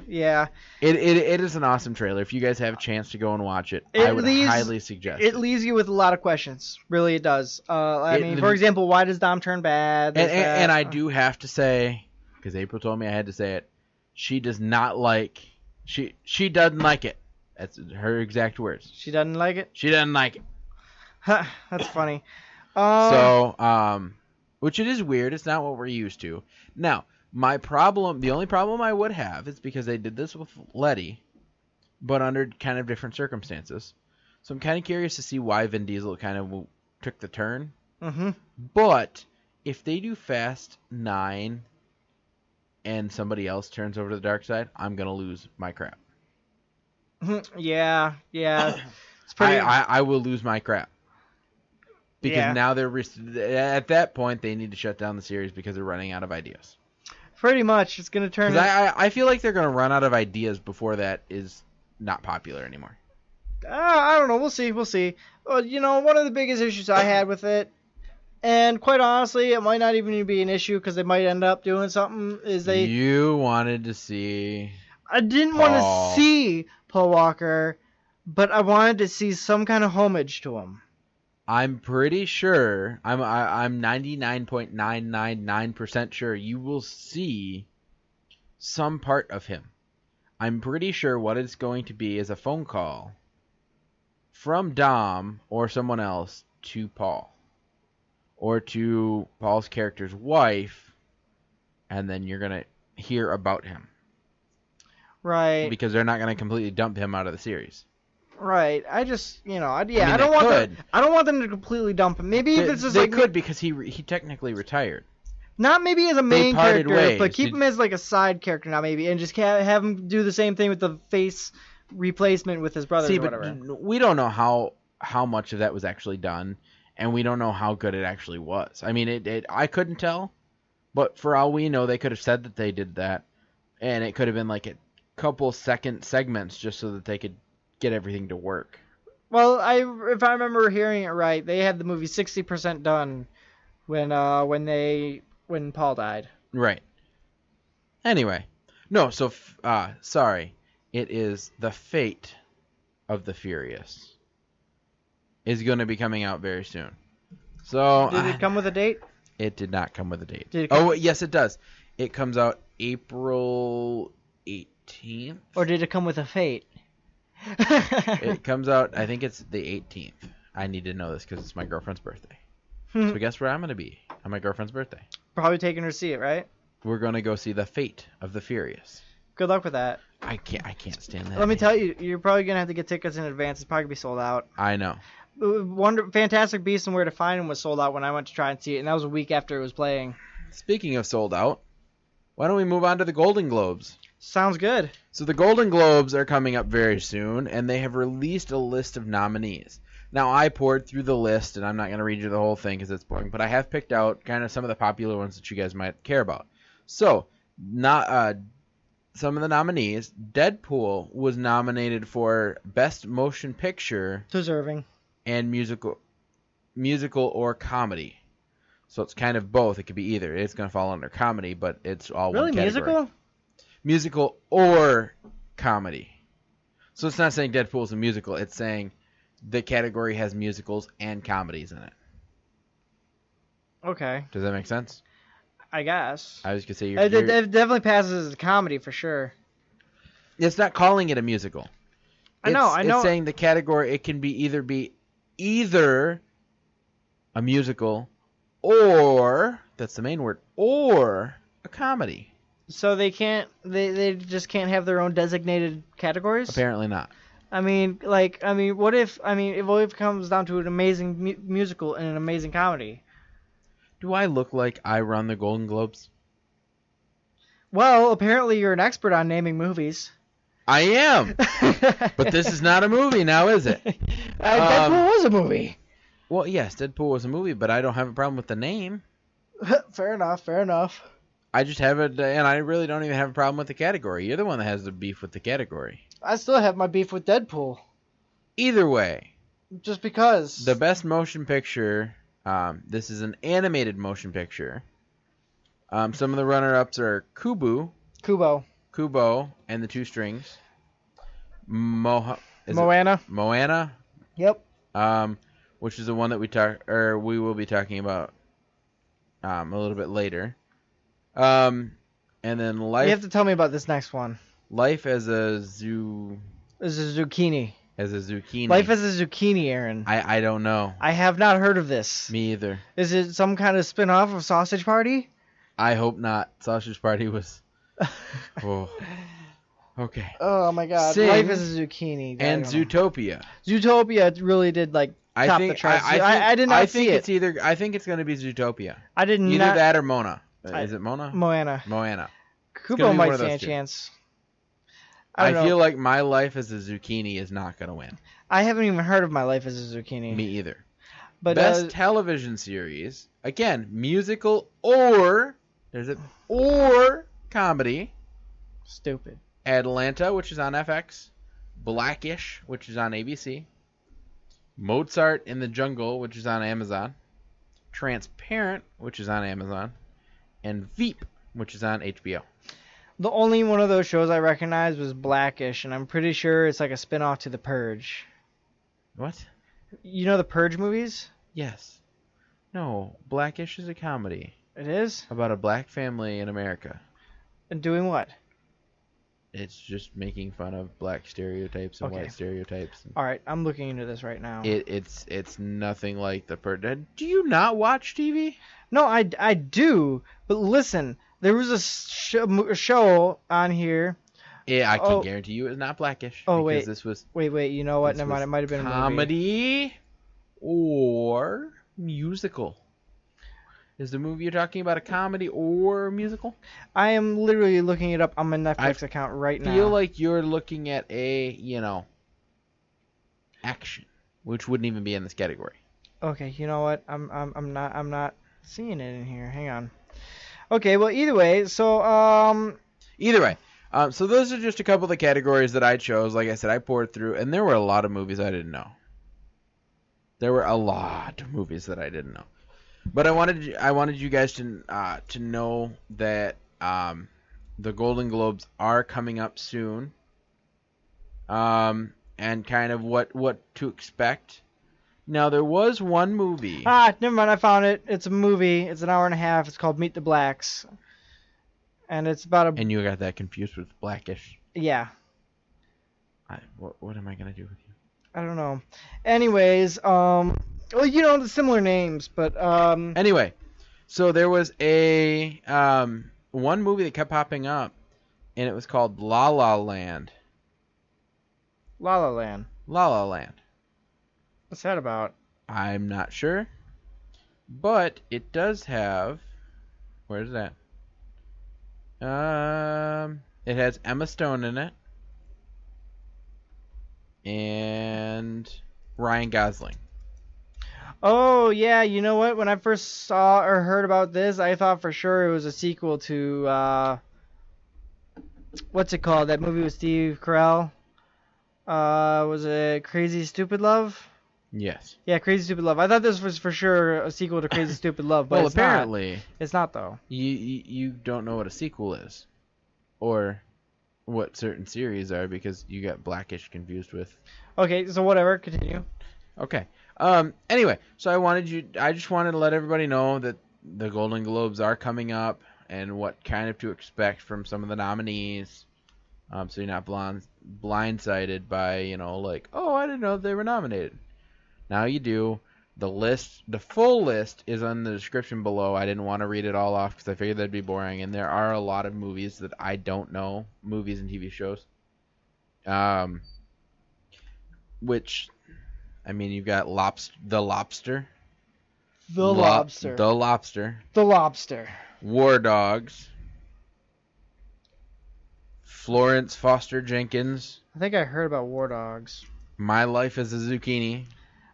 B: Yeah.
A: It is an awesome trailer. If you guys have a chance to go and watch it, I would highly suggest
B: It leaves you with a lot of questions. Really, it does. I mean, for example, why does Dom turn bad?
A: And I do have to say, because April told me I had to say it, she does not like, she doesn't like it. That's her exact words.
B: She doesn't like it?
A: She doesn't like it.
B: That's funny.
A: Which it is weird. It's not what we're used to. Now, the only problem I would have is because they did this with Letty, but under kind of different circumstances. So I'm kind of curious to see why Vin Diesel kind of took the turn.
B: Mm-hmm.
A: But if they do Fast 9 and somebody else turns over to the dark side, I'm going to lose my crap.
B: Yeah. It's pretty.
A: I will lose my crap. Because
B: Yeah.
A: now at that point, they need to shut down the series because they're running out of ideas.
B: Pretty much. It's going to turn.
A: Because I feel like they're going to run out of ideas before that is not popular anymore.
B: I don't know. We'll see. One of the biggest issues I had with it, and quite honestly, it might not even be an issue because they might end up doing something, is they...
A: You wanted to see...
B: I didn't want
A: Paul.
B: to see Paul Walker, but I wanted to see some kind of homage to him.
A: I'm pretty sure, I'm 99.999% sure you will see some part of him. I'm pretty sure what it's going to be is a phone call from Dom or someone else to Paul. Or to Paul's character's wife, and then you're going to hear about him.
B: Right.
A: Because they're not going to completely dump him out of the series.
B: Right. I just, I
A: mean,
B: don't want them. I don't want them to completely dump him. Maybe if it's just
A: they
B: like
A: could because he technically retired.
B: not maybe as a main
A: parted
B: character,
A: ways.
B: but keep him as like a side character now maybe, and just have him do the same thing with the face replacement with his brother or whatever.
A: But we don't know how much of that was actually done, and we don't know how good it actually was. I mean, I couldn't tell, but for all we know, they could have said that they did that, and it could have been like a couple second segments just so that they could get everything to work.
B: Well, if I remember hearing it right, they had the movie 60% done when Paul died.
A: Right. Anyway, no. So sorry, it is The Fate of the Furious is going to be coming out very soon. So
B: did it come with a date?
A: It did not come with a date.
B: Oh,
A: yes, it does. It comes out April 18th.
B: Or did it come with a fate?
A: It comes out, I think it's the 18th. I need to know this because it's my girlfriend's birthday. So guess where I'm going to be on my girlfriend's birthday?
B: Probably taking her to see it, right?
A: We're going to go see The Fate of the Furious.
B: Good luck with that.
A: I can't stand that.
B: Let me tell you, you're probably going to have to get tickets in advance. It's probably going to be sold out.
A: I know.
B: Fantastic Beasts and Where to Find Them was sold out when I went to try and see it, and that was a week after it was playing.
A: Speaking of sold out, why don't we move on to the Golden Globes?
B: Sounds good.
A: So the Golden Globes are coming up very soon, and they have released a list of nominees. Now, I poured through the list, and I'm not going to read you the whole thing because it's boring, but I have picked out kind of some of the popular ones that you guys might care about. So, some of the nominees. Deadpool was nominated for Best Motion Picture
B: Deserving.
A: and musical or comedy. So it's kind of both. It could be either. It's going to fall under comedy, but it's all
B: really
A: one category.
B: musical?
A: Musical or comedy. So it's not saying Deadpool's a musical. It's saying the category has musicals and comedies in it.
B: Okay.
A: Does that make sense?
B: I guess.
A: I was going to say
B: It definitely passes as a comedy for sure.
A: It's not calling it a musical.
B: I know.
A: It's saying the category, it can be either a musical or, that's the main word, or a comedy.
B: So they they just can't have their own designated categories?
A: Apparently not.
B: What if it comes down to an amazing musical and an amazing comedy?
A: Do I look like I run the Golden Globes?
B: Well, apparently you're an expert on naming movies.
A: I am. But this is not a movie now, is it?
B: Deadpool was a movie.
A: Well, yes, Deadpool was a movie, but I don't have a problem with the name.
B: Fair enough.
A: I just have it, and I really don't even have a problem with the category. You're the one that has the beef with the category.
B: I still have my beef with Deadpool.
A: Either way.
B: Just because.
A: The best motion picture, this is an animated motion picture. Some of the runner-ups are Kubo, and the Two Strings. Moana. Moana?
B: Yep.
A: Which is the one that we will be talking about a little bit later. And then Life.
B: You have to tell me about this next one.
A: Life as a
B: zucchini.
A: As a zucchini.
B: Life as a zucchini, Aaron.
A: I don't know.
B: I have not heard of this.
A: Me either.
B: Is it some kind of spin-off of Sausage Party?
A: I hope not. Sausage Party was... Oh. Okay.
B: Oh my god.
A: Sing
B: Life as a zucchini.
A: And Zootopia.
B: Zootopia really did top the charts. I did not see it.
A: I think it's going to be Zootopia.
B: I did not.
A: Either that or Mona. Is it Mona?
B: Moana.
A: It's
B: Kubo might stand a chance.
A: I feel like My Life as a Zucchini is not going to win.
B: I haven't even heard of My Life as a Zucchini.
A: Me either.
B: But
A: Best television series. Again, musical or comedy.
B: Stupid.
A: Atlanta, which is on FX. Blackish, which is on ABC. Mozart in the Jungle, which is on Amazon. Transparent, which is on Amazon. And Veep, which is on HBO.
B: The only one of those shows I recognized was Blackish, and I'm pretty sure it's like a spin-off to The Purge.
A: What?
B: You know the Purge movies?
A: Yes. No, Blackish is a comedy.
B: It is?
A: About a black family in America.
B: And doing what?
A: it's just making fun of black stereotypes and
B: Okay.
A: white stereotypes.
B: All right, I'm looking into this right now.
A: It's nothing like Do you not watch TV?
B: No, I do. But listen, there was a show on here.
A: Yeah, I can guarantee you it's not Blackish.
B: Oh,
A: because
B: wait.
A: This was
B: Wait. You know what?
A: this
B: Never mind.
A: was
B: It might have been a movie.
A: comedy or musical. Is the movie you're talking about a comedy or musical?
B: I am literally looking it up on my Netflix account right now.
A: I feel like you're looking at a, action, which wouldn't even be in this category.
B: Okay, you know what? I'm not seeing it in here. Hang on. Okay, well either way, so
A: so those are just a couple of the categories that I chose. Like I said, I poured through, and there were a lot of movies I didn't know. There were a lot of movies that I didn't know. But I wanted you guys to know that the Golden Globes are coming up soon, and kind of what to expect. Now there was one movie.
B: never mind. I found it. It's a movie. It's an hour and a half. It's called Meet the Blacks, and it's about a.
A: And you got that confused with Blackish.
B: Yeah.
A: What am I gonna do with you?
B: I don't know. Anyways, well, the similar names, but
A: Anyway, so there was a one movie that kept popping up, and it was called La La Land.
B: La La Land.
A: La La Land.
B: What's that about?
A: I'm not sure, but it does have. Where's that? It has Emma Stone in it, and Ryan Gosling.
B: Oh yeah, you know what? When I first saw or heard about this, I thought for sure it was a sequel to what's it called? That movie with Steve Carell. Was it Crazy Stupid Love?
A: Yes.
B: Yeah, Crazy Stupid Love. I thought this was for sure a sequel to Crazy Stupid Love, but
A: Well,
B: it's
A: apparently
B: not. It's not though.
A: you don't know what a sequel is, or what certain series are, because you got Blackish confused with.
B: Okay, so whatever. Continue.
A: Okay. Anyway, so I just wanted to let everybody know that the Golden Globes are coming up and what kind of to expect from some of the nominees. So you're not blindsided by, oh, I didn't know they were nominated. Now you do. The full list is on the description below. I didn't want to read it all off because I figured that'd be boring. And there are a lot of movies that I don't know, movies and TV shows. Which, I mean, you've got The Lobster.
B: The Lobster.
A: The Lobster.
B: The Lobster.
A: War Dogs. Florence Foster Jenkins.
B: I think I heard about War Dogs.
A: My Life as a Zucchini.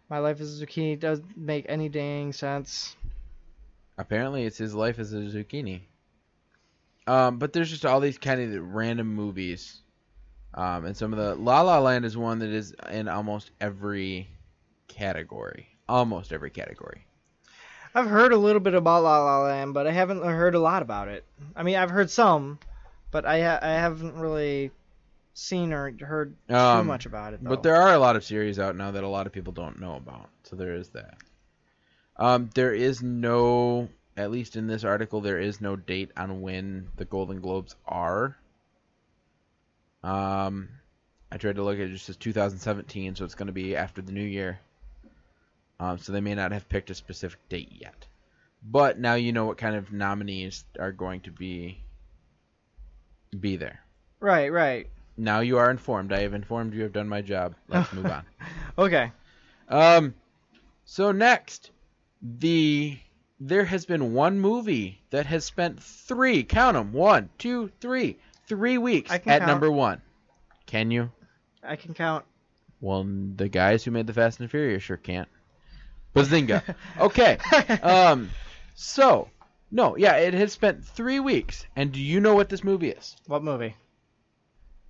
B: My Life as a Zucchini doesn't make any dang sense.
A: Apparently it's His Life as a Zucchini. But there's just all these kind of random movies. And some of the... La La Land is one that is in almost every category. Almost every category.
B: I've heard a little bit about La La Land, but I haven't heard a lot about it. I mean, I've heard some, but I haven't really seen or heard too much about it, though.
A: But there are a lot of series out now that a lot of people don't know about. So there is that. There is no... At least in this article, there is no date on when the Golden Globes are. I tried to look at it, just says 2017, so it's going to be after the new year. So they may not have picked a specific date yet. But now you know what kind of nominees are going to be there.
B: Right.
A: Now you are informed. I have informed you. I've done my job. Let's move on.
B: Okay.
A: So next, there has been one movie that has spent 3 weeks at number 1. Can you?
B: I can count.
A: Well, the guys who made the Fast and Furious sure can't. Bazinga. Okay. It has spent 3 weeks. And do you know what this movie is?
B: What movie?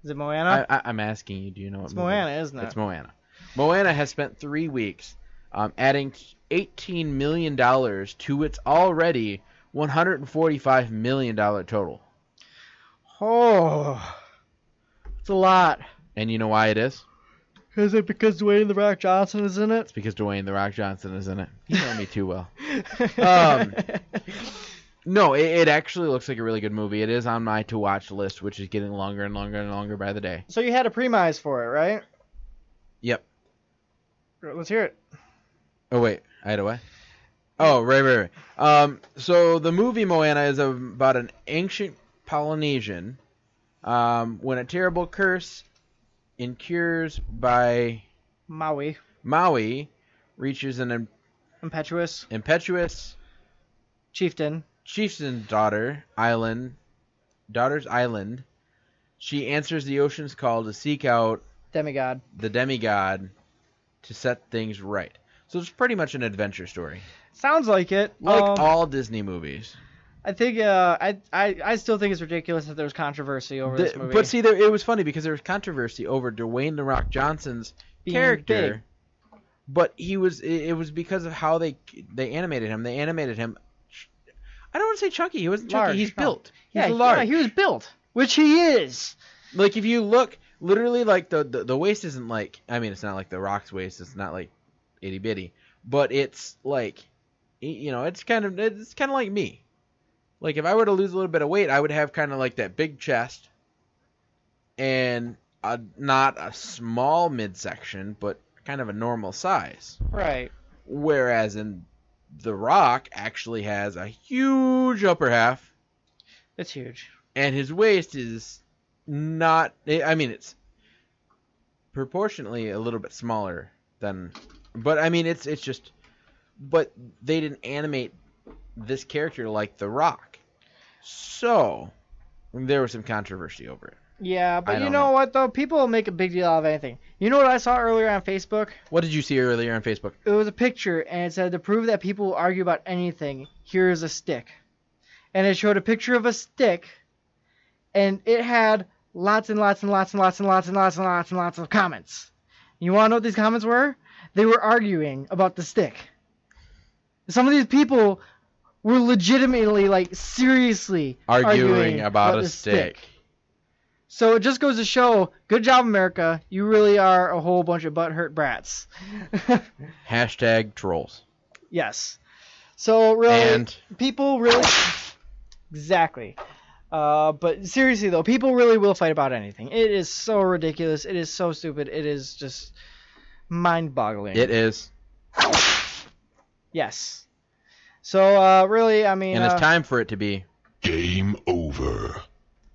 B: Is it Moana?
A: I'm asking you, do you know what movie?
B: It's Moana, isn't it?
A: It's Moana. Moana has spent 3 weeks adding $18 million to its already $145 million total.
B: Oh, it's a lot.
A: And you know why it is?
B: Is it because Dwayne The Rock Johnson is in it?
A: It's because Dwayne The Rock Johnson is in it. You know me too well. No, it actually looks like a really good movie. It is on my to-watch list, which is getting longer and longer and longer by the day.
B: So you had a premise for it, right?
A: Yep.
B: Let's hear it.
A: Oh, wait. I had a what? Oh, right. So the movie Moana is about an ancient Polynesian when a terrible curse incurs by Maui reaches an
B: impetuous
A: chieftain's daughter's island. She answers the ocean's call to seek out the demigod to set things right. So it's pretty much an adventure story.
B: Sounds like it.
A: Like all Disney movies.
B: I think I still think it's ridiculous that there's controversy over this movie.
A: But see, it was funny because there was controversy over Dwayne "The Rock" Johnson's character.
B: Big.
A: But it was because of how they animated him. They animated him. I don't want to say chunky. He wasn't chunky. He's built. He's large.
B: Yeah, he was built, which he is.
A: Like if you look, literally, like the waist isn't like. I mean, it's not like The Rock's waist. It's not like itty bitty. But it's like, it's kind of like me. Like if I were to lose a little bit of weight, I would have kind of like that big chest, and not a small midsection, but kind of a normal size.
B: Right.
A: Whereas in The Rock actually has a huge upper half.
B: It's huge.
A: And his waist is not. I mean, it's proportionately a little bit smaller than. But I mean, it's just. But they didn't animate this character like The Rock, so there was some controversy over it.
B: Yeah, but you know what though? People make a big deal out of anything. You know what I saw earlier on Facebook?
A: What did you see earlier on Facebook?
B: It was a picture, and it said to prove that people will argue about anything, here's a stick. And it showed a picture of a stick, and it had lots and lots and lots and lots and lots and lots and lots and lots of comments. You want to know what these comments were? They were arguing about the stick. Some of these people were legitimately, like, seriously arguing about a stick. So it just goes to show, good job, America. You really are a whole bunch of butthurt brats.
A: Hashtag trolls.
B: Yes. So really,
A: and
B: people really... Exactly. But seriously, though, people really will fight about anything. It is so ridiculous. It is so stupid. It is just mind-boggling.
A: It is.
B: Yes. So, really, I mean...
A: And it's time for it to be...
C: Game over.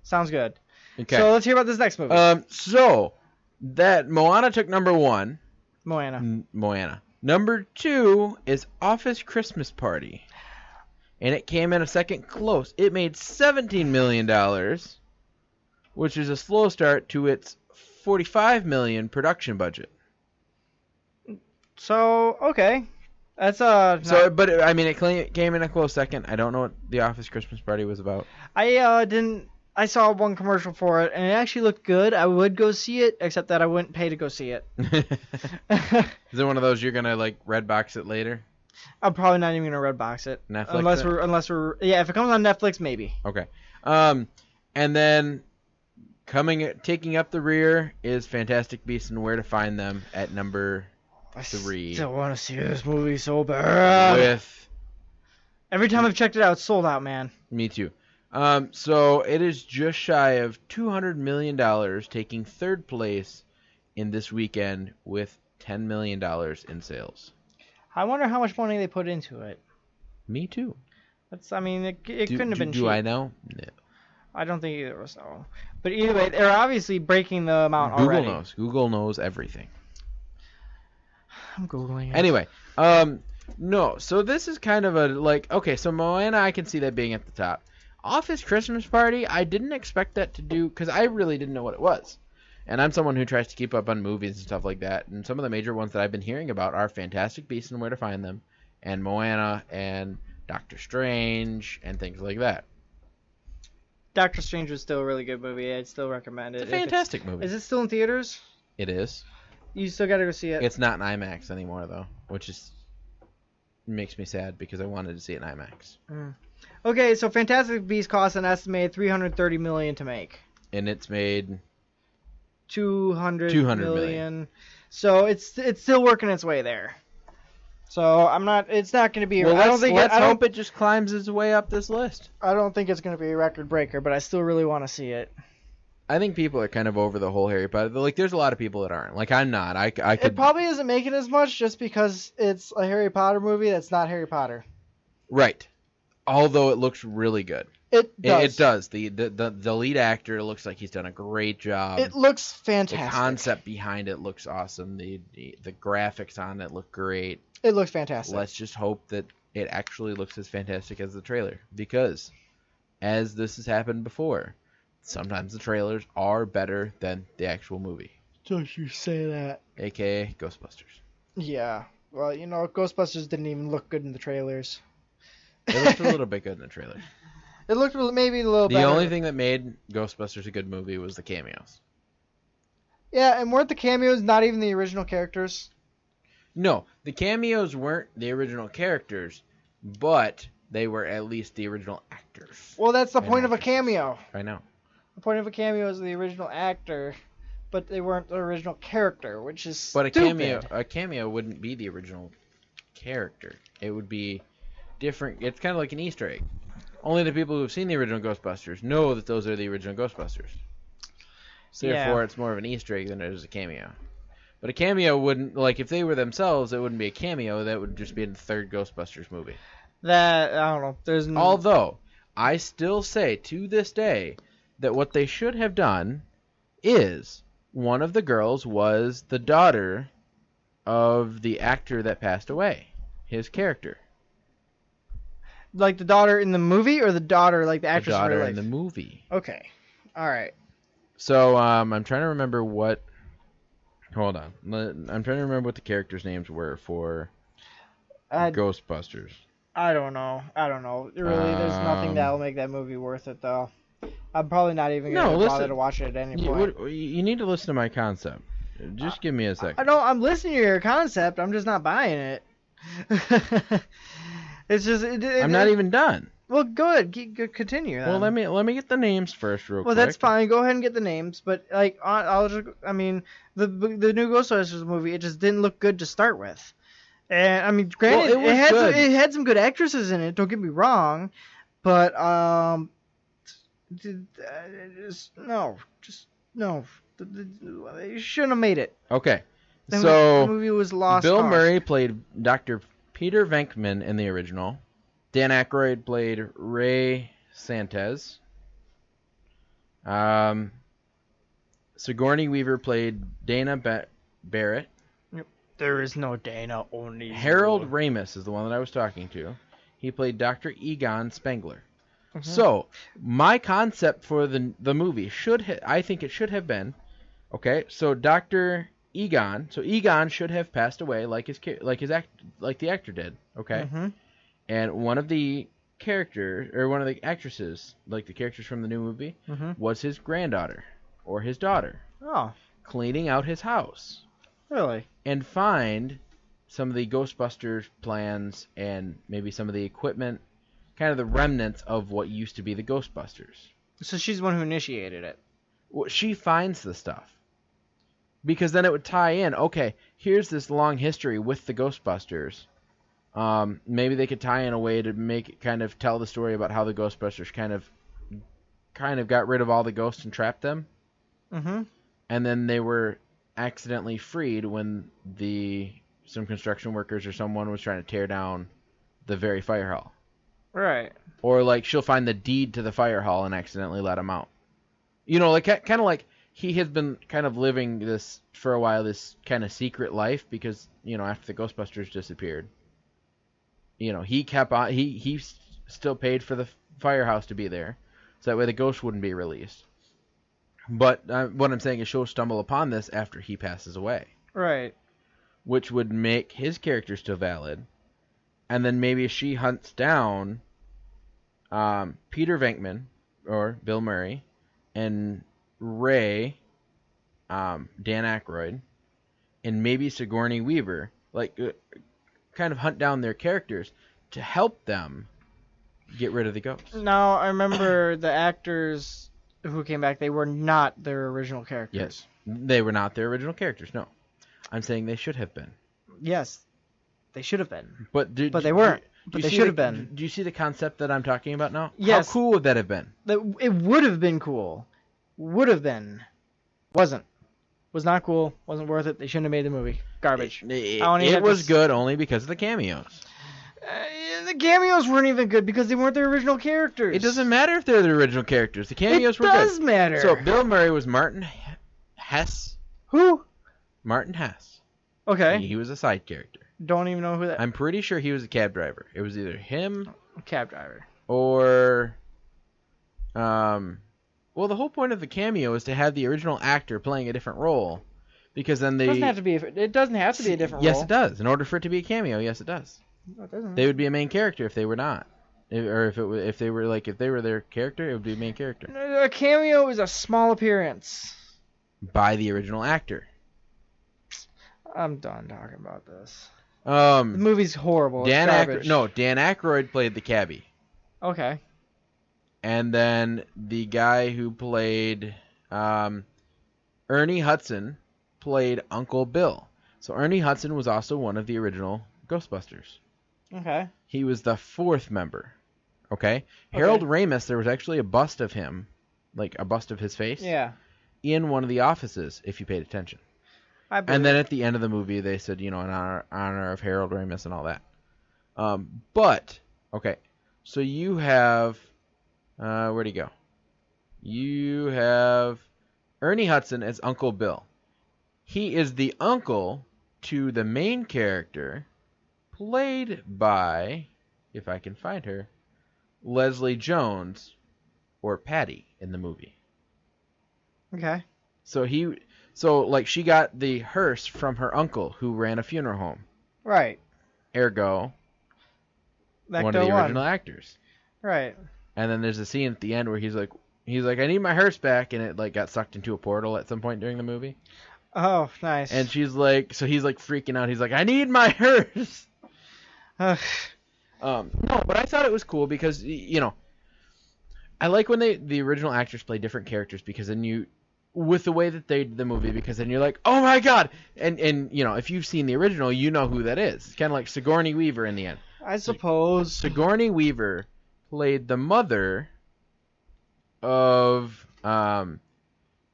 B: Sounds good.
A: Okay.
B: So, let's hear about this next movie.
A: So, that Moana took number 1.
B: Moana.
A: Number 2 is Office Christmas Party. And it came in a second close. It made $17 million, which is a slow start to its $45 million production budget.
B: So, okay. That's
A: but it came in a close second. I don't know what the Office Christmas Party was about.
B: I saw one commercial for it, and it actually looked good. I would go see it, except that I wouldn't pay to go see it.
A: Is it one of those you're gonna like Redbox it later?
B: I'm probably not even gonna Redbox it.
A: Netflix.
B: Unless we're if it comes on Netflix, maybe.
A: Okay. And then taking up the rear is Fantastic Beasts and Where to Find Them at number 3.
B: I still want to see this movie so bad. Every time I've checked it out, it's sold out, man.
A: Me too. So it is just shy of $200 million, taking third place in this weekend with $10 million in sales.
B: I wonder how much money they put into it.
A: Me too.
B: It couldn't have been cheap.
A: Do I know? No.
B: I don't think either of us know. But either way, they're obviously breaking the amount already.
A: Google knows everything.
B: I'm Googling it.
A: Anyway, no. So this is kind of okay, so Moana, I can see that being at the top. Office Christmas Party, I didn't expect that to do, because I really didn't know what it was. And I'm someone who tries to keep up on movies and stuff like that. And some of the major ones that I've been hearing about are Fantastic Beasts and Where to Find Them, and Moana, and Doctor Strange, and things like that.
B: Doctor Strange was still a really good movie. I'd still recommend it.
A: It's a fantastic movie.
B: Is it still in theaters?
A: It is.
B: You still gotta go see it.
A: It's not in IMAX anymore, though, which makes me sad because I wanted to see it in IMAX.
B: Okay, so Fantastic Beasts cost an estimated $330 million to make.
A: And it's made
B: $200 million. So it's still working its way there. So I'm not. It's not going to be.
A: Well,
B: I don't think.
A: let's
B: I don't.
A: hope it just climbs its way up this list.
B: I don't think it's going to be a record breaker, but I still really want to see it.
A: I think people are kind of over the whole Harry Potter. Like, there's a lot of people that aren't. Like, I'm not. I could.
B: It probably isn't making as much just because it's a Harry Potter movie that's not Harry Potter.
A: Right. Although it looks really good.
B: It does.
A: It does. The lead actor looks like he's done a great job.
B: It looks fantastic.
A: The concept behind it looks awesome. The graphics on it look great.
B: It looks fantastic.
A: Let's just hope that it actually looks as fantastic as the trailer. Because, as this has happened before, sometimes the trailers are better than the actual movie.
B: Don't you say that.
A: AKA Ghostbusters.
B: Yeah. Well, Ghostbusters didn't even look good in the trailers.
A: It looked a little bit good in the trailer.
B: It looked maybe a little better.
A: The only thing that made Ghostbusters a good movie was the cameos.
B: Yeah, and weren't the cameos not even the original characters?
A: No, the cameos weren't the original characters, but they were at least the original actors.
B: Well, that's the point of a cameo.
A: I know.
B: The point of a cameo is the original actor, but they weren't the original character, which is
A: But
B: stupid.
A: a cameo wouldn't be the original character. It would be different. It's kind of like an Easter egg. Only the people who have seen the original Ghostbusters know that those are the original Ghostbusters. So therefore, it's more of an Easter egg than it is a cameo. But a cameo wouldn't, like, if they were themselves, it wouldn't be a cameo. That would just be in the third Ghostbusters movie.
B: That, I don't know. There's no...
A: Although, I still say, to this day, that what they should have done is one of the girls was the daughter of the actor that passed away. His character.
B: Like the daughter in the movie, or the daughter, like the actress
A: The
B: in real
A: daughter
B: life?
A: in the movie.
B: Okay. All right.
A: So, I'm trying to remember what... Hold on. I'm trying to remember what the characters' names were for Ghostbusters.
B: I don't know. Really, there's nothing that'll make that movie worth it, though. I'm probably not even going to bother to watch it at any point.
A: You need to listen to my concept. Just give me a second.
B: I'm listening to your concept. I'm just not buying it. It's just...
A: I'm not even done.
B: Well, good. Continue, then.
A: Well, let me get the names first real quick.
B: Well, that's fine. Go ahead and get the names. But, like, the new Ghostbusters movie, it just didn't look good to start with. And, I mean, granted, it had some good actresses in it, don't get me wrong. But, no. You shouldn't have made it.
A: Okay.
B: The movie was lost.
A: Bill Murray played Dr. Peter Venkman in the original. Dan Aykroyd played Ray Santes. Sigourney Weaver played Dana Barrett.
B: Yep. There is no Dana, only
A: Harold Ramis is the one that I was talking to. He played Dr. Egon Spengler.
B: Mm-hmm.
A: So, my concept for the movie I think it should have been, okay, so Dr. Egon, Egon should have passed away like the actor did, okay?
B: Mm-hmm.
A: And one of the characters, or one of the actresses, like the characters from the new movie, was his granddaughter, or his daughter.
B: Oh.
A: Cleaning out his house.
B: Really?
A: And find some of the Ghostbusters plans and maybe some of the equipment, kind of the remnants of what used to be the Ghostbusters.
B: So she's the one who initiated it.
A: Well, she finds the stuff. Because then it would tie in, okay, here's this long history with the Ghostbusters. Maybe they could tie in a way to make it kind of tell the story about how the Ghostbusters kind of got rid of all the ghosts and trapped them.
B: Mm-hmm.
A: And then they were accidentally freed when some construction workers or someone was trying to tear down the very fire hall.
B: Right.
A: Or like she'll find the deed to the fire hall and accidentally let him out. You know, like kind of like he has been kind of living this for a while, this kind of secret life because, you know, after the Ghostbusters disappeared, you know, he kept on, he still paid for the firehouse to be there, so that way the ghost wouldn't be released. But what I'm saying is she'll stumble upon this after he passes away.
B: Right.
A: Which would make his character still valid. And then maybe she hunts down Peter Venkman, or Bill Murray, and Ray, Dan Aykroyd, and maybe Sigourney Weaver, like kind of hunt down their characters to help them get rid of the ghosts.
B: Now, I remember the actors who came back, they were not their original characters.
A: Yes, they were not their original characters, no. I'm saying they should have been.
B: Yes. They should have been.
A: But
B: they weren't. But they should have been.
A: Do you see the concept that I'm talking about now?
B: Yes.
A: How cool would that have been?
B: It would have been cool. Would have been. Wasn't. Was not cool. Wasn't worth it. They shouldn't have made the movie. Garbage.
A: It was good only because of the cameos.
B: The cameos weren't even good because they weren't the original characters.
A: It doesn't matter if they're the original characters. The cameos were good.
B: It does matter.
A: So Bill Murray was Martin Hess.
B: Who?
A: Martin Hess.
B: Okay.
A: He was a side character.
B: Don't even know who that.
A: I'm pretty sure he was a cab driver. It was either him,
B: cab driver,
A: or well, the whole point of the cameo is to have the original actor playing a different role, because then they.
B: It doesn't have to be a different role.
A: Yes, it does. In order for it to be a cameo, yes, it does.
B: No, it doesn't.
A: They would be a main character if they were not, if they were their character, it would be a main character.
B: A cameo is a small appearance
A: By the original actor.
B: I'm done talking about this.
A: The
B: movie's horrible.
A: Dan
B: it's garbage.
A: Dan Aykroyd played the cabbie.
B: Okay.
A: And then the guy who played Ernie Hudson played Uncle Bill. So Ernie Hudson was also one of the original Ghostbusters.
B: Okay.
A: He was the fourth member. Okay? Harold Ramis, there was actually a bust of him, like a bust of his face, in one of the offices, if you paid attention. And then at the end of the movie, they said, in honor of Harold Ramis and all that. But, okay, so you have, where'd he go? You have Ernie Hudson as Uncle Bill. He is the uncle to the main character, played by, if I can find her, Leslie Jones, or Patty in the movie.
B: Okay.
A: So she got the hearse from her uncle who ran a funeral home.
B: Right.
A: Ergo,
B: one
A: of the original actors.
B: Right.
A: And then there's a scene at the end where he's like, I need my hearse back, and it got sucked into a portal at some point during the movie.
B: Oh, nice.
A: And she's like, so he's freaking out. He's like, I need my hearse. No, but I thought it was cool because I like when the original actors play different characters, because then with the way that they did the movie, because then you're like, oh my god, and if you've seen the original, you know who that is. It's kind of like Sigourney Weaver in the end.
B: I suppose
A: Sigourney Weaver played the mother of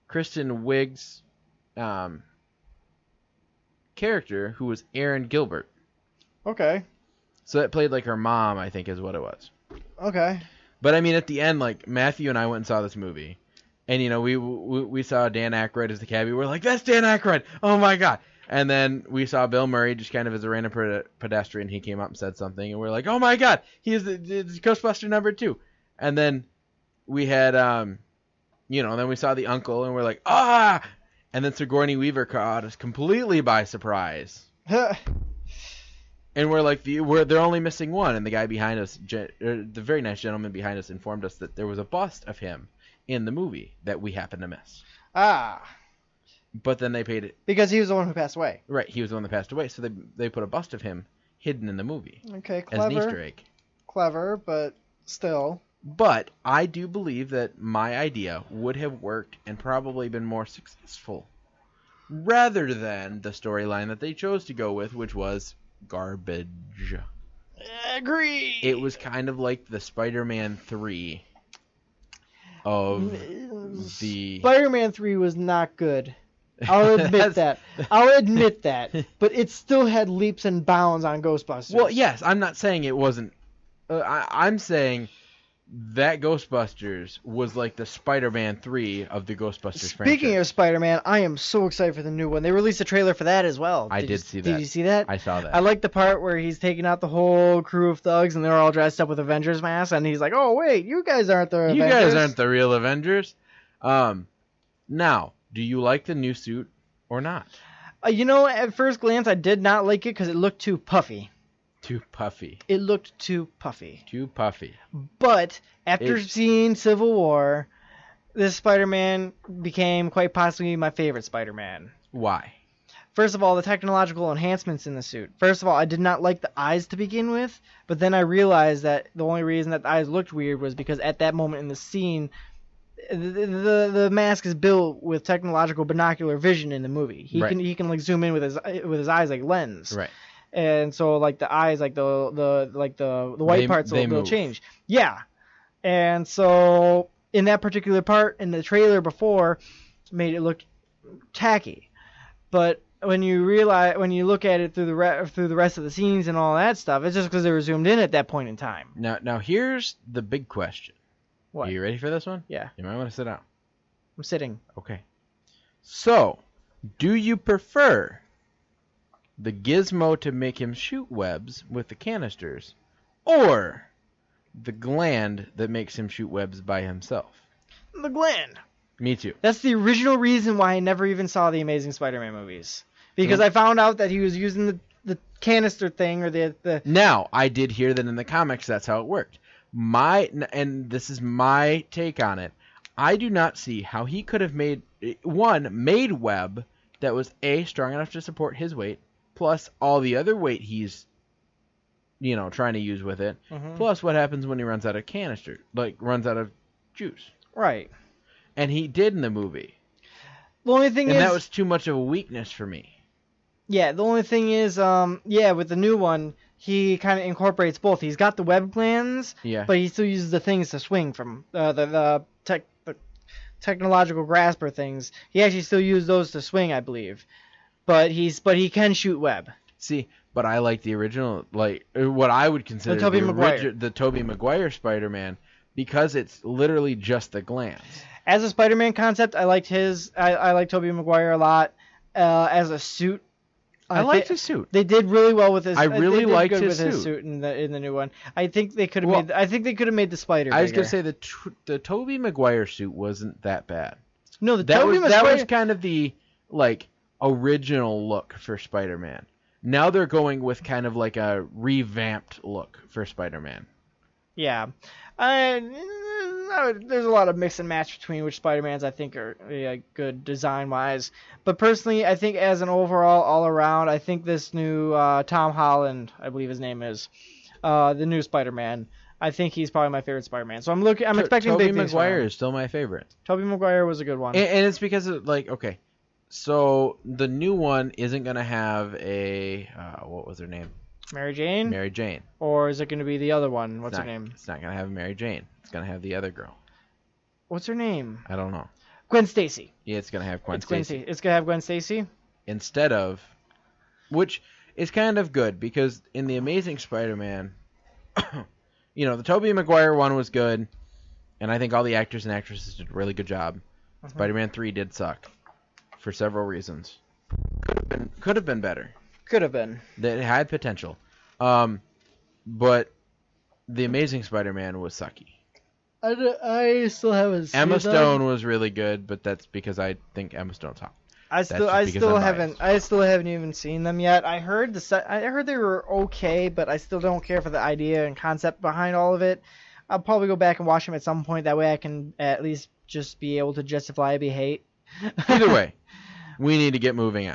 A: Kristen Wiig's character, who was Erin Gilbert.
B: Okay.
A: So it played like her mom, I think, is what it was.
B: Okay.
A: But I mean, at the end, Matthew and I went and saw this movie, and we saw Dan Aykroyd as the cabbie. We're like, that's Dan Aykroyd! Oh my god! And then we saw Bill Murray just kind of as a random pedestrian. He came up and said something, and we're like, oh my god, he is the Ghostbuster number 2. And then we had, then we saw the uncle, and we're like, ah! And then Sigourney Weaver caught us completely by surprise. And we're like, they're only missing one. And the guy behind us, the very nice gentleman behind us, informed us that there was a bust of him in the movie that we happened to miss.
B: Ah.
A: But then they paid it.
B: Because he was the one who passed away.
A: Right, he was the one that passed away. So they put a bust of him hidden in the movie.
B: Okay, clever.
A: As an Easter egg.
B: Clever, but still.
A: But I do believe that my idea would have worked and probably been more successful, rather than the storyline that they chose to go with, which was garbage.
B: Agree.
A: It was kind of like the Spider-Man 3 of the...
B: Spider-Man 3 was not good. I'll admit that. But it still had leaps and bounds on Ghostbusters.
A: Well, yes, I'm not saying it wasn't... I'm saying that Ghostbusters was like the Spider-Man 3 of the Ghostbusters franchise.
B: Speaking of Spider-Man, I am so excited for the new one. They released a trailer for that as well.
A: I did see that.
B: Did you see that?
A: I saw that.
B: I like the part where he's taking out the whole crew of thugs and they're all dressed up with Avengers masks, and he's like, oh, wait, you guys aren't the Avengers.
A: You guys aren't the real Avengers. Now, do you like the new suit or not?
B: At first glance, I did not like it because it looked too puffy.
A: Too puffy.
B: It looked too puffy.
A: Too puffy.
B: But after seeing Civil War, this Spider-Man became quite possibly my favorite Spider-Man.
A: Why?
B: First of all, the technological enhancements in the suit. First of all, I did not like the eyes to begin with, but then I realized that the only reason that the eyes looked weird was because at that moment in the scene, the mask is built with technological binocular vision in the movie. He can zoom in with his eyes like lens.
A: Right.
B: and so like the eyes, like the white parts
A: they
B: will
A: move.
B: change. Yeah, and so in that particular part in the trailer before, made it look tacky, but when you look at it through the rest of the scenes and all that stuff, it's just because they were zoomed in at that point in time.
A: Now here's the big question.
B: What?
A: Are you ready for this one?
B: Yeah,
A: You might want to sit down.
B: I'm sitting.
A: Okay. So, do you prefer the gizmo to make him shoot webs with the canisters, or the gland that makes him shoot webs by himself?
B: The gland.
A: Me too.
B: That's the original reason why I never even saw the Amazing Spider-Man movies. Because I found out that he was using the canister thing or the.
A: Now, I did hear that in the comics that's how it worked. And this is my take on it. I do not see how he could have made web that was strong enough to support his weight, plus all the other weight he's trying to use with it, plus what happens when he runs out of canister, like runs out of juice.
B: Right.
A: And he did in the movie.
B: The only thing
A: that was too much of a weakness for me.
B: Yeah, the only thing is, with the new one, he kind of incorporates both. He's got the web glands, but he still uses the things to swing from the technological grasper things. He actually still uses those to swing, I believe. But he can shoot web.
A: See, but I like the original, like what I would consider the Tobey Maguire Spider-Man, because it's literally just the glands.
B: As a Spider-Man concept, I liked his. I like Tobey Maguire a lot. As a suit,
A: I liked his suit.
B: They did really well with his.
A: I really liked his
B: suit in the new one. I think they could have made the spider.
A: I was gonna say the Tobey Maguire suit wasn't that bad.
B: No,
A: that was kind of the original look for Spider-Man. Now they're going with kind of like a revamped look for Spider-Man.
B: Yeah, there's a lot of mix and match between which Spider-Mans I think are good design-wise. But personally, I think as an overall, all-around, I think this new Tom Holland, I believe his name is, the new Spider-Man, I think he's probably my favorite Spider-Man. So I'm expecting big things.
A: Tobey Maguire is still my favorite.
B: Tobey Maguire was a good one.
A: And it's because of, okay, so the new one isn't going to have what was her name?
B: Mary Jane?
A: Mary Jane.
B: Or is it going to be the other one? What's her name?
A: It's not going to have Mary Jane. It's going to have the other girl.
B: What's her name?
A: I don't know.
B: Gwen Stacy.
A: Yeah, it's going to have Gwen Stacy.
B: It's going to have Gwen Stacy?
A: Instead of... Which is kind of good, because in The Amazing Spider-Man, the Tobey Maguire one was good, and I think all the actors and actresses did a really good job. Spider-Man 3 did suck, for several reasons. Could have been better.
B: Could have been.
A: That had potential. But The Amazing Spider-Man was sucky.
B: I still haven't seen
A: Emma Stone was really good, but that's because I think Emma Stone's hot.
B: I still haven't even seen them yet. I heard they were okay, but I still don't care for the idea and concept behind all of it. I'll probably go back and watch them at some point. That way I can at least just be able to justifiably hate.
A: Either way, we need to get moving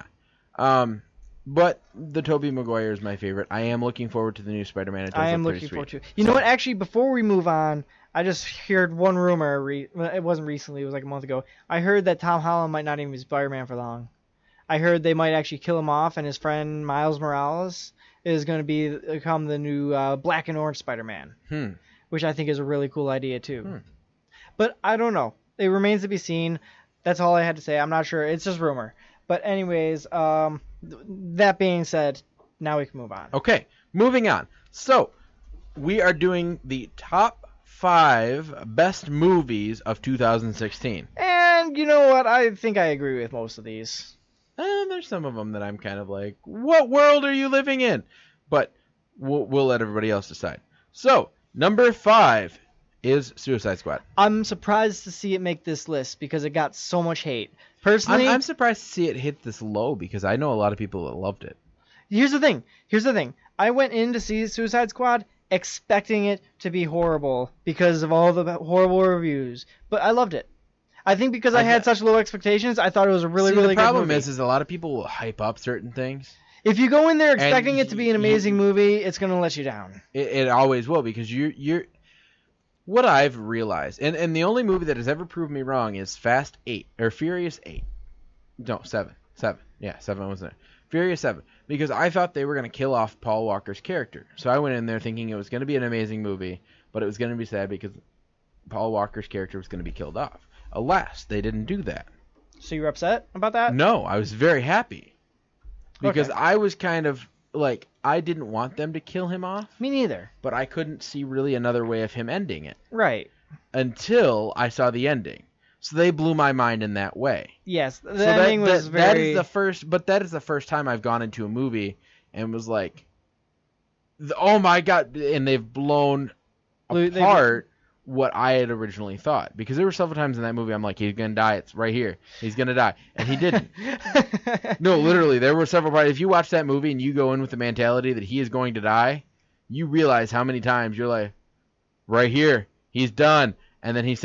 A: on. But the Tobey Maguire is my favorite. I am looking forward to the new Spider-Man.
B: I am looking forward to it. You know what? Actually, before we move on, I just heard one rumor. It wasn't recently. It was like a month ago. I heard that Tom Holland might not even be Spider-Man for long. I heard they might actually kill him off, and his friend Miles Morales is going to become the new black and orange Spider-Man, which I think is a really cool idea too. But I don't know. It remains to be seen. That's all I had to say. I'm not sure. It's just rumor. But anyways, that being said, now we can move on.
A: Okay, moving on. So, we are doing the top 5 best movies of 2016.
B: And you know what? I think I agree with most of these.
A: There's some of them that I'm kind of like, what world are you living in? But we'll let everybody else decide. So, number 5 is Suicide Squad.
B: I'm surprised to see it make this list because it got so much hate. Personally,
A: I'm surprised to see it hit this low because I know a lot of people that loved it.
B: Here's the thing. I went in to see Suicide Squad expecting it to be horrible because of all the horrible reviews, but I loved it. I think because I had such low expectations, I thought it was a really good movie. The problem
A: is a lot of people will hype up certain things.
B: If you go in there expecting it to be an amazing movie, it's going to let you down.
A: It always will because you're what I've realized, and the only movie that has ever proved me wrong is Furious 8. No, 7. Yeah, 7 was there. Furious 7. Because I thought they were going to kill off Paul Walker's character. So I went in there thinking it was going to be an amazing movie, but it was going to be sad because Paul Walker's character was going to be killed off. Alas, they didn't do that.
B: So you were upset about that?
A: No, I was very happy. Because
B: Okay.
A: I was kind of like, I didn't want them to kill him off,
B: Me neither.
A: but I couldn't see really another way of him ending it
B: Right.
A: until I saw the ending. So they blew my mind in that way.
B: Yes, the
A: So
B: ending was very...
A: that is the first time I've gone into a movie and was like, oh my god, and they've blown apart what I had originally thought. Because there were several times in that movie I'm like, he's gonna die, it's right here, he's gonna die, and he didn't. No, literally, there were several parts. If you watch that movie and you go in with the mentality that he is going to die, you realize how many times you're like, right here, he's done. And then he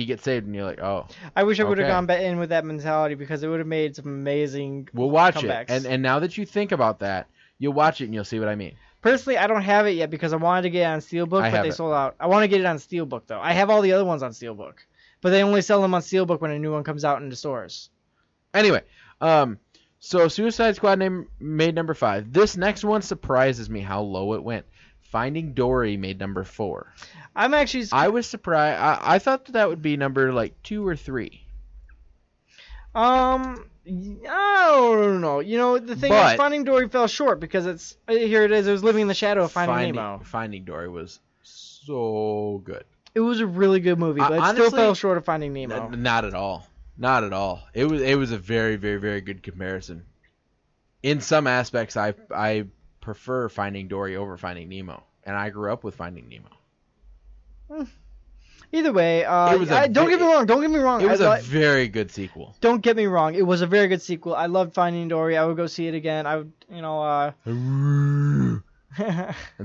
A: gets saved, and you're like, oh.
B: I wish I would have
A: okay.
B: gone in with that mentality because it would have made some amazing
A: We'll watch
B: comebacks.
A: it. And now that you think about that, you'll watch it and you'll see what I mean.
B: Personally, I don't have it yet because I wanted to get it on Steelbook, but they sold out. I want to get it on Steelbook, though. I have all the other ones on Steelbook. But they only sell them on Steelbook when a new one comes out in the stores.
A: Anyway, so Suicide Squad made number 5. This next one surprises me how low it went. Finding Dory made number 4.
B: I'm actually...
A: I was surprised. I thought that would be number, 2 or 3.
B: I don't know. You know, the thing is, Finding Dory fell short because here it is. It was Living in the Shadow of Finding Nemo.
A: Finding Dory was so good.
B: It was a really good movie, but it still fell short of Finding Nemo.
A: Not at all. Not at all. It was a very, very, very good comparison. In some aspects, I prefer Finding Dory over Finding Nemo, and I grew up with Finding Nemo.
B: Either way, don't get me wrong.
A: It was a very good sequel.
B: Don't get me wrong. It was a very good sequel. I loved Finding Dory. I would go see it again. I would,
A: I'm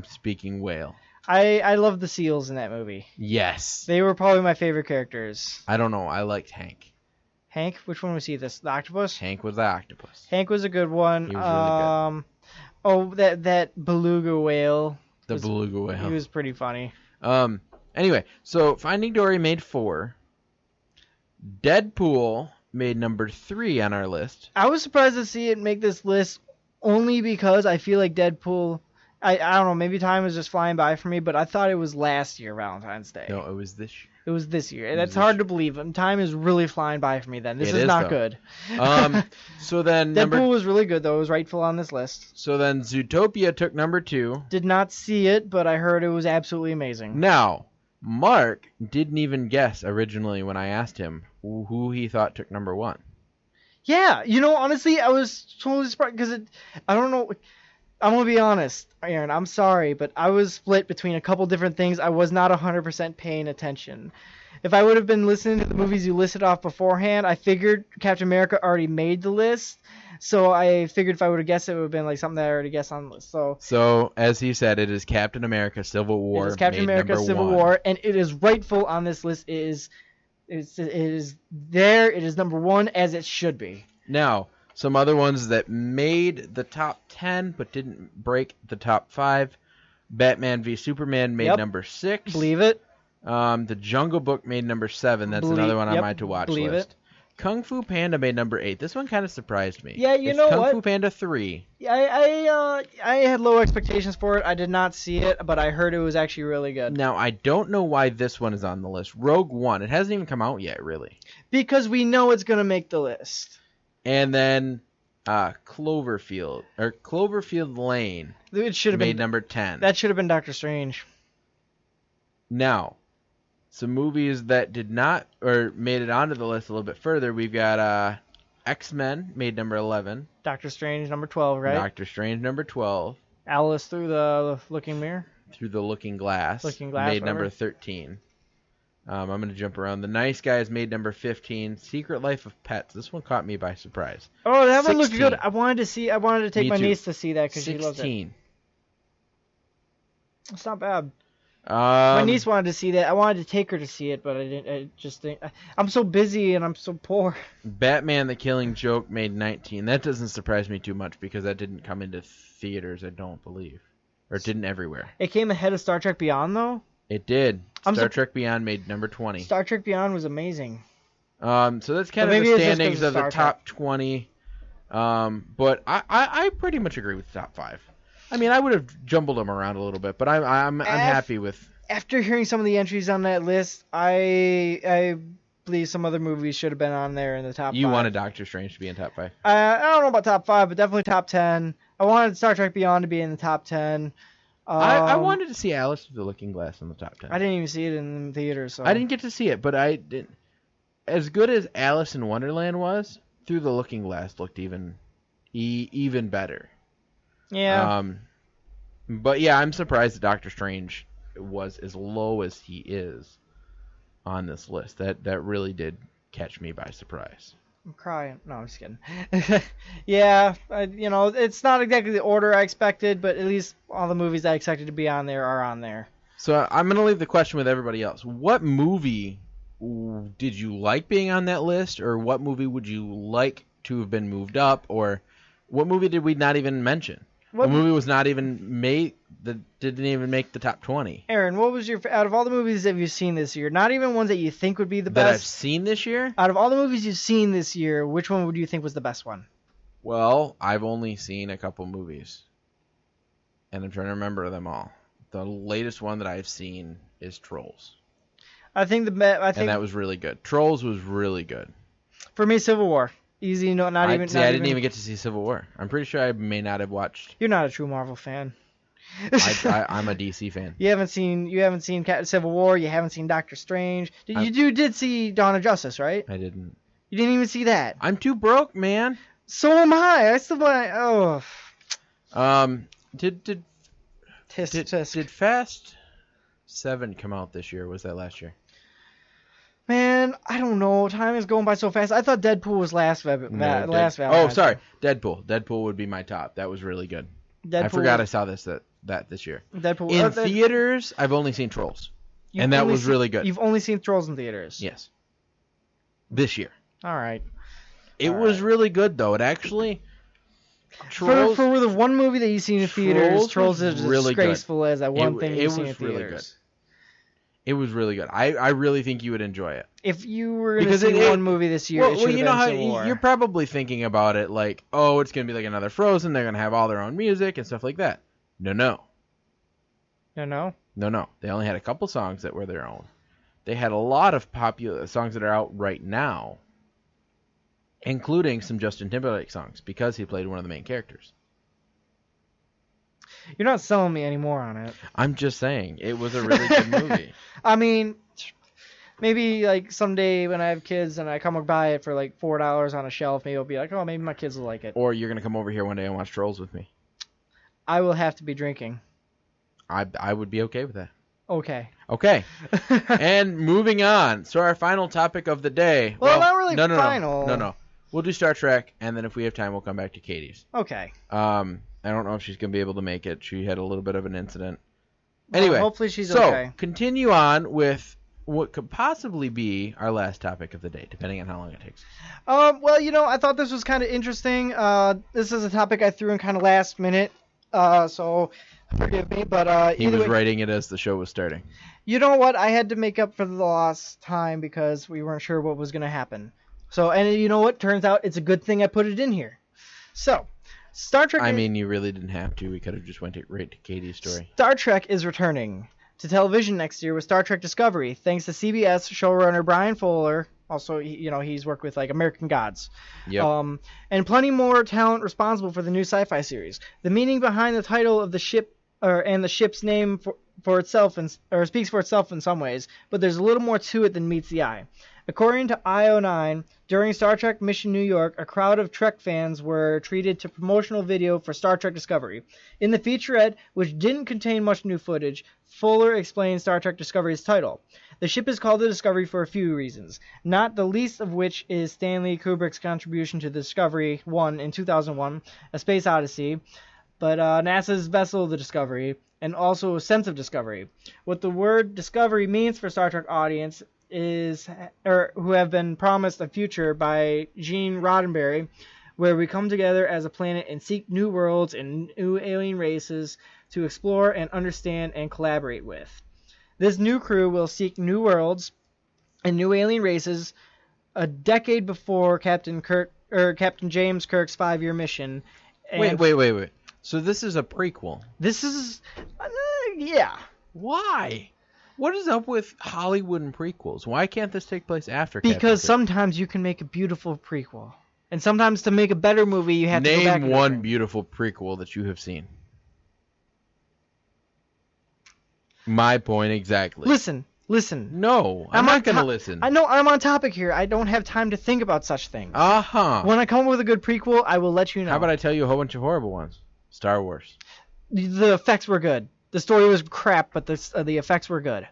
A: speaking whale.
B: I love the seals in that movie.
A: Yes.
B: They were probably my favorite characters.
A: I don't know. I liked Hank.
B: Hank? Which one was he? The octopus?
A: Hank was the octopus.
B: Hank was a good one.
A: He was really good.
B: Oh, that beluga whale.
A: The beluga whale.
B: He was pretty funny.
A: Anyway, so Finding Dory made 4. Deadpool made number 3 on our list.
B: I was surprised to see it make this list only because I feel like Deadpool... I don't know, maybe time was just flying by for me, but I thought it was last year, Valentine's Day.
A: No, it was this year.
B: It was this year. And that's hard to believe. Time is really flying by for me then. This is not good.
A: So then
B: Deadpool was really good, though. It was rightful on this list.
A: So then Zootopia took number 2.
B: Did not see it, but I heard it was absolutely amazing.
A: Now, Mark didn't even guess originally when I asked him who he thought took number 1.
B: Yeah, honestly, I was totally surprised because I don't know. I'm going to be honest, Aaron. I'm sorry, but I was split between a couple different things. I was not 100% paying attention. If I would have been listening to the movies you listed off beforehand, I figured Captain America already made the list. So I figured if I would have guessed it, would have been like something that I already guessed on the list. So
A: as he said, it is Captain America Civil War.
B: It is Captain America Civil War, and it is rightful on this list. It is there. It is number 1 as it should be.
A: Now, some other ones that made the top 10 but didn't break the top 5. Batman v Superman made number 6.
B: Believe it.
A: The Jungle Book made number 7. That's another one on my to-watch list.
B: It.
A: Kung Fu Panda made number 8. This one kind of surprised me.
B: Yeah, you know what?
A: Kung Fu Panda 3.
B: I had low expectations for it. I did not see it, but I heard it was actually really good.
A: Now, I don't know why this one is on the list. Rogue One. It hasn't even come out yet, really.
B: Because we know it's going to make the list.
A: And then Cloverfield Lane.
B: It should have
A: made
B: been
A: number 10.
B: That should have been Doctor Strange.
A: Now, some movies that did not or made it onto the list a little bit further. We've got X-Men made number 11.
B: Doctor Strange number 12, right?
A: Doctor Strange number 12.
B: Alice Through the Looking Mirror.
A: Through the Looking Glass.
B: Looking Glass.
A: Made
B: whatever.
A: number 13. I'm going to jump around. The Nice Guys made number 15. Secret Life of Pets. This one caught me by surprise.
B: Oh, that one looked
A: 16.
B: good. I wanted to take my niece to see that because she loves it.
A: 16.
B: It's not bad. My niece wanted to see that. I wanted to take her to see it, but I didn't. I just think I'm so busy and I'm so poor.
A: Batman: The Killing Joke made 19. That doesn't surprise me too much because that didn't come into theaters, I don't believe, or it didn't everywhere.
B: It came ahead of Star Trek Beyond, though.
A: It did. Star Trek Beyond made number 20.
B: Star Trek Beyond was amazing.
A: So that's kind of the standings of the top 20. But I pretty much agree with the top 5. I mean, I would have jumbled them around a little bit, but I'm happy with.
B: After hearing some of the entries on that list, I believe some other movies should have been on there in the top 5.
A: You wanted Doctor Strange to be in top 5?
B: I don't know about top 5, but definitely top 10. I wanted Star Trek Beyond to be in the top 10.
A: I wanted to see Alice with the Looking Glass in the top 10.
B: I didn't even see it in the theater, so
A: I didn't get to see it, but I did. As good as Alice in Wonderland was, Through the Looking Glass looked even better.
B: Yeah.
A: But yeah, I'm surprised that Doctor Strange was as low as he is on this list. That really did catch me by surprise.
B: I'm crying. No, I'm just kidding. Yeah, it's not exactly the order I expected, but at least all the movies I expected to be on there are on there.
A: So I'm going to leave the question with everybody else. What movie did you like being on that list, or what movie would you like to have been moved up, or what movie did we not even mention? What movie was not even made, that didn't even make the top 20?
B: Aaron, what was out of all the movies that you've seen this year, not even ones that you think would be the best?
A: That I've seen this year?
B: Out of all the movies you've seen this year, which one would you think was the best one?
A: Well, I've only seen a couple movies, and I'm trying to remember them all. The latest one that I've seen is Trolls.
B: And
A: that was really good. Trolls was really good.
B: For me, Civil War. Easy, I
A: didn't even get to see Civil War. I'm pretty sure I may not have watched.
B: You're not a true Marvel fan.
A: I'm a DC fan.
B: You haven't seen Civil War. You haven't seen Doctor Strange. You did see Dawn of Justice, right?
A: I didn't.
B: You didn't even see that.
A: I'm too broke, man.
B: So am I. I still want.
A: Did Fast 7 come out this year? Or was that last year?
B: Man, I don't know. Time is going by so fast. I thought Deadpool was last Valentine's.
A: Oh, sorry. Deadpool. Deadpool would be my top. That was really good. I forgot I saw this year.
B: Deadpool.
A: In theaters, I've only seen Trolls. And that was really good.
B: You've only seen Trolls in theaters?
A: Yes. This year.
B: All right.
A: It was really good, though. It actually...
B: Trolls, for the one movie that you've seen in theaters, Trolls is
A: really
B: disgraceful
A: good.
B: As that one thing you've seen in
A: really
B: theaters.
A: Good. It was really good. I really think you would enjoy it.
B: If you were going to see one movie this year, it should have been Civil War.
A: You're probably thinking about it like, oh, it's going to be like another Frozen. They're going to have all their own music and stuff like that. No. They only had a couple songs that were their own. They had a lot of popular songs that are out right now, including some Justin Timberlake songs, because he played one of the main characters.
B: You're not selling me anymore on it.
A: I'm just saying, it was a really good movie.
B: I mean, maybe like someday when I have kids and I come buy it for like $4 on a shelf, maybe I'll be like, oh, maybe my kids will like it.
A: Or you're going to come over here one day and watch Trolls with me.
B: I will have to be drinking.
A: I would be okay with that.
B: Okay.
A: And moving on. So our final topic of the day.
B: Well, not really final.
A: No. We'll do Star Trek, and then if we have time, we'll come back to Katie's.
B: Okay.
A: I don't know if she's going to be able to make it. She had a little bit of an incident. Anyway.
B: Hopefully she's okay.
A: So, continue on with what could possibly be our last topic of the day, depending on how long it takes.
B: Well, I thought this was kind of interesting. This is a topic I threw in kind of last minute, so forgive me. But
A: he was writing it as the show was starting.
B: You know what? I had to make up for the lost time because we weren't sure what was going to happen. So, and you know what? Turns out it's a good thing I put it in here. So, Star Trek...
A: you really didn't have to. We could have just went right to Katie's story.
B: Star Trek is returning to television next year with Star Trek Discovery, thanks to CBS showrunner Brian Fuller. Also, he's worked with, like, American Gods.
A: Yep.
B: And plenty more talent responsible for the new sci-fi series. The meaning behind the title of the ship, and the ship's name for itself, speaks for itself in some ways, but there's a little more to it than meets the eye. According to IO9, during Star Trek Mission New York, a crowd of Trek fans were treated to promotional video for Star Trek Discovery. In the featurette, which didn't contain much new footage, Fuller explained Star Trek Discovery's title. The ship is called the Discovery for a few reasons, not the least of which is Stanley Kubrick's contribution to the Discovery 1 in 2001, A Space Odyssey, but NASA's vessel, the Discovery, and also a sense of discovery. What the word discovery means for Star Trek audience who have been promised a future by Gene Roddenberry, where we come together as a planet and seek new worlds and new alien races to explore and understand and collaborate with. This new crew will seek new worlds and new alien races a decade before Captain Kirk Captain James Kirk's 5-year mission. And
A: Wait. So this is a prequel.
B: This is, yeah.
A: Why? What is up with Hollywood and prequels? Why can't this take place after?
B: Because sometimes you can make a beautiful prequel, and sometimes to make a better movie, you have to go back.
A: Name one beautiful prequel that you have seen. My point exactly.
B: Listen.
A: No, I'm not going to listen.
B: I know I'm on topic here. I don't have time to think about such things.
A: Uh-huh.
B: When I come up with a good prequel, I will let you know.
A: How about I tell you a whole bunch of horrible ones? Star Wars.
B: The effects were good. The story was crap, but the effects were good.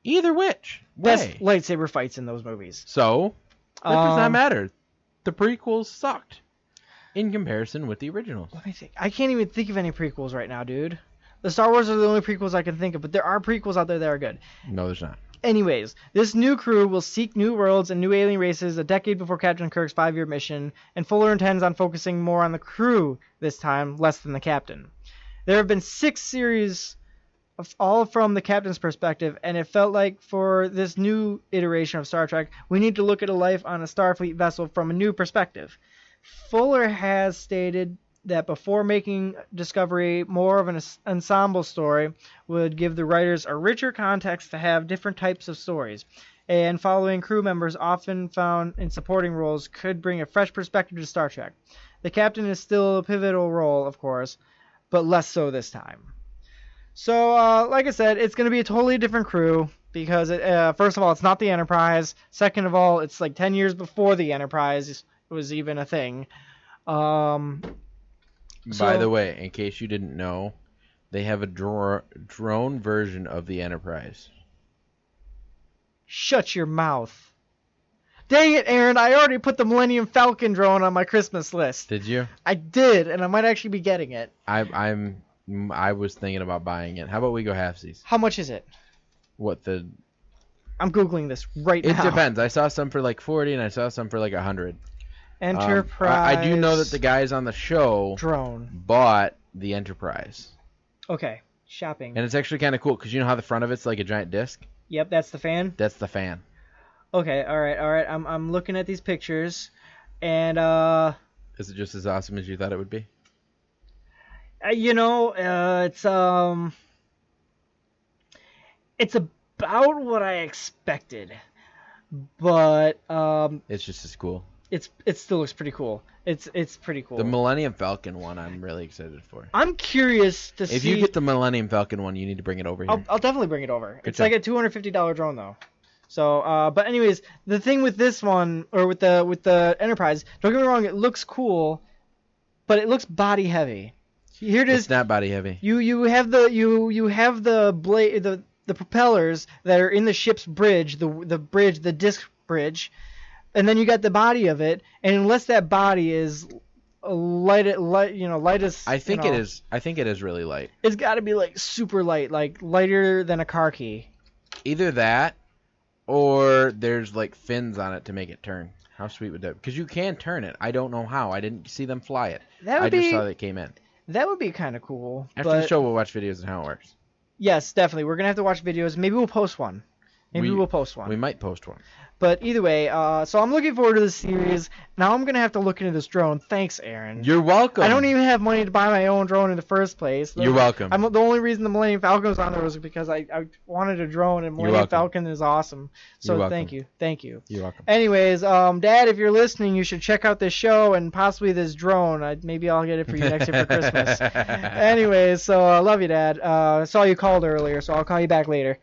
A: Either which.
B: Best lightsaber fights in those movies.
A: So, that does not matter. The prequels sucked in comparison with the originals.
B: Let me think. I can't even think of any prequels right now, dude. The Star Wars are the only prequels I can think of, but there are prequels out there that are good.
A: No, there's not.
B: Anyways, this new crew will seek new worlds and new alien races a decade before Captain Kirk's 5-year mission, and Fuller intends on focusing more on the crew this time, less than the captain. There have been 6 series, all from the captain's perspective, and it felt like for this new iteration of Star Trek, we need to look at a life on a Starfleet vessel from a new perspective. Fuller has stated that before making Discovery more of an ensemble story would give the writers a richer context to have different types of stories, and following crew members often found in supporting roles could bring a fresh perspective to Star Trek. The captain is still a pivotal role, of course, but less so this time. So, like I said, it's going to be a totally different crew because, first of all, it's not the Enterprise. Second of all, it's like 10 years before the Enterprise was even a thing.
A: By the way, in case you didn't know, they have a drone version of the Enterprise.
B: Shut your mouth. Dang it, Aaron, I already put the Millennium Falcon drone on my Christmas list.
A: Did you?
B: I did, and I might actually be getting it.
A: I was thinking about buying it. How about we go halfsies?
B: How much is it? I'm Googling this right now.
A: It depends. I saw some for like 40 and I saw some for like 100.
B: Enterprise.
A: I do know that the guys on the show
B: drone
A: bought the Enterprise.
B: Okay, shopping.
A: And it's actually kind of cool because you know how the front of it's like a giant disc?
B: Yep, that's the fan?
A: That's the fan.
B: Okay, all right. I'm looking at these pictures, and
A: is it just as awesome as you thought it would be?
B: It's about what I expected, but
A: it's just as cool.
B: It still looks pretty cool. It's pretty cool.
A: The Millennium Falcon one, I'm really excited for.
B: I'm curious to see.
A: If you get the Millennium Falcon one, you need to bring it over here.
B: I'll definitely bring it over.
A: Good
B: It's
A: job.
B: like a $250 drone though. So, but anyways, the thing with this one or with the Enterprise, don't get me wrong, it looks cool, but it looks body heavy. Here it is.
A: It's not body heavy.
B: You have the blade, the propellers that are in the ship's bridge, the disc bridge. And then you got the body of it, and unless that body is light as
A: I think it is. I think it is really light.
B: It's got to be like super light, like lighter than a car key.
A: Either that, or there's like fins on it to make it turn. How sweet would that? Because you can turn it. I don't know how. I didn't see them fly it. I just saw that it came in.
B: That would be kind of cool.
A: After the show, we'll watch videos on how it works.
B: Yes, definitely. We're gonna have to watch videos. Maybe we'll post one. We'll post one.
A: We might post one.
B: But either way, so I'm looking forward to this series. Now I'm going to have to look into this drone. Thanks, Aaron.
A: You're welcome.
B: I don't even have money to buy my own drone in the first place.
A: You're welcome.
B: The only reason the Millennium Falcon was on there was because I wanted a drone, and Millennium Falcon is awesome. So thank you.
A: You're welcome.
B: Anyways, Dad, if you're listening, you should check out this show and possibly this drone. Maybe I'll get it for you next year for Christmas. Anyways, so I love you, Dad. I saw you called earlier, so I'll call you back later.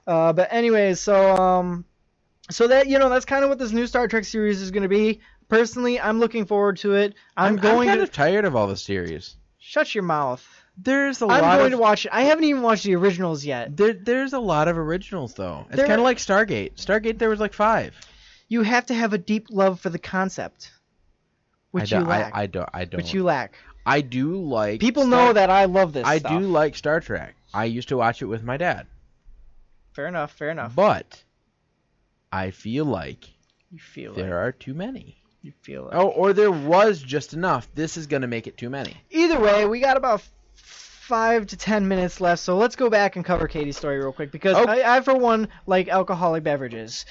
B: But anyways, so that, that's kind of what this new Star Trek series is going to be. Personally, I'm looking forward to it. I'm
A: kind of tired of all the series.
B: Shut your mouth.
A: I'm
B: going to watch it. I haven't even watched the originals yet.
A: There's a lot of originals, though. It's kind of like Stargate. Stargate, there was like 5.
B: You have to have a deep love for the concept, which you lack.
A: I don't.
B: Which you lack.
A: I do like...
B: People know that I love this stuff.
A: I do like Star Trek. I used to watch it with my dad.
B: Fair enough.
A: But... I feel like
B: there
A: are too many.
B: You feel like.
A: Oh, or there was just enough. This is going to make it too many.
B: Either way, we got about 5 to 10 minutes left, so let's go back and cover Katie's story real quick because
A: Oh.
B: I for one like alcoholic beverages.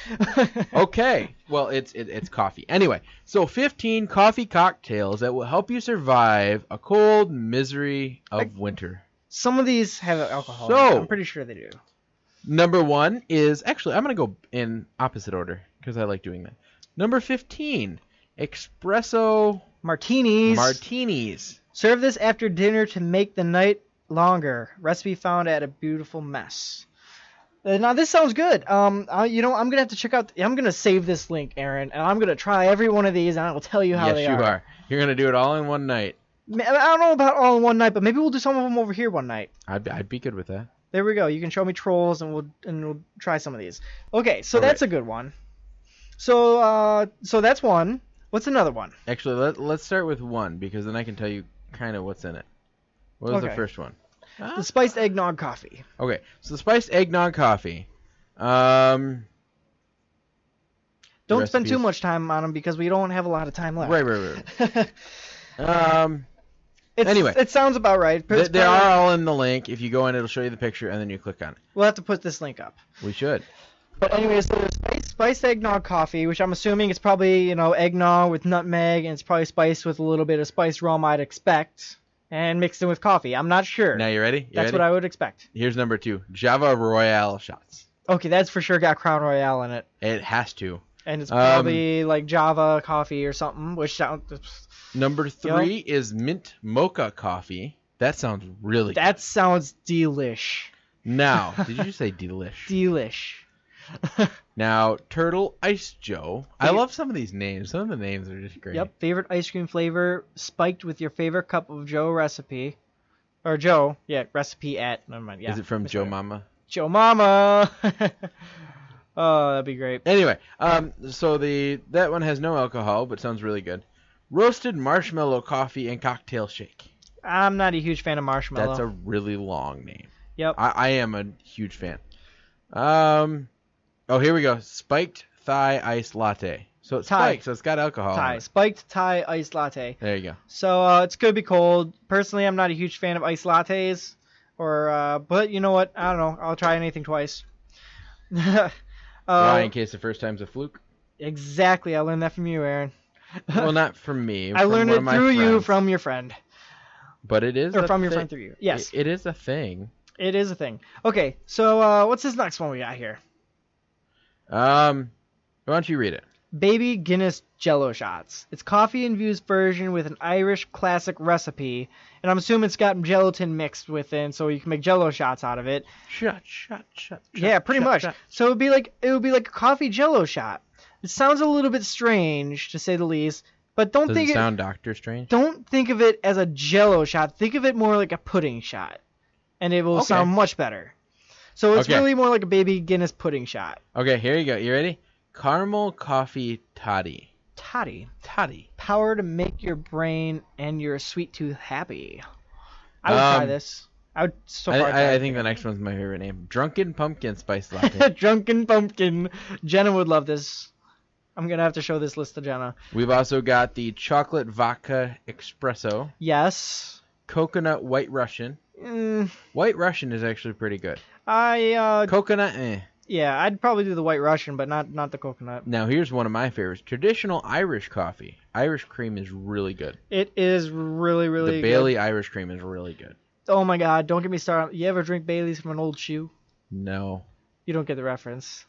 A: Okay. Well, it's coffee. Anyway, so 15 coffee cocktails that will help you survive a cold misery of winter.
B: Some of these have alcohol.
A: So-
B: in it. I'm pretty sure they do.
A: Number 1 is actually I'm gonna go in opposite order because I like doing that. Number 15, espresso
B: Martinis.
A: martinis.
B: Serve this after dinner to make the night longer. Recipe found at A Beautiful Mess. Now this sounds good. I'm gonna have to check out. I'm gonna save this link, Aaron, and I'm gonna try every one of these, and I will tell you how
A: Yes,
B: they
A: you
B: are.
A: are. You're gonna do it all in one night.
B: I don't know about all in one night, but maybe we'll do some of them over here one night.
A: I'd be good with that.
B: There we go. You can show me trolls, and we'll try some of these. Okay, so
A: All
B: that's
A: right.
B: a good one. So that's one. What's another one?
A: Actually, let's start with one because then I can tell you kind of what's in it. What was the
B: Okay.
A: first one?
B: The spiced eggnog coffee.
A: Okay, so the spiced eggnog coffee.
B: Don't spend
A: recipes.
B: too much time on them because we don't have a lot of time left.
A: Right. Anyway.
B: It sounds about right. It's
A: They
B: probably-
A: are all in the link. If you go in, it'll show you the picture, and then you click on it.
B: We'll have to put this link up.
A: We should.
B: But anyways, so there's spiced eggnog coffee, which I'm assuming is probably, eggnog with nutmeg, and it's probably spiced with a little bit of spiced rum, I'd expect, and mixed in with coffee. I'm not sure.
A: Now you ready?
B: That's what I would expect.
A: Here's number 2. Java Royale shots.
B: Okay, that's for sure got Crown Royale in it.
A: It has to.
B: And it's probably like Java coffee or something, which sounds...
A: Number 3 is mint mocha coffee. That sounds really
B: That sounds delish.
A: good. Now, did you say delish?
B: Delish.
A: Now, Turtle Ice Joe. I love some of these names. Some of the names are just great.
B: Yep, favorite ice cream flavor, spiked with your favorite cup of Joe recipe. Or Joe, yeah, recipe at, never mind. Yeah,
A: Is it from Joe Mama?
B: Joe Mama! Oh, that'd be great.
A: Anyway, so that one has no alcohol, but sounds really good. Roasted marshmallow coffee and cocktail shake.
B: I'm not a huge fan of marshmallow.
A: That's a really long name.
B: Yep.
A: I am a huge fan. Oh, here we go. Spiked Thai iced latte. So it's
B: Thai.
A: spiked, so it's got alcohol.
B: Thai.
A: in it.
B: Spiked Thai iced latte.
A: There you go.
B: So it's gonna be cold. Personally, I'm not a huge fan of iced lattes. But you know what? I don't know. I'll try anything twice.
A: Why, in case the first time's a fluke?
B: Exactly. I learned that from you, Aaron.
A: Well, not from me.
B: I
A: from
B: learned
A: one
B: it
A: of my
B: through you
A: friends.
B: from your friend.
A: But it is
B: Or
A: a
B: from your
A: thi-
B: friend through you. Yes.
A: It is a thing.
B: It is a thing. Okay, so what's this next one we got here?
A: Why don't you read it?
B: Baby Guinness Jello shots. It's coffee-infused version with an Irish classic recipe, and I'm assuming it's got gelatin mixed with it, so you can make Jello shots out of it.
A: Shut.
B: Yeah, pretty much. So it would be like a coffee Jello shot. It sounds a little bit strange to say the least, but
A: Does it sound Doctor Strange?
B: don't think of it as a Jello shot. Think of it more like a pudding shot, and it will
A: Okay.
B: sound much better. So it's
A: Okay.
B: really more like a baby Guinness pudding shot.
A: Okay, here you go. You ready? Caramel coffee toddy.
B: Toddy.
A: Toddy.
B: Power to make your brain and your sweet tooth happy. I would try this. I would so far.
A: I think the next one's my favorite name. Drunken pumpkin spice latte.
B: Drunken pumpkin. Jenna would love this. I'm gonna have to show this list to Jenna.
A: We've also got the chocolate vodka espresso,
B: Yes.
A: coconut white Russian. White Russian is actually pretty good. Coconut,
B: Yeah, I'd probably do the White Russian, but not the coconut.
A: Now here's one of my favorites. Traditional Irish coffee. Irish cream is really good.
B: It is really, really
A: The
B: good.
A: Bailey Irish cream is really good.
B: Oh my God! Don't get me started. You ever drink Bailey's from an old shoe?
A: No,
B: You don't get the reference.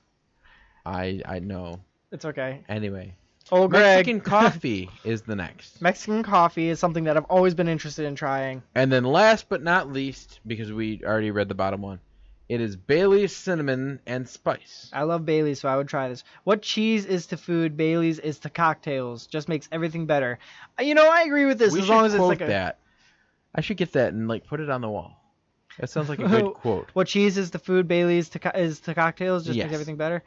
A: I know.
B: It's okay.
A: Anyway,
B: Oh, Greg.
A: Mexican coffee is the next.
B: Mexican coffee is something that I've always been interested in trying.
A: And then last but not least, because we already read the bottom one, it is Bailey's cinnamon and spice.
B: I love Bailey's, so I would try this. What cheese is to food, Bailey's is to cocktails. Just makes everything better. I agree with this
A: We
B: as
A: should
B: long as it's
A: quote
B: like a.
A: that. I should get that and put it on the wall. That sounds like a good quote.
B: What cheese is to food, Bailey's is to cocktails. Just
A: Yes.
B: makes everything better.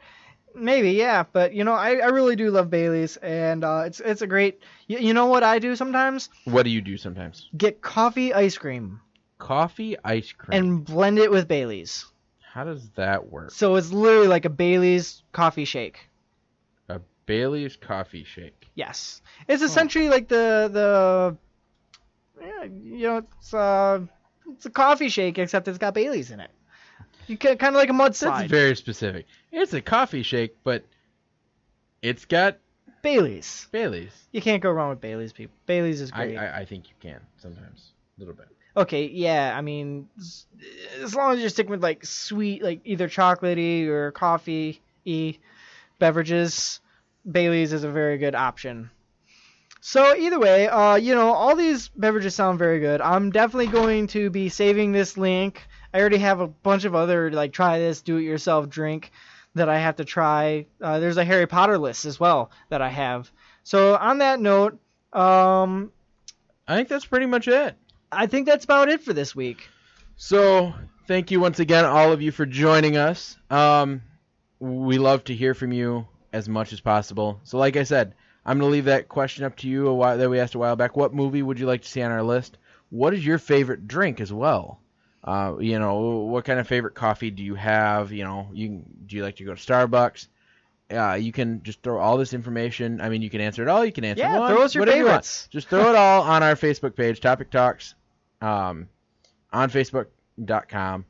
B: Maybe, yeah, but I really do love Bailey's, and it's a great. You know what I do sometimes?
A: What do you do sometimes?
B: Get coffee ice cream
A: Coffee ice cream.
B: and blend it with Bailey's.
A: How does that work?
B: So it's literally like a Bailey's coffee shake.
A: A Bailey's coffee shake.
B: Yes, it's essentially like the yeah, it's It's a coffee shake, except it's got Bailey's in it. You kind of like a mudslide.
A: That's very specific. It's a coffee shake, but it's got
B: Bailey's.
A: Bailey's.
B: You can't go wrong with Bailey's, people. Bailey's is great.
A: I think you can sometimes, a little bit.
B: Okay, yeah, I mean, as long as you're sticking with like sweet, like either chocolatey or coffee-y beverages, Bailey's is a very good option. So either way, all these beverages sound very good. I'm definitely going to be saving this link. I already have a bunch of other like try this, do it yourself drink that I have to try. There's a Harry Potter list as well that I have. So on that note,
A: I think that's pretty much it.
B: I think that's about it for this week.
A: So thank you once again, all of you, for joining us. We love to hear from you as much as possible. So like I said, I'm going to leave that question up to you that we asked a while back. What movie would you like to see on our list? What is your favorite drink as well? What kind of favorite coffee do you have? Do you like to go to Starbucks? You can just throw all this information. I mean, you can answer it all. You can answer one.
B: Throw us your
A: whatever
B: favorites.
A: You want. Just throw it all on our Facebook page, Topic Talks, on Facebook.com.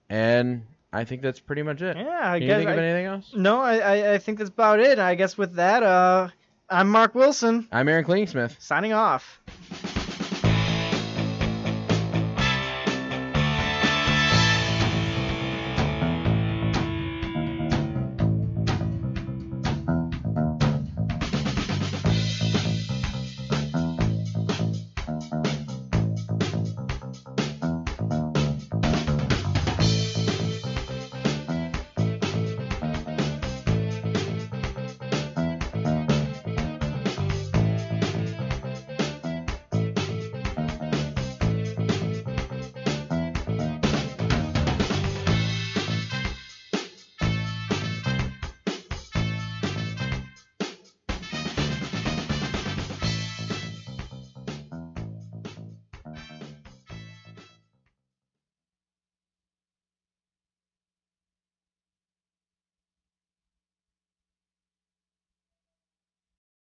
A: And I think that's pretty much it.
B: Yeah,
A: Can you think of anything else?
B: No, I think that's about it. I guess with that, I'm Mark Wilson.
A: I'm Aaron Klingsmith.
B: Signing off.